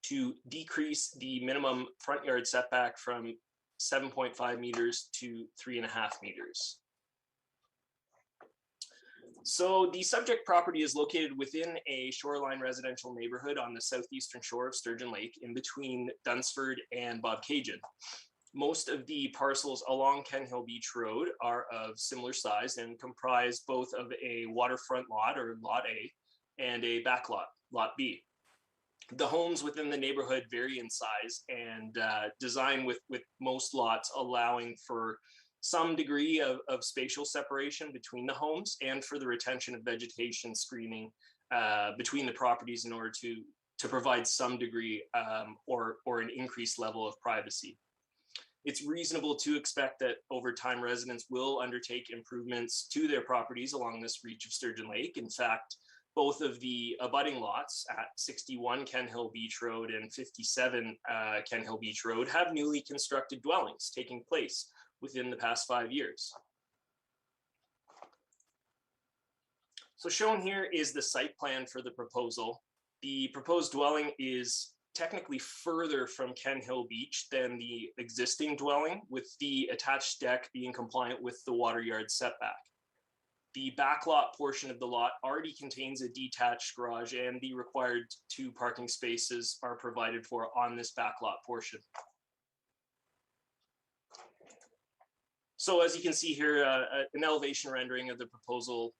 B: to decrease the minimum front yard setback from 7.5 meters to 3.5 meters. So the subject property is located within a shoreline residential neighborhood on the southeastern shore of Sturgeon Lake in between Dunsford and Bobcaygeon. Most of the parcels along Ken Hill Beach Road are of similar size and comprise both of a waterfront lot or Lot A and a back lot, Lot B. The homes within the neighborhood vary in size and design with most lots allowing for some degree of spatial separation between the homes and for the retention of vegetation screening between the properties in order to provide some degree or an increased level of privacy. It's reasonable to expect that over time residents will undertake improvements to their properties along this reach of Sturgeon Lake. In fact, both of the abutting lots at 61 Ken Hill Beach Road and 57 Ken Hill Beach Road have newly constructed dwellings taking place within the past 5 years. So shown here is the site plan for the proposal. The proposed dwelling is technically further from Ken Hill Beach than the existing dwelling, with the attached deck being compliant with the water yard setback. The backlot portion of the lot already contains a detached garage, and the required 2 parking spaces are provided for on this backlot portion. So as you can see here, an elevation rendering of the proposal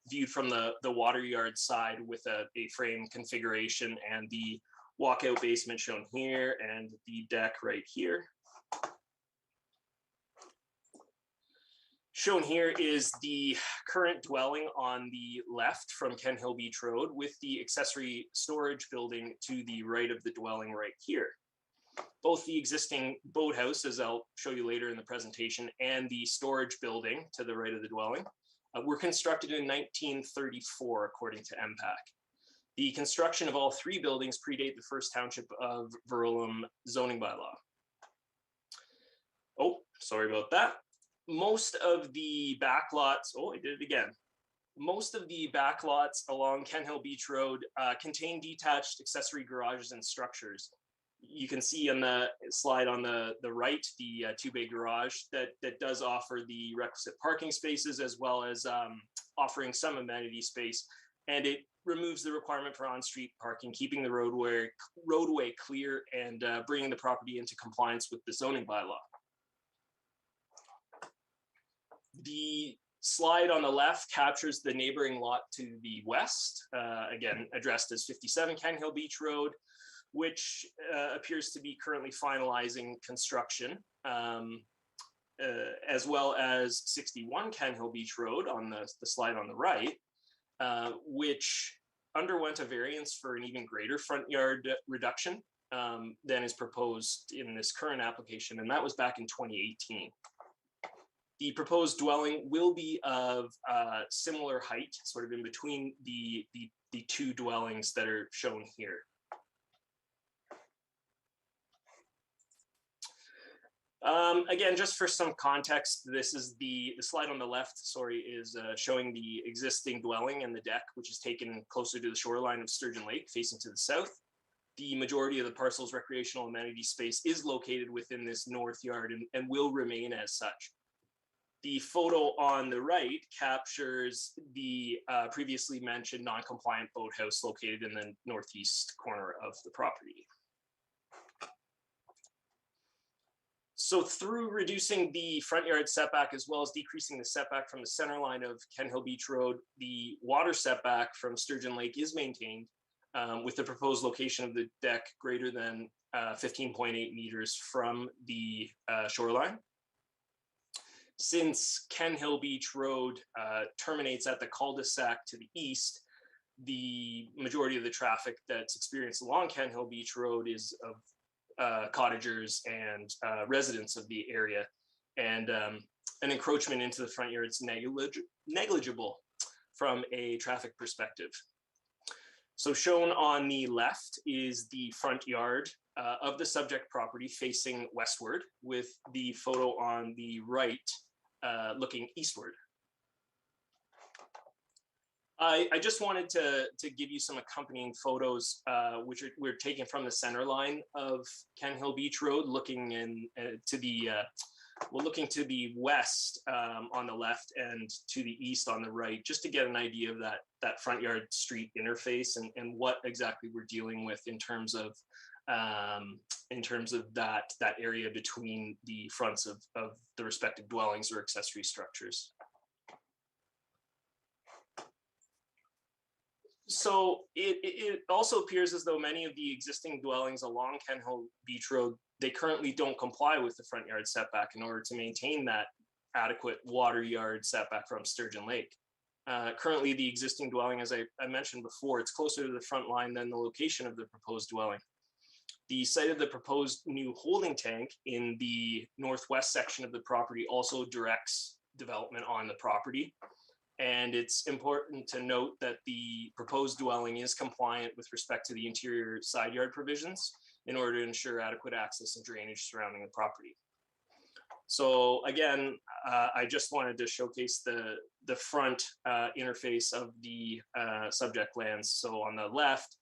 B: viewed from the water yard side with a frame configuration and the walkout basement shown here and the deck right here. Shown here is the current dwelling on the left from Ken Hill Beach Road with the accessory storage building to the right of the dwelling right here. Both the existing boathouse, as I'll show you later in the presentation, and the storage building to the right of the dwelling were constructed in 1934, according to MPAC. The construction of all 3 buildings predate the first township of Verulam zoning bylaw. Oh, sorry about that. Most of the backlots, oh, I did it again. Most of the backlots along Ken Hill Beach Road contain detached accessory garages and structures. You can see on the slide on the right, the 2-bay garage that does offer the requisite parking spaces as well as offering some amenity space and it removes the requirement for on-street parking, keeping the roadway clear and bringing the property into compliance with the zoning bylaw. The slide on the left captures the neighboring lot to the west, again addressed as 57 Ken Hill Beach Road, which appears to be currently finalizing construction, as well as 61 Ken Hill Beach Road on the slide on the right, which underwent a variance for an even greater front yard reduction than is proposed in this current application, and that was back in 2018. The proposed dwelling will be of similar height, sort of in between the two dwellings that are shown here. Again, just for some context, this is the slide on the left, sorry, is showing the existing dwelling and the deck, which is taken closer to the shoreline of Sturgeon Lake, facing to the south. The majority of the parcel's recreational amenity space is located within this north yard and will remain as such. The photo on the right captures the previously mentioned non-compliant boathouse located in the northeast corner of the property. So through reducing the front yard setback as well as decreasing the setback from the center line of Ken Hill Beach Road, the water setback from Sturgeon Lake is maintained with the proposed location of the deck greater than 15.8 meters from the shoreline. Since Ken Hill Beach Road terminates at the cul-de-sac to the east, the majority of the traffic that's experienced along Ken Hill Beach Road is of cottagers and residents of the area, and an encroachment into the front yard is negligible from a traffic perspective. So shown on the left is the front yard of the subject property facing westward, with the photo on the right looking eastward. I just wanted to give you some accompanying photos, which we're taken from the center line of Ken Hill Beach Road, looking to the west on the left and to the east on the right, just to get an idea of that front yard street interface and what exactly we're dealing with in terms of that area between the fronts of the respective dwellings or accessory structures. So it also appears as though many of the existing dwellings along Ken Hill Beach Road, they currently don't comply with the front yard setback in order to maintain that adequate water yard setback from Sturgeon Lake. Currently, the existing dwelling, as I mentioned before, it's closer to the front line than the location of the proposed dwelling. The site of the proposed new holding tank in the northwest section of the property also directs development on the property. And it's important to note that the proposed dwelling is compliant with respect to the interior side yard provisions in order to ensure adequate access and drainage surrounding the property. So again, I just wanted to showcase the front interface of the subject lands. So on the left,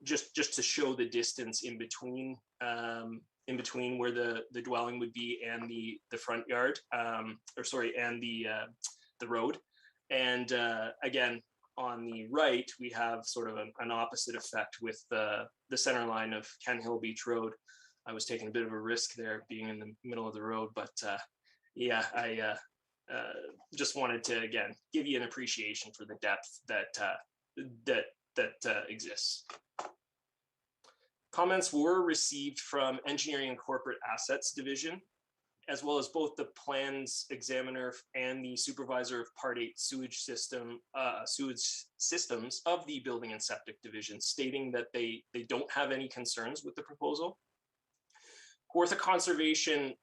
B: just to show the distance in between where the dwelling would be and the front yard, and the road. And again, on the right, we have sort of an opposite effect with the center line of Ken Hill Beach Road. I was taking a bit of a risk there being in the middle of the road, but yeah, I just wanted to, again, give you an appreciation for the depth that exists. Comments were received from Engineering and Corporate Assets Division, as well as both the plans examiner and the supervisor of Part 8 sewage systems of the Building and Septic Division, stating that they don't have any concerns with the proposal. Kawartha Conservation,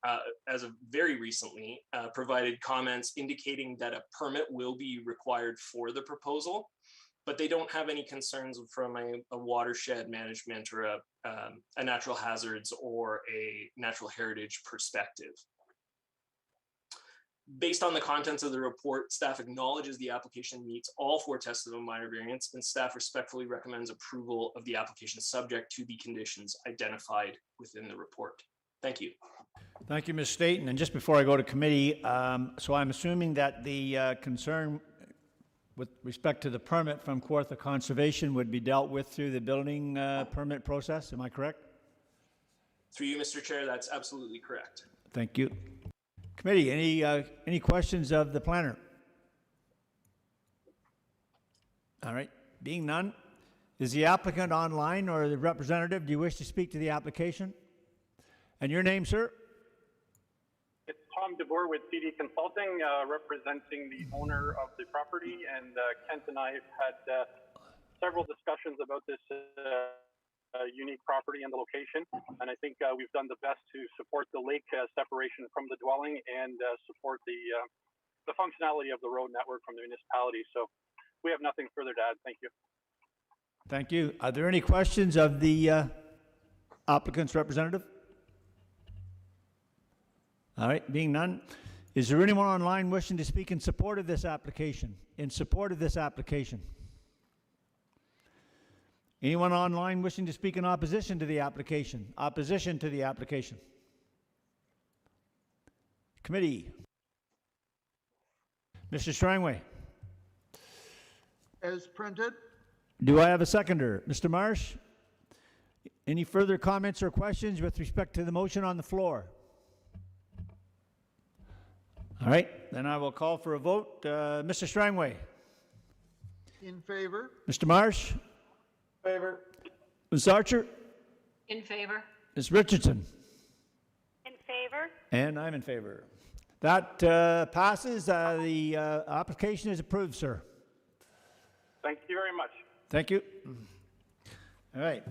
B: as of very recently, provided comments indicating that a permit will be required for the proposal, but they don't have any concerns from a watershed management or a natural hazards or a natural heritage perspective. Based on the contents of the report, staff acknowledges the application meets all 4 tests of a minor variance, and staff respectfully recommends approval of the application subject to the conditions identified within the report. Thank you.
A: Thank you, Ms. Staton. And just before I go to committee, so I'm assuming that the concern with respect to the permit from Kawartha Conservation would be dealt with through the building permit process. Am I correct?
B: Through you, Mr. Chair, that's absolutely correct.
A: Thank you. Committee, any questions of the planner? All right, being none, is the applicant online or the representative? Do you wish to speak to the application? And your name, sir?
P: It's Tom DeBoer with CD Consulting, representing the owner of the property. And Kent and I have had several discussions about this unique property and the location. And I think we've done the best to support the lake separation from the dwelling and support the functionality of the road network from the municipality. So we have nothing further to add. Thank you.
A: Thank you. Are there any questions of the applicant's representative? All right, being none, is there anyone online wishing to speak in support of this application? In support of this application? Anyone online wishing to speak in opposition to the application? Opposition to the application? Committee. Mr. Strangway.
M: As printed.
A: Do I have a seconder? Mr. Marsh? Any further comments or questions with respect to the motion on the floor? All right, then I will call for a vote. Mr. Strangway?
M: In favor.
A: Mr. Marsh?
D: Favor.
A: Ms. Archer?
E: In favor.
A: Ms. Richardson?
F: In favor?
A: And I'm in favor. That passes. The application is approved, sir.
P: Thank you very much.
A: Thank you. All right.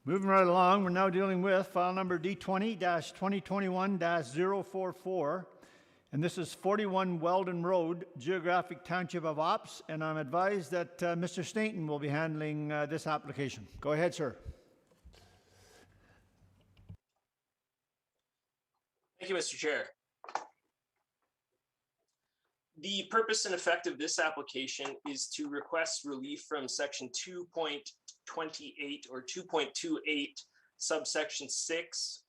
A: Moving right along, we're now dealing with file number D20-2021-044, and this is 41 Weldon Road, Geographic Township of Ops, and I'm advised that Mr. Stainton will be handling this application. Go ahead, sir.
B: Thank you, Mr. Chair. The purpose and effect of this application is to request relief from section 2.28 or 2.28 subsection 6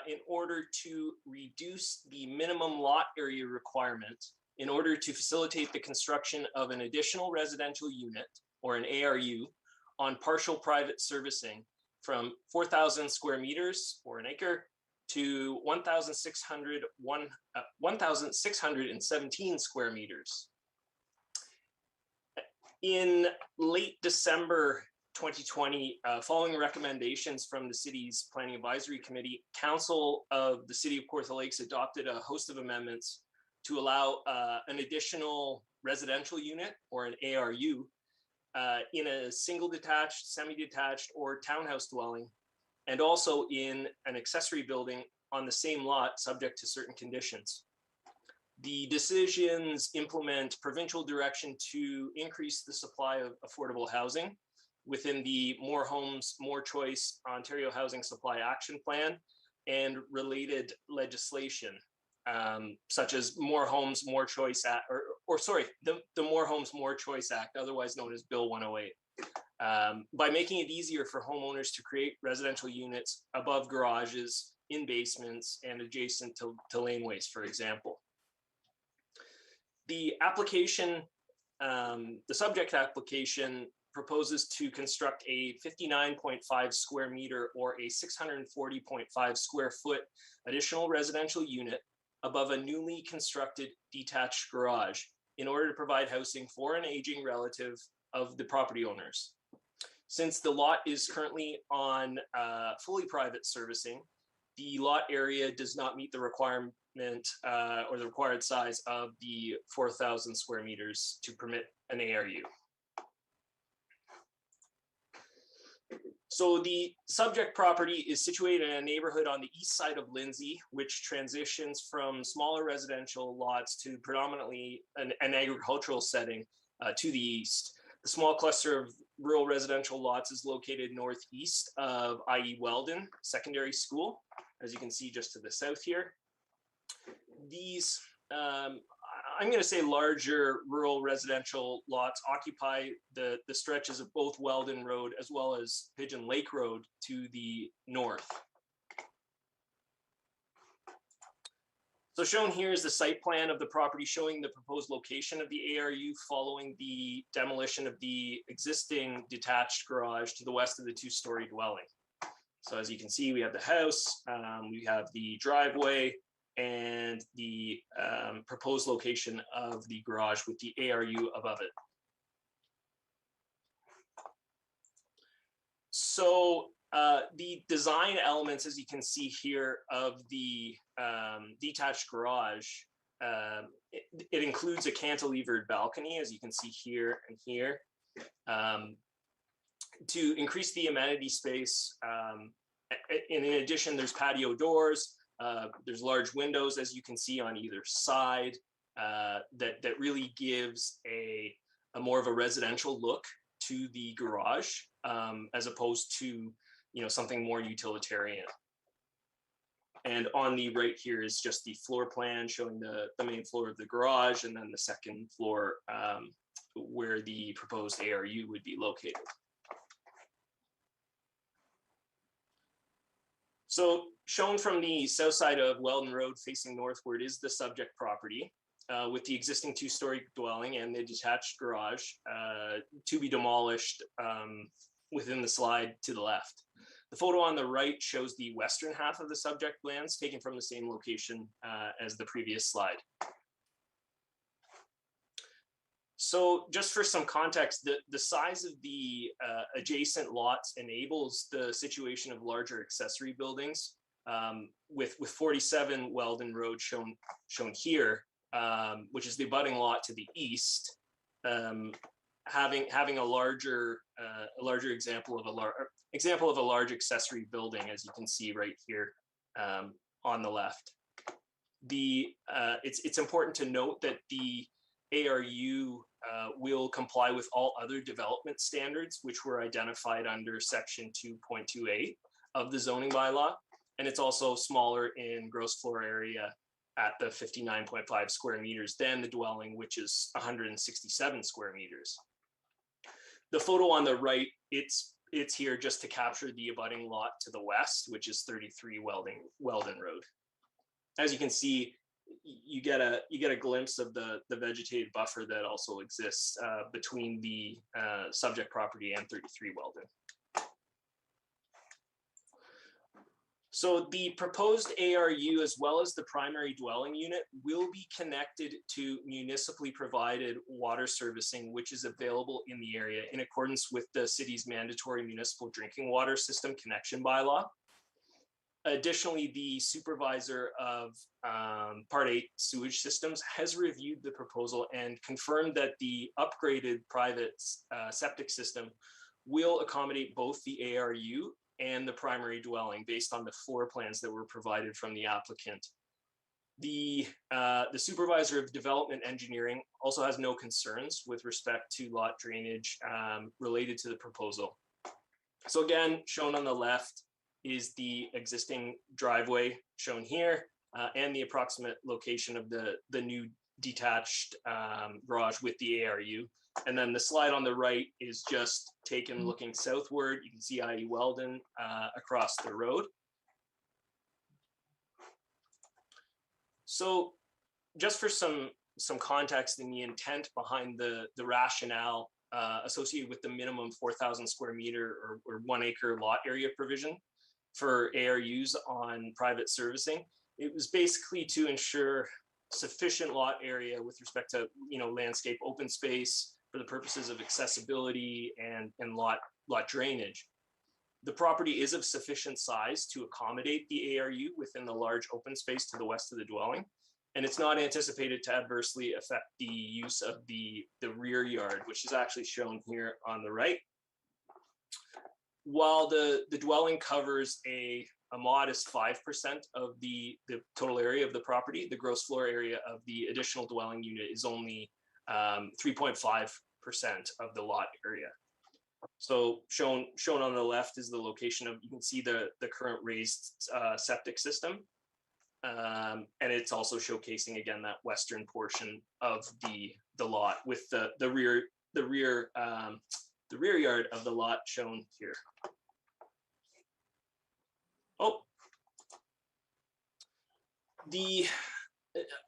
B: in order to reduce the minimum lot area requirement in order to facilitate the construction of an additional residential unit or an ARU on partial private servicing from 4,000 square meters or an acre to 1,617 square meters. In late December 2020, following recommendations from the city's Planning Advisory Committee, Council of the City of Kawartha Lakes adopted a host of amendments to allow an additional residential unit or an ARU in a single detached, semi-detached, or townhouse dwelling, and also in an accessory building on the same lot, subject to certain conditions. The decisions implement provincial direction to increase the supply of affordable housing within the More Homes, More Choice Ontario Housing Supply Action Plan and related legislation, such as More Homes, More Choice Act, the More Homes, More Choice Act, otherwise known as Bill 108. By making it easier for homeowners to create residential units above garages, in basements, and adjacent to laneways, for example. The application, the subject application proposes to construct a 59.5 square meter or a 640.5 square foot additional residential unit above a newly constructed detached garage in order to provide housing for an aging relative of the property owners. Since the lot is currently on fully private servicing, the lot area does not meet the requirement or the required size of the 4,000 square meters to permit an ARU. So the subject property is situated in a neighborhood on the east side of Lindsay, which transitions from smaller residential lots to predominantly an agricultural setting to the east. The small cluster of rural residential lots is located northeast of I.E. Weldon Secondary School, as you can see just to the south here. These, I'm going to say larger rural residential lots occupy the stretches of both Weldon Road as well as Pigeon Lake Road to the north. So shown here is the site plan of the property showing the proposed location of the ARU following the demolition of the existing detached garage to the west of the two-story dwelling. So as you can see, we have the house, we have the driveway, and the proposed location of the garage with the ARU above it. So the design elements, as you can see here, of the detached garage, it includes a cantilevered balcony, as you can see here and here, to increase the amenity space. And in addition, there's patio doors, there's large windows, as you can see on either side, that really gives a more of a residential look to the garage, as opposed to something more utilitarian. And on the right here is just the floor plan showing the main floor of the garage, and then the second floor where the proposed ARU would be located. So shown from the south side of Weldon Road facing northward is the subject property with the existing two-story dwelling and the detached garage to be demolished within the slide to the left. The photo on the right shows the western half of the subject lands taken from the same location as the previous slide. So just for some context, the size of the adjacent lots enables the situation of larger accessory buildings, with 47 Weldon Road shown here, which is the abutting lot to the east, having a larger example of a large accessory building, as you can see right here on the left. It's important to note that the ARU will comply with all other development standards, which were identified under section 2.28 of the zoning bylaw. And it's also smaller in gross floor area at the 59.5 square meters than the dwelling, which is 167 square meters. The photo on the right, it's here just to capture the abutting lot to the west, which is 33 Weldon Road. As you can see, you get a glimpse of the vegetated buffer that also exists between the subject property and 33 Weldon. So the proposed ARU, as well as the primary dwelling unit, will be connected to municipally provided water servicing, which is available in the area in accordance with the city's mandatory municipal drinking water system connection bylaw. Additionally, the supervisor of Part 8 sewage systems has reviewed the proposal and confirmed that the upgraded private septic system will accommodate both the ARU and the primary dwelling based on the floor plans that were provided from the applicant. The supervisor of development engineering also has no concerns with respect to lot drainage related to the proposal. So again, shown on the left is the existing driveway shown here and the approximate location of the new detached garage with the ARU. And then the slide on the right is just taken looking southward. You can see IE Weldon across the road. So just for some context in the intent behind the rationale associated with the minimum 4,000 square meter or 1 acre lot area provision for ARUs on private servicing, it was basically to ensure sufficient lot area with respect to landscape open space for the purposes of accessibility and lot drainage. The property is of sufficient size to accommodate the ARU within the large open space to the west of the dwelling, and it's not anticipated to adversely affect the use of the rear yard, which is actually shown here on the right. While the dwelling covers a modest 5% of the total area of the property, the gross floor area of the additional dwelling unit is only 3.5% of the lot area. So shown on the left is the location of, you can see the current raised septic system. And it's also showcasing again that western portion of the lot with the rear yard of the lot shown here. Oh,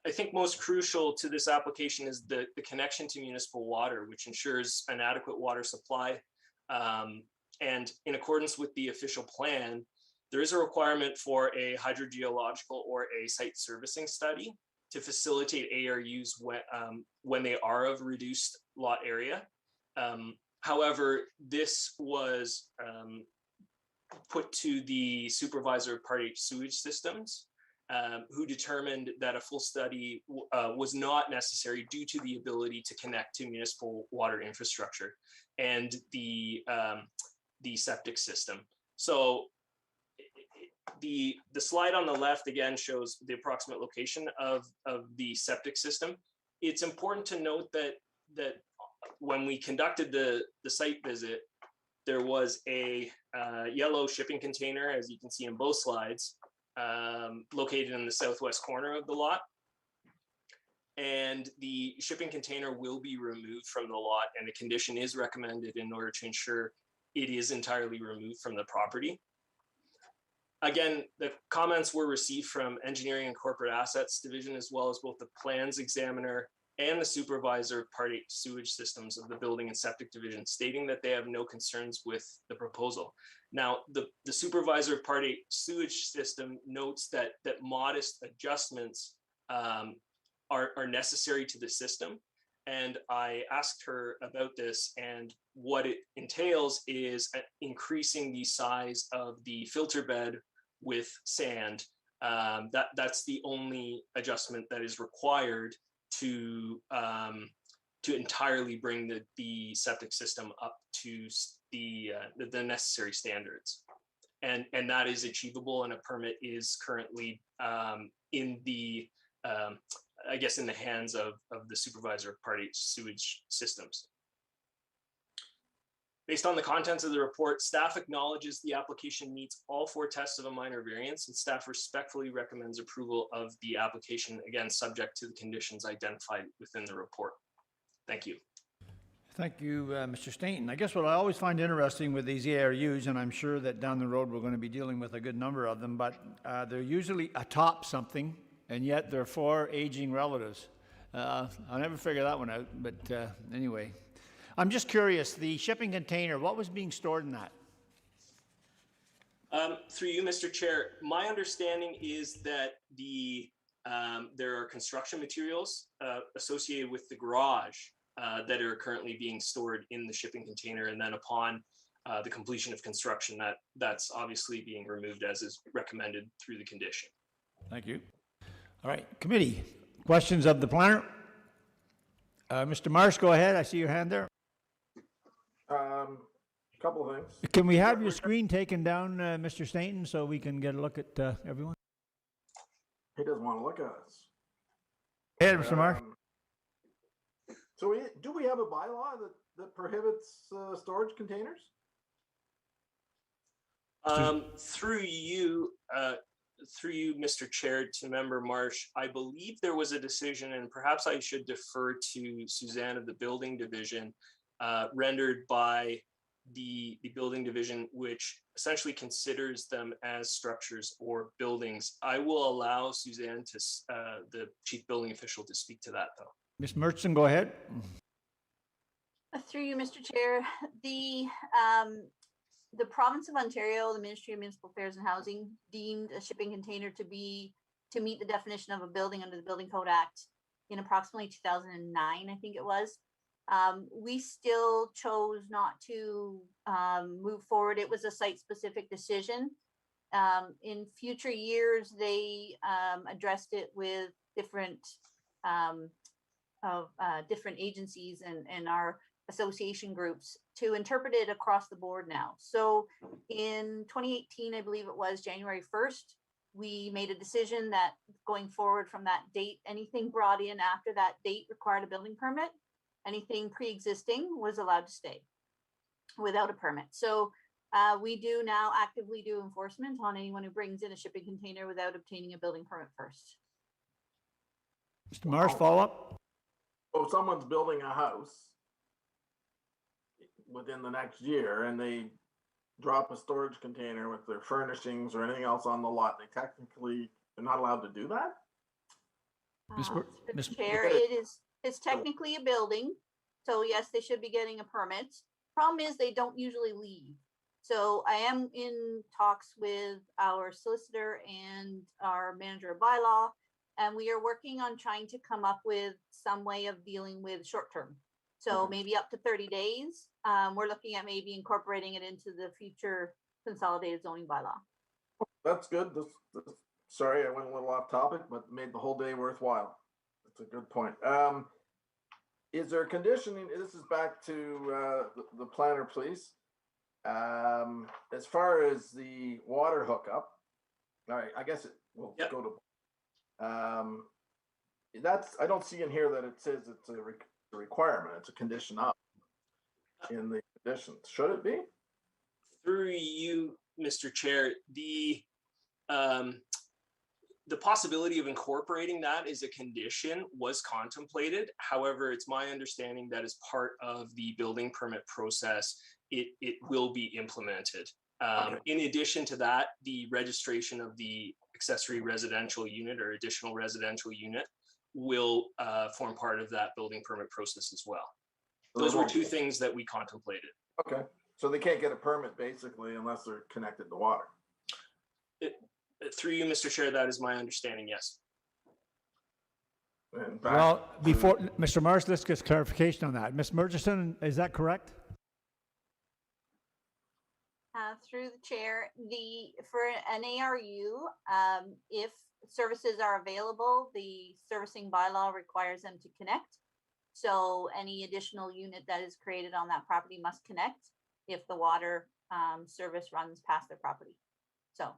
B: I think most crucial to this application is the connection to municipal water, which ensures an adequate water supply. And in accordance with the official plan, there is a requirement for a hydrogeological or a site servicing study to facilitate ARUs when they are of reduced lot area. However, this was put to the supervisor of Part H sewage systems, who determined that a full study was not necessary due to the ability to connect to municipal water infrastructure and the septic system. So the slide on the left again shows the approximate location of the septic system. It's important to note that when we conducted the site visit, there was a yellow shipping container, as you can see in both slides, located in the southwest corner of the lot. And the shipping container will be removed from the lot, and a condition is recommended in order to ensure it is entirely removed from the property. Again, the comments were received from Engineering and Corporate Assets Division, as well as both the plans examiner and the supervisor of Part 8 sewage systems of the Building and Septic Division, stating that they have no concerns with the proposal. Now, the supervisor of Part 8 sewage system notes that modest adjustments are necessary to the system. And I asked her about this, and what it entails is increasing the size of the filter bed with sand. That's the only adjustment that is required to entirely bring the septic system up to the necessary standards, and that is achievable, and a permit is currently in the I guess in the hands of the supervisor of Part 8 sewage systems. Based on the contents of the report, staff acknowledges the application meets all 4 tests of a minor variance, and staff respectfully recommends approval of the application, again, subject to the conditions identified within the report. Thank you.
A: Thank you, Mr. Stainton. I guess what I always find interesting with these ARUs, and I'm sure that down the road we're going to be dealing with a good number of them, but they're usually atop something, and yet they're for aging relatives. I'll never figure that one out, but anyway. I'm just curious, the shipping container, what was being stored in that?
B: Through you, Mr. Chair, my understanding is that there are construction materials associated with the garage that are currently being stored in the shipping container, and then upon the completion of construction, that's obviously being removed as is recommended through the condition.
A: Thank you. All right, committee, questions of the planner? Mr. Marsh, go ahead. I see your hand there.
D: Couple of things.
A: Can we have your screen taken down, Mr. Stainton, so we can get a look at everyone?
D: He doesn't want to look at us.
A: Go ahead, Mr. Marsh.
D: So do we have a bylaw that prohibits storage containers?
B: Through you, Mr. Chair, to Member Marsh, I believe there was a decision, and perhaps I should defer to Suzanne of the Building Division, rendered by the Building Division, which essentially considers them as structures or buildings. I will allow Suzanne, the Chief Building Official, to speak to that, though.
A: Ms. Murchison, go ahead.
K: Through you, Mr. Chair, the province of Ontario, the Ministry of Municipal Affairs and Housing, deemed a shipping container to meet the definition of a building under the Building Code Act in approximately 2009, I think it was. We still chose not to move forward. It was a site-specific decision. In future years, they addressed it with different agencies and our association groups to interpret it across the board now. So in 2018, I believe it was January 1st, we made a decision that going forward from that date, anything brought in after that date required a building permit. Anything pre-existing was allowed to stay without a permit. So we do now actively do enforcement on anyone who brings in a shipping container without obtaining a building permit first.
A: Mr. Marsh, follow up?
D: So if someone's building a house within the next year and they drop a storage container with their furnishings or anything else on the lot, they're not allowed to do that?
A: Ms. Mer- Ms.
K: Chair, it's technically a building. So yes, they should be getting a permit. Problem is they don't usually leave. So I am in talks with our solicitor and our manager of bylaw, and we are working on trying to come up with some way of dealing with short term. So maybe up to 30 days. We're looking at maybe incorporating it into the future consolidated zoning bylaw.
D: That's good. Sorry, I went a little off topic, but made the whole day worthwhile. That's a good point. Is there conditioning? This is back to the planner, please. As far as the water hookup, all right, I guess it will go to. That's, I don't see in here that it says it's a requirement. It's a condition up in the conditions. Should it be?
B: Through you, Mr. Chair, the possibility of incorporating that as a condition was contemplated. However, it's my understanding that as part of the building permit process, it will be implemented. In addition to that, the registration of the accessory residential unit or additional residential unit will form part of that building permit process as well. Those were two things that we contemplated.
D: Okay, so they can't get a permit basically unless they're connected to water.
B: Through you, Mr. Chair, that is my understanding, yes.
A: Well, before, Mr. Marsh, let's get clarification on that. Ms. Murchison, is that correct?
K: Through the chair, for an ARU, if services are available, the servicing bylaw requires them to connect. So any additional unit that is created on that property must connect if the water service runs past their property. So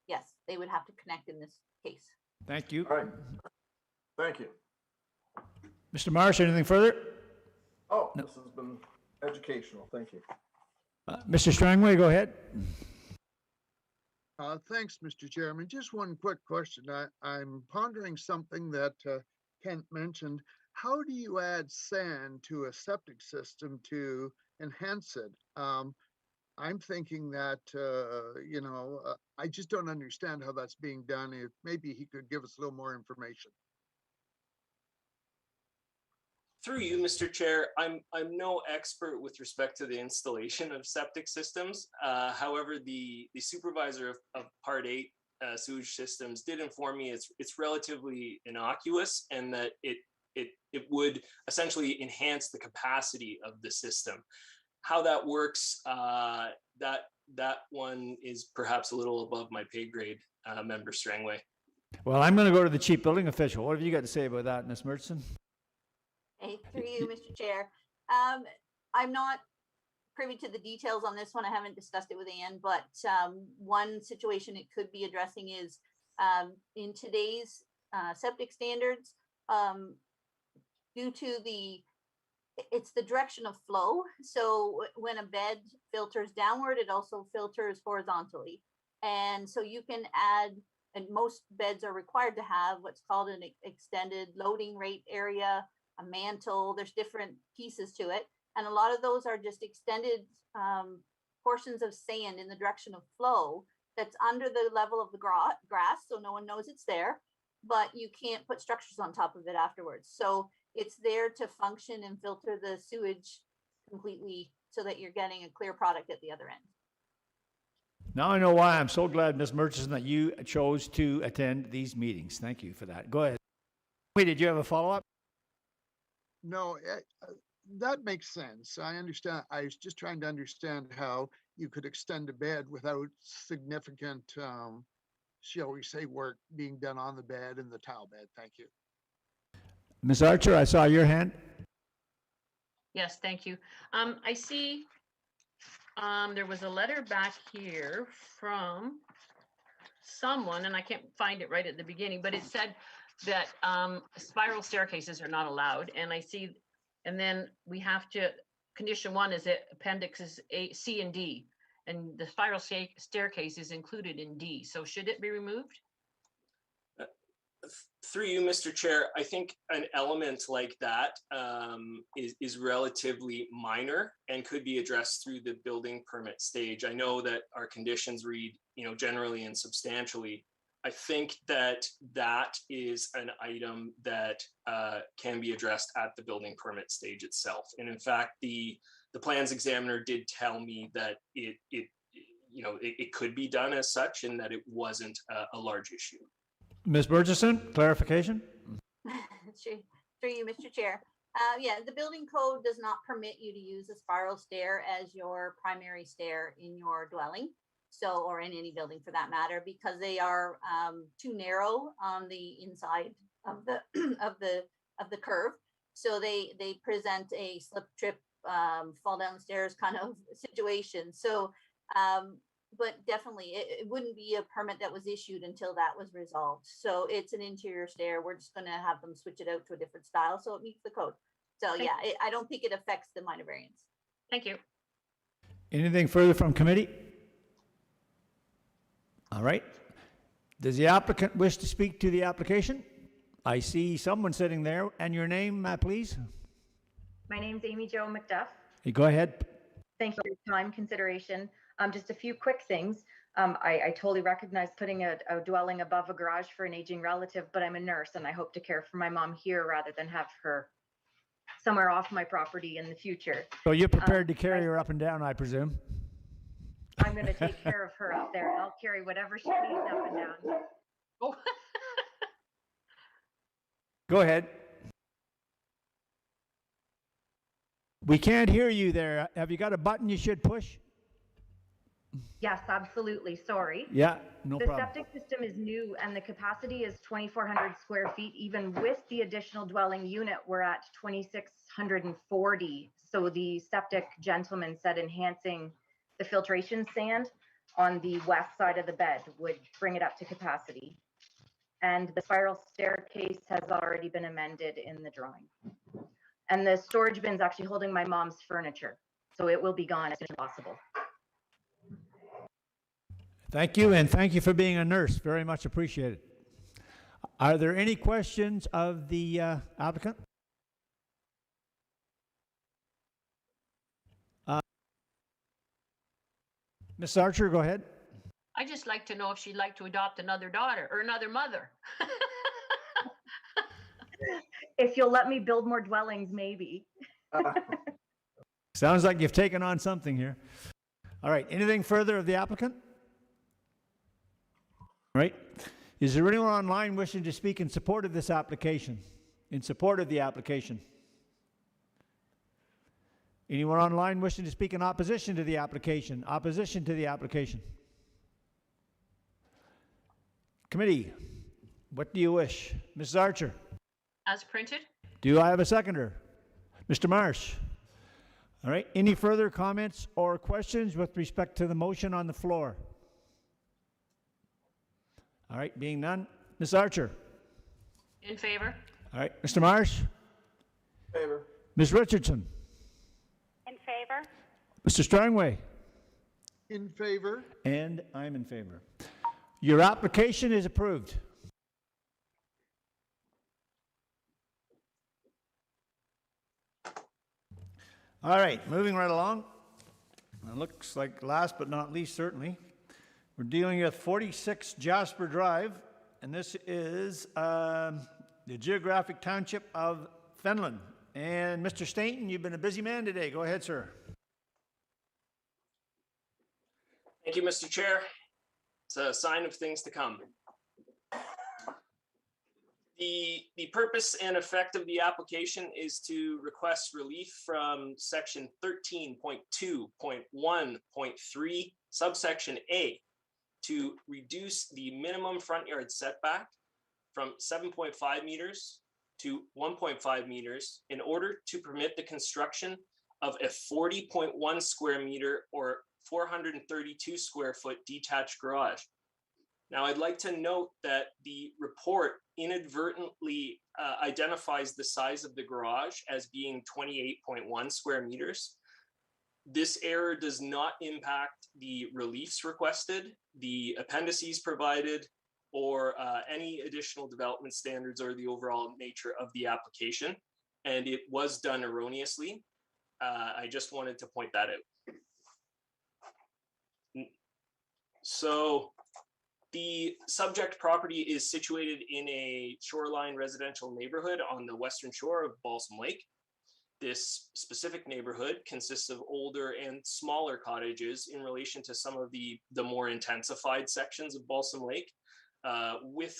K: yes, they would have to connect in this case.
A: Thank you.
D: All right. Thank you.
A: Mr. Marsh, anything further?
D: Oh, no. This has been educational. Thank you.
A: Mr. Strangway, go ahead.
M: Thanks, Mr. Chairman. Just one quick question. I'm pondering something that Kent mentioned. How do you add sand to a septic system to enhance it? I'm thinking that, I just don't understand how that's being done. If maybe he could give us a little more information.
B: Through you, Mr. Chair, I'm no expert with respect to the installation of septic systems. However, the supervisor of Part 8 sewage systems did inform me it's relatively innocuous and that it would essentially enhance the capacity of the system. How that works, that one is perhaps a little above my pay grade, Member Strangway.
A: Well, I'm going to go to the chief building official. What have you got to say about that, Ms. Murchison?
K: Hey, through you, Mr. Chair. I'm not privy to the details on this one. I haven't discussed it with Ann, but one situation it could be addressing is in today's septic standards, due to it's the direction of flow. So when a bed filters downward, it also filters horizontally. And so you can add, and most beds are required to have what's called an extended loading rate area, a mantle. There's different pieces to it. And a lot of those are just extended portions of sand in the direction of flow that's under the level of the grass. So no one knows it's there, but you can't put structures on top of it afterwards. So it's there to function and filter the sewage completely so that you're getting a clear product at the other end.
A: Now I know why I'm so glad, Ms. Murchison, that you chose to attend these meetings. Thank you for that. Go ahead. Wait, did you have a follow-up?
M: No, that makes sense. I understand. I was just trying to understand how you could extend a bed without significant, shall we say, work being done on the bed and the towel bed. Thank you.
A: Ms. Archer, I saw your hand.
E: Yes, thank you. I see there was a letter back here from someone, and I can't find it right at the beginning, but it said that spiral staircases are not allowed. And I see, and then we have to, condition 1 is that appendixes A, C, and D, and the spiral staircase is included in D. So should it be removed?
B: Through you, Mr. Chair, I think an element like that is relatively minor and could be addressed through the building permit stage. I know that our conditions read, generally and substantially I think that that is an item that can be addressed at the building permit stage itself. And in fact, the plans examiner did tell me that it could be done as such, and that it wasn't a large issue.
A: Ms. Burgesson, clarification?
K: Through you, Mr. Chair. Yeah, the building code does not permit you to use a spiral stair as your primary stair in your dwelling. So, or in any building for that matter, because they are too narrow on the inside of the of the curve. So they present a slip, trip, fall down the stairs kind of situation. So, but definitely it wouldn't be a permit that was issued until that was resolved. So it's an interior stair. We're just going to have them switch it out to a different style so it meets the code. So yeah, I don't think it affects the minor variance.
E: Thank you.
A: Anything further from committee? All right. Does the applicant wish to speak to the application? I see someone sitting there. And your name, please?
Q: My name's Amy Jo McDuff.
A: Hey, go ahead.
Q: Thank you for your time consideration. Just a few quick things. I totally recognize putting a dwelling above a garage for an aging relative, but I'm a nurse and I hope to care for my mom here rather than have her somewhere off my property in the future.
A: So you're prepared to carry her up and down, I presume?
Q: I'm going to take care of her up there and I'll carry whatever she needs up and down.
E: Oh.
A: Go ahead. We can't hear you there. Have you got a button you should push?
Q: Yes, absolutely. Sorry.
A: Yeah, no
Q: the
A: problem.
Q: The septic system is new and the capacity is 2,400 square feet. Even with the additional dwelling unit, we're at 2,640. So the septic gentleman said enhancing the filtration sand on the west side of the bed would bring it up to capacity. And the spiral staircase has already been amended in the drawing. And the storage bin's actually holding my mom's furniture. So it will be gone as soon as possible.
A: Thank you, and thank you for being a nurse. Very much appreciated. Are there any questions of the applicant? Ms. Archer, go ahead.
E: I'd just like to know if she'd like to adopt another daughter or another mother.
Q: If you'll let me build more dwellings, maybe.
A: Sounds like you've taken on something here. All right, anything further of the applicant? Right. Is there anyone online wishing to speak in support of this application? In support of the application? Anyone online wishing to speak in opposition to the application? Opposition to the application? Committee, what do you wish? Mrs. Archer?
E: As printed.
A: Do I have a seconder? Mr. Marsh? All right. Any further comments or questions with respect to the motion on the floor? All right. Being none. Ms. Archer?
E: In favor.
A: All right. Mr. Marsh?
D: Favor.
A: Ms. Richardson?
F: In favor.
A: Mr. Strangway?
M: In favor.
A: And I'm in favor. Your application is approved. All right, moving right along. It looks like last but not least, certainly, we're dealing with 46 Jasper Drive, and this is the geographic township of Fenland. And Mr. Stainton, you've been a busy man today. Go ahead, sir.
B: Thank you, Mr. Chair. It's a sign of things to come. The purpose and effect of the application is to request relief from section 13.2.1.3 subsection A to reduce the minimum front yard setback from 7.5 meters to 1.5 meters in order to permit the construction of a 40.1 square meter or 432 square foot detached garage. Now, I'd like to note that the report inadvertently identifies the size of the garage as being 28.1 square meters. This error does not impact the reliefs requested, the appendices provided, or any additional development standards or the overall nature of the application. And it was done erroneously. I just wanted to point that out. So The subject property is situated in a shoreline residential neighborhood on the western shore of Balsam Lake. This specific neighborhood consists of older and smaller cottages in relation to some of the more intensified sections of Balsam Lake, with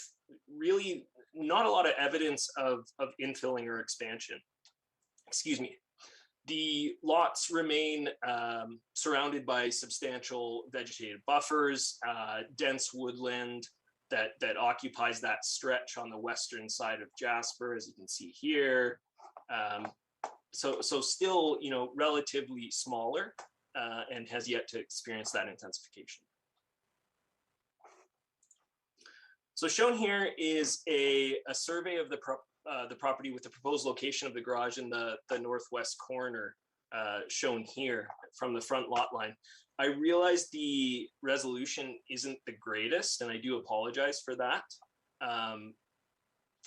B: really not a lot of evidence of infilling or expansion. Excuse me. The lots remain surrounded by substantial vegetative buffers, dense woodland that occupies that stretch on the western side of Jasper, as you can see here. So still, relatively smaller and has yet to experience that intensification. So shown here is a survey of the property with the proposed location of the garage in the northwest corner, shown here from the front lot line. I realize the resolution isn't the greatest, and I do apologize for that.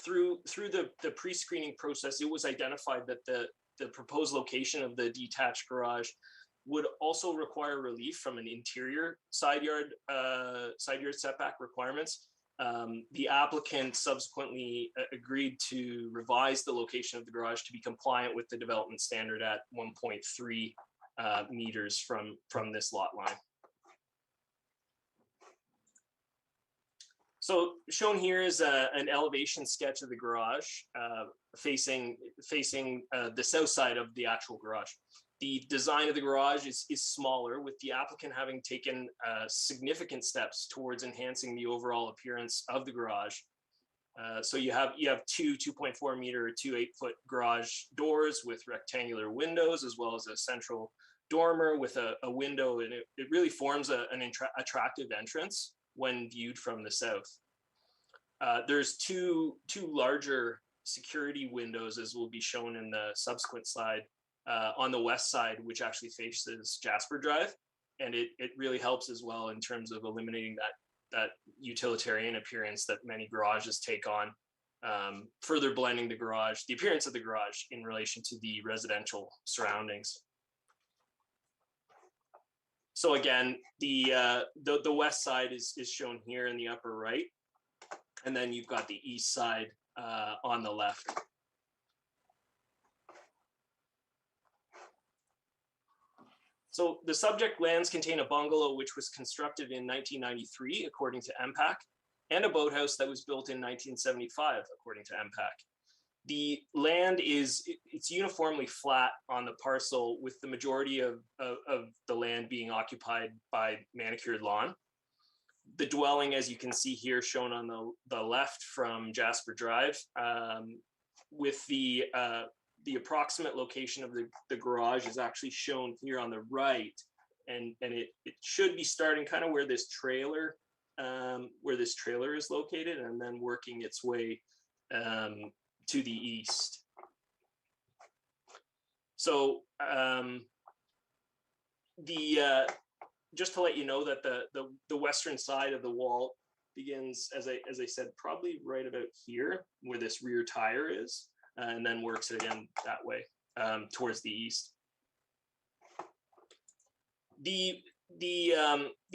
B: Through the pre-screening process, it was identified that the proposed location of the detached garage would also require relief from an interior side yard setback requirements. The applicant subsequently agreed to revise the location of the garage to be compliant with the development standard at 1.3 meters from this lot line. So shown here is an elevation sketch of the garage facing the south side of the actual garage. The design of the garage is smaller, with the applicant having taken significant steps towards enhancing the overall appearance of the garage. So you have two 2.4 meter, 2 8-foot garage doors with rectangular windows, as well as a central dormer with a window, and it really forms an attractive entrance when viewed from the south. There's two larger security windows, as will be shown in the subsequent slide, on the west side, which actually faces Jasper Drive, and it really helps as well in terms of eliminating that utilitarian appearance that many garages take on, further blending the appearance of the garage in relation to the residential surroundings. So again, the west side is shown here in the upper right, and then you've got the east side on the left. So the subject lands contain a bungalow which was constructed in 1993, according to MPAC, and a boathouse that was built in 1975, according to MPAC. The land it's uniformly flat on the parcel, with the majority of the land being occupied by manicured lawn. The dwelling, as you can see here, shown on the left from Jasper Drive, with the approximate location of the garage is actually shown here on the right, and it should be starting kind of where this trailer is located, and then working its way to the east. So just to let you know that the western side of the wall begins, as I said, probably right about here where this rear tire is, and then works it again that way towards the east. These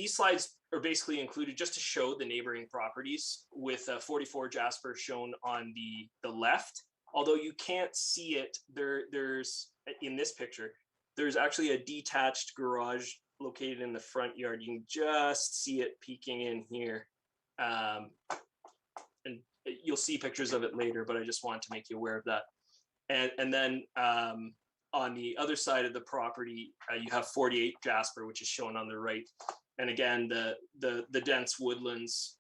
B: slides are basically included just to show the neighboring properties, with 44 Jasper shown on the left. Although you can't see it, there's in this picture, there's actually a detached garage located in the front yard. You can just see it peeking in here. And you'll see pictures of it later, but I just wanted to make you aware of that. And then on the other side of the property, you have 48 Jasper, which is shown on the right. And again, the dense woodlands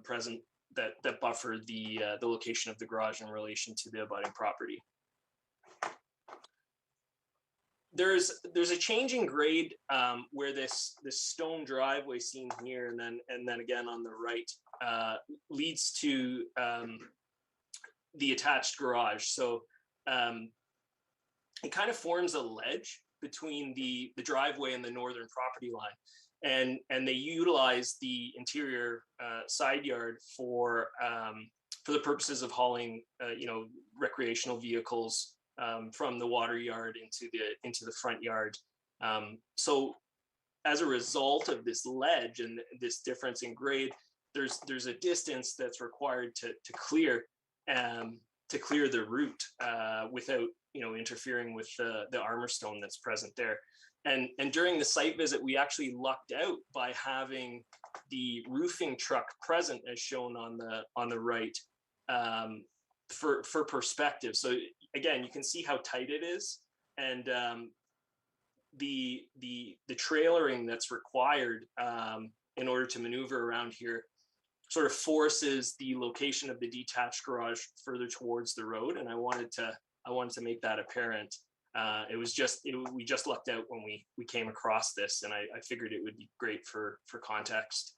B: present that buffer the location of the garage in relation to the abutting property. There's a change in grade where this stone driveway seen here, and then again on the right, leads to the attached garage. So it kind of forms a ledge between the driveway and the northern property line, and they utilize the interior side yard for the purposes of hauling recreational vehicles from the water yard into the front yard. So as a result of this ledge and this difference in grade, there's a distance that's required to clear the route without interfering with the armor stone that's present there. And during the site visit, we actually lucked out by having the roofing truck present, as shown on the right, for perspective. So again, you can see how tight it is, and the trailering that's required in order to maneuver around here sort of forces the location of the detached garage further towards the road, and I wanted to make that apparent. We just lucked out when we came across this, and I figured it would be great for context.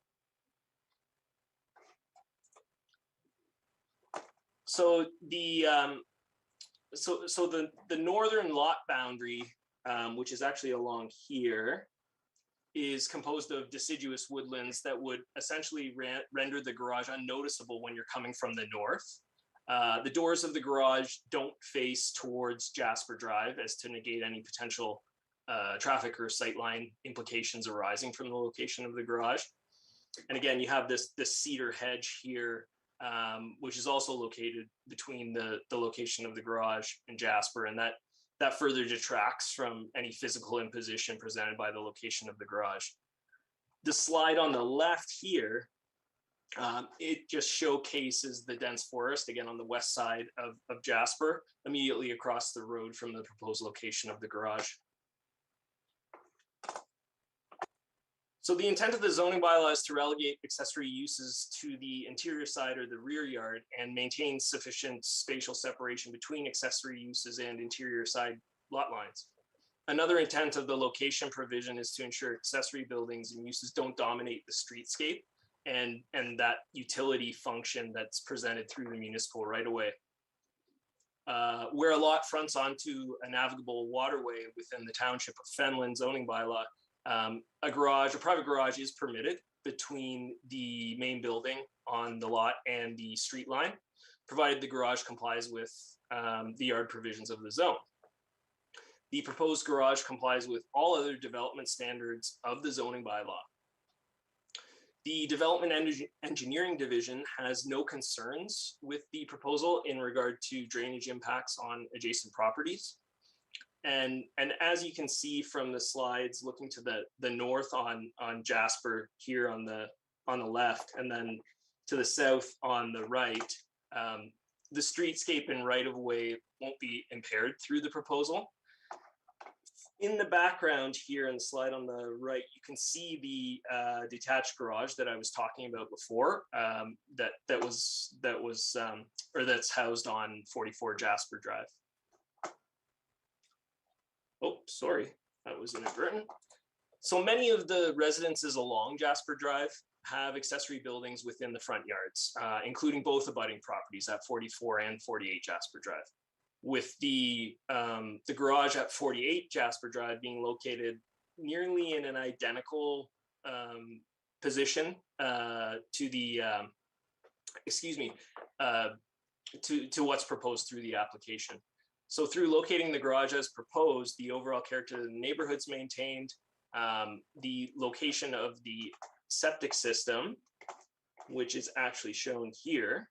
B: So the northern lot boundary, which is actually along here, is composed of deciduous woodlands that would essentially render the garage unnoticeable when you're coming from the north. The doors of the garage don't face towards Jasper Drive, as to negate any potential traffic or sightline implications arising from the location of the garage. And again, you have this cedar hedge here, which is also located between the location of the garage and Jasper, and that further detracts from any physical imposition presented by the location of the garage. The slide on the left here, it just showcases the dense forest, again, on the west side of Jasper, immediately across the road from the proposed location of the garage. So the intent of the zoning bylaw is to relegate accessory uses to the interior side or the rear yard and maintain sufficient spatial separation between accessory uses and interior side lot lines. Another intent of the location provision is to ensure accessory buildings and uses don't dominate the streetscape and that utility function that's presented through the municipal right-of-way. Where a lot fronts onto a navigable waterway within the township of Fenland zoning bylaw, a private garage is permitted between the main building on the lot and the street line, provided the garage complies with the yard provisions of the zone. The proposed garage complies with all other development standards of the zoning bylaw. The Development Engineering Division has no concerns with the proposal in regard to drainage impacts on adjacent properties. And as you can see from the slides, looking to the north on Jasper here on the left, and then to the south on the right, the streetscape and right-of-way won't be impaired through the proposal. In the background here in the slide on the right, you can see the detached garage that I was talking about before, that's housed on 44 Jasper Drive. Oh, sorry, that was inadvertent. So many of the residences along Jasper Drive have accessory buildings within the front yards, including both abutting properties at 44 and 48 Jasper Drive. With the garage at 48 Jasper Drive being located nearly in an identical position to the, to what's proposed through the application. So through locating the garage as proposed, the overall character of the neighborhood's maintained. The location of the septic system, which is actually shown here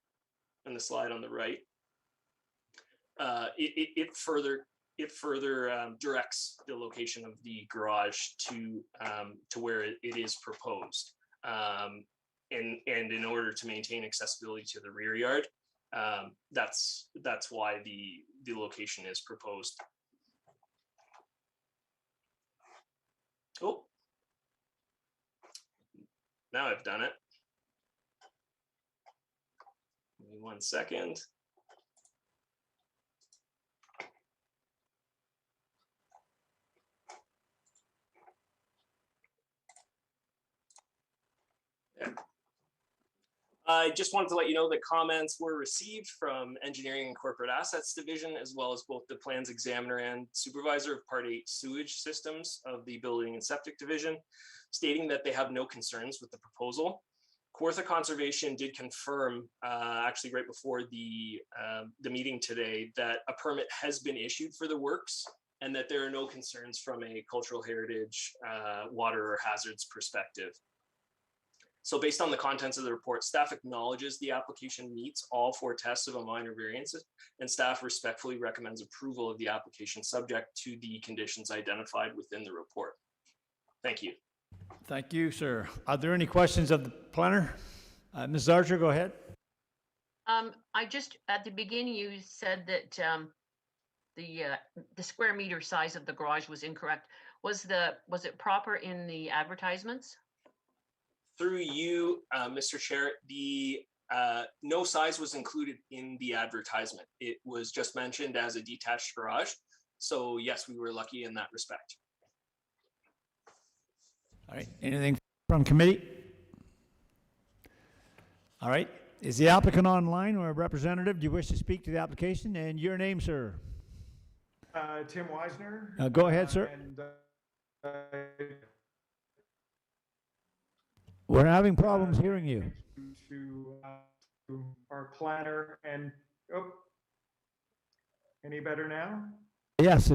B: in the slide on the right, it further directs the location of the garage to where it is proposed, and in order to maintain accessibility to the rear yard, that's why the location is proposed. Oh, now I've done it. Give me 1 second. Yeah. I just wanted to let you know that comments were received from Engineering and Corporate Assets Division, as well as both the plans examiner and supervisor of Part 8 sewage systems of the Building and Septic Division, stating that they have no concerns with the proposal. Kawartha Conservation did confirm, actually right before the meeting today, that a permit has been issued for the works and that there are no concerns from a cultural heritage, water or hazards perspective. So based on the contents of the report, staff acknowledges the application meets all 4 tests of a minor variance, and staff respectfully recommends approval of the application subject to the conditions identified within the report. Thank you.
A: Thank you, sir. Are there any questions of the planner? Ms. Archer, go ahead.
E: I just, at the beginning, you said that the square meter size of the garage was incorrect. Was it proper in the advertisements?
B: Through you, Mr. Chair, the no size was included in the advertisement. It was just mentioned as a detached garage. So yes, we were lucky in that respect.
A: All right, anything from committee? All right, is the applicant online or a representative? Do you wish to speak to the application? And your name, sir?
R: Tim Weisner.
A: Go ahead, sir.
R: And,
A: We're having problems hearing you.
R: To our planner and, oh, any better now?
A: Yes.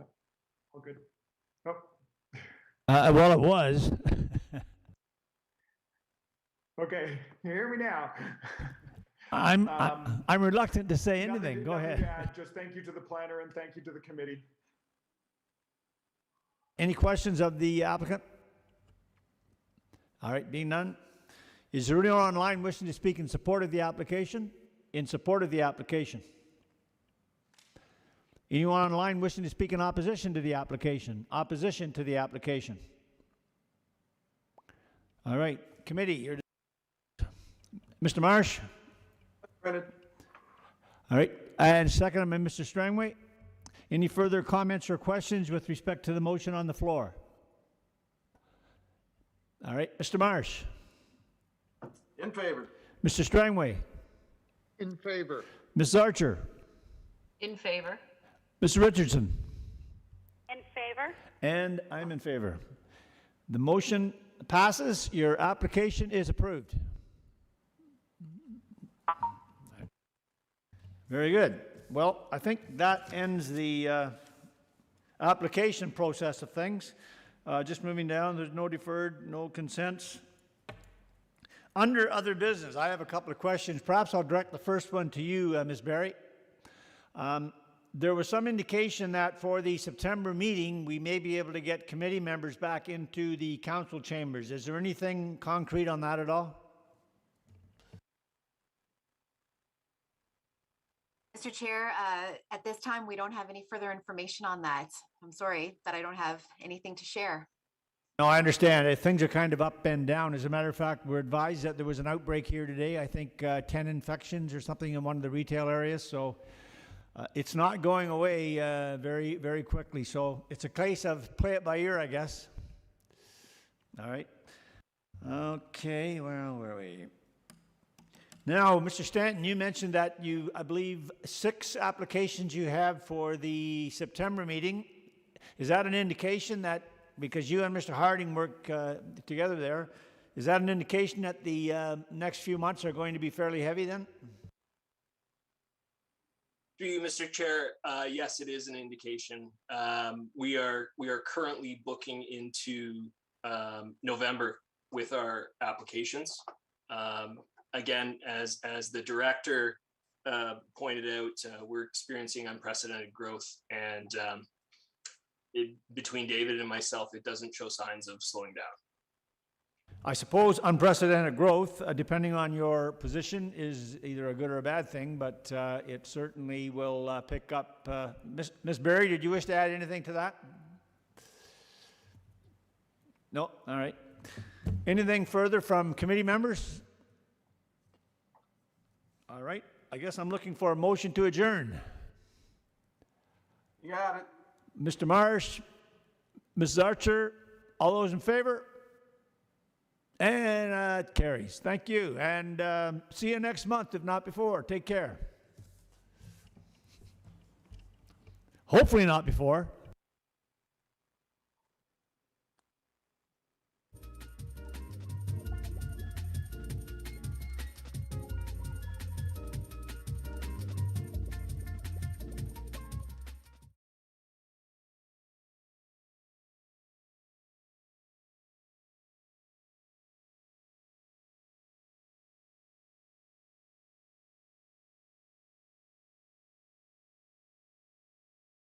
R: Oh, good. Oh,
A: Well, it was.
R: okay, you hear me now?
A: I'm reluctant to say anything. Go
R: Nothing
A: ahead.
R: to add, just thank you to the planner and thank you to the committee.
A: Any questions of the applicant? All right, being none. Is there anyone online wishing to speak in support of the application? In support of the application. Anyone online wishing to speak in opposition to the application? Opposition to the application. All right, committee. Mr. Marsh?
R: Brennan.
A: All right, and second by Mr. Strangway. Any further comments or questions with respect to the motion on the floor? All right, Mr. Marsh.
D: In favor.
A: Mr. Strangway.
M: In favor.
A: Ms. Archer.
E: In favor.
A: Mr. Richardson.
F: In favor?
A: And I'm in favor. The motion passes. Your application is approved. Very good. Well, I think that ends the application process of things. Just moving down, there's no deferred, no consents. Under other business, I have a couple of questions. Perhaps I'll direct the first one to you, Ms. Barry. There was some indication that for the September meeting, we may be able to get committee members back into the council chambers. Is there anything concrete on that at all?
N: Mr. Chair, at this time, we don't have any further information on that. I'm sorry that I don't have anything to share.
A: No, I understand. Things are kind of up and down. As a matter of fact, we're advised that there was an outbreak here today. I think 10 infections or something in one of the retail areas. So it's not going away very, very quickly. So it's a case of play it by ear, I guess. All right. Okay, well, where are we? Now, Mr. Stanton, you mentioned that I believe 6 applications you have for the September meeting. Is that an indication that, because you and Mr. Harding work together there, is that an indication that the next few months are going to be fairly heavy then?
B: Through you, Mr. Chair, yes, it is an indication. We are currently booking into November with our applications. Again, as the director pointed out, we're experiencing unprecedented growth, and between David and myself, it doesn't show signs of slowing down.
A: I suppose unprecedented growth, depending on your position, is either a good or a bad thing, but it certainly will pick up. Ms. Berry, did you wish to add anything to that? No? All right. Anything further from committee members? All right. I guess I'm looking for a motion to adjourn.
D: You got it.
A: Mr. Marsh, Ms. Archer, all those in favor? And it carries. Thank you. And see you next month, if not before. Take care. Hopefully not before.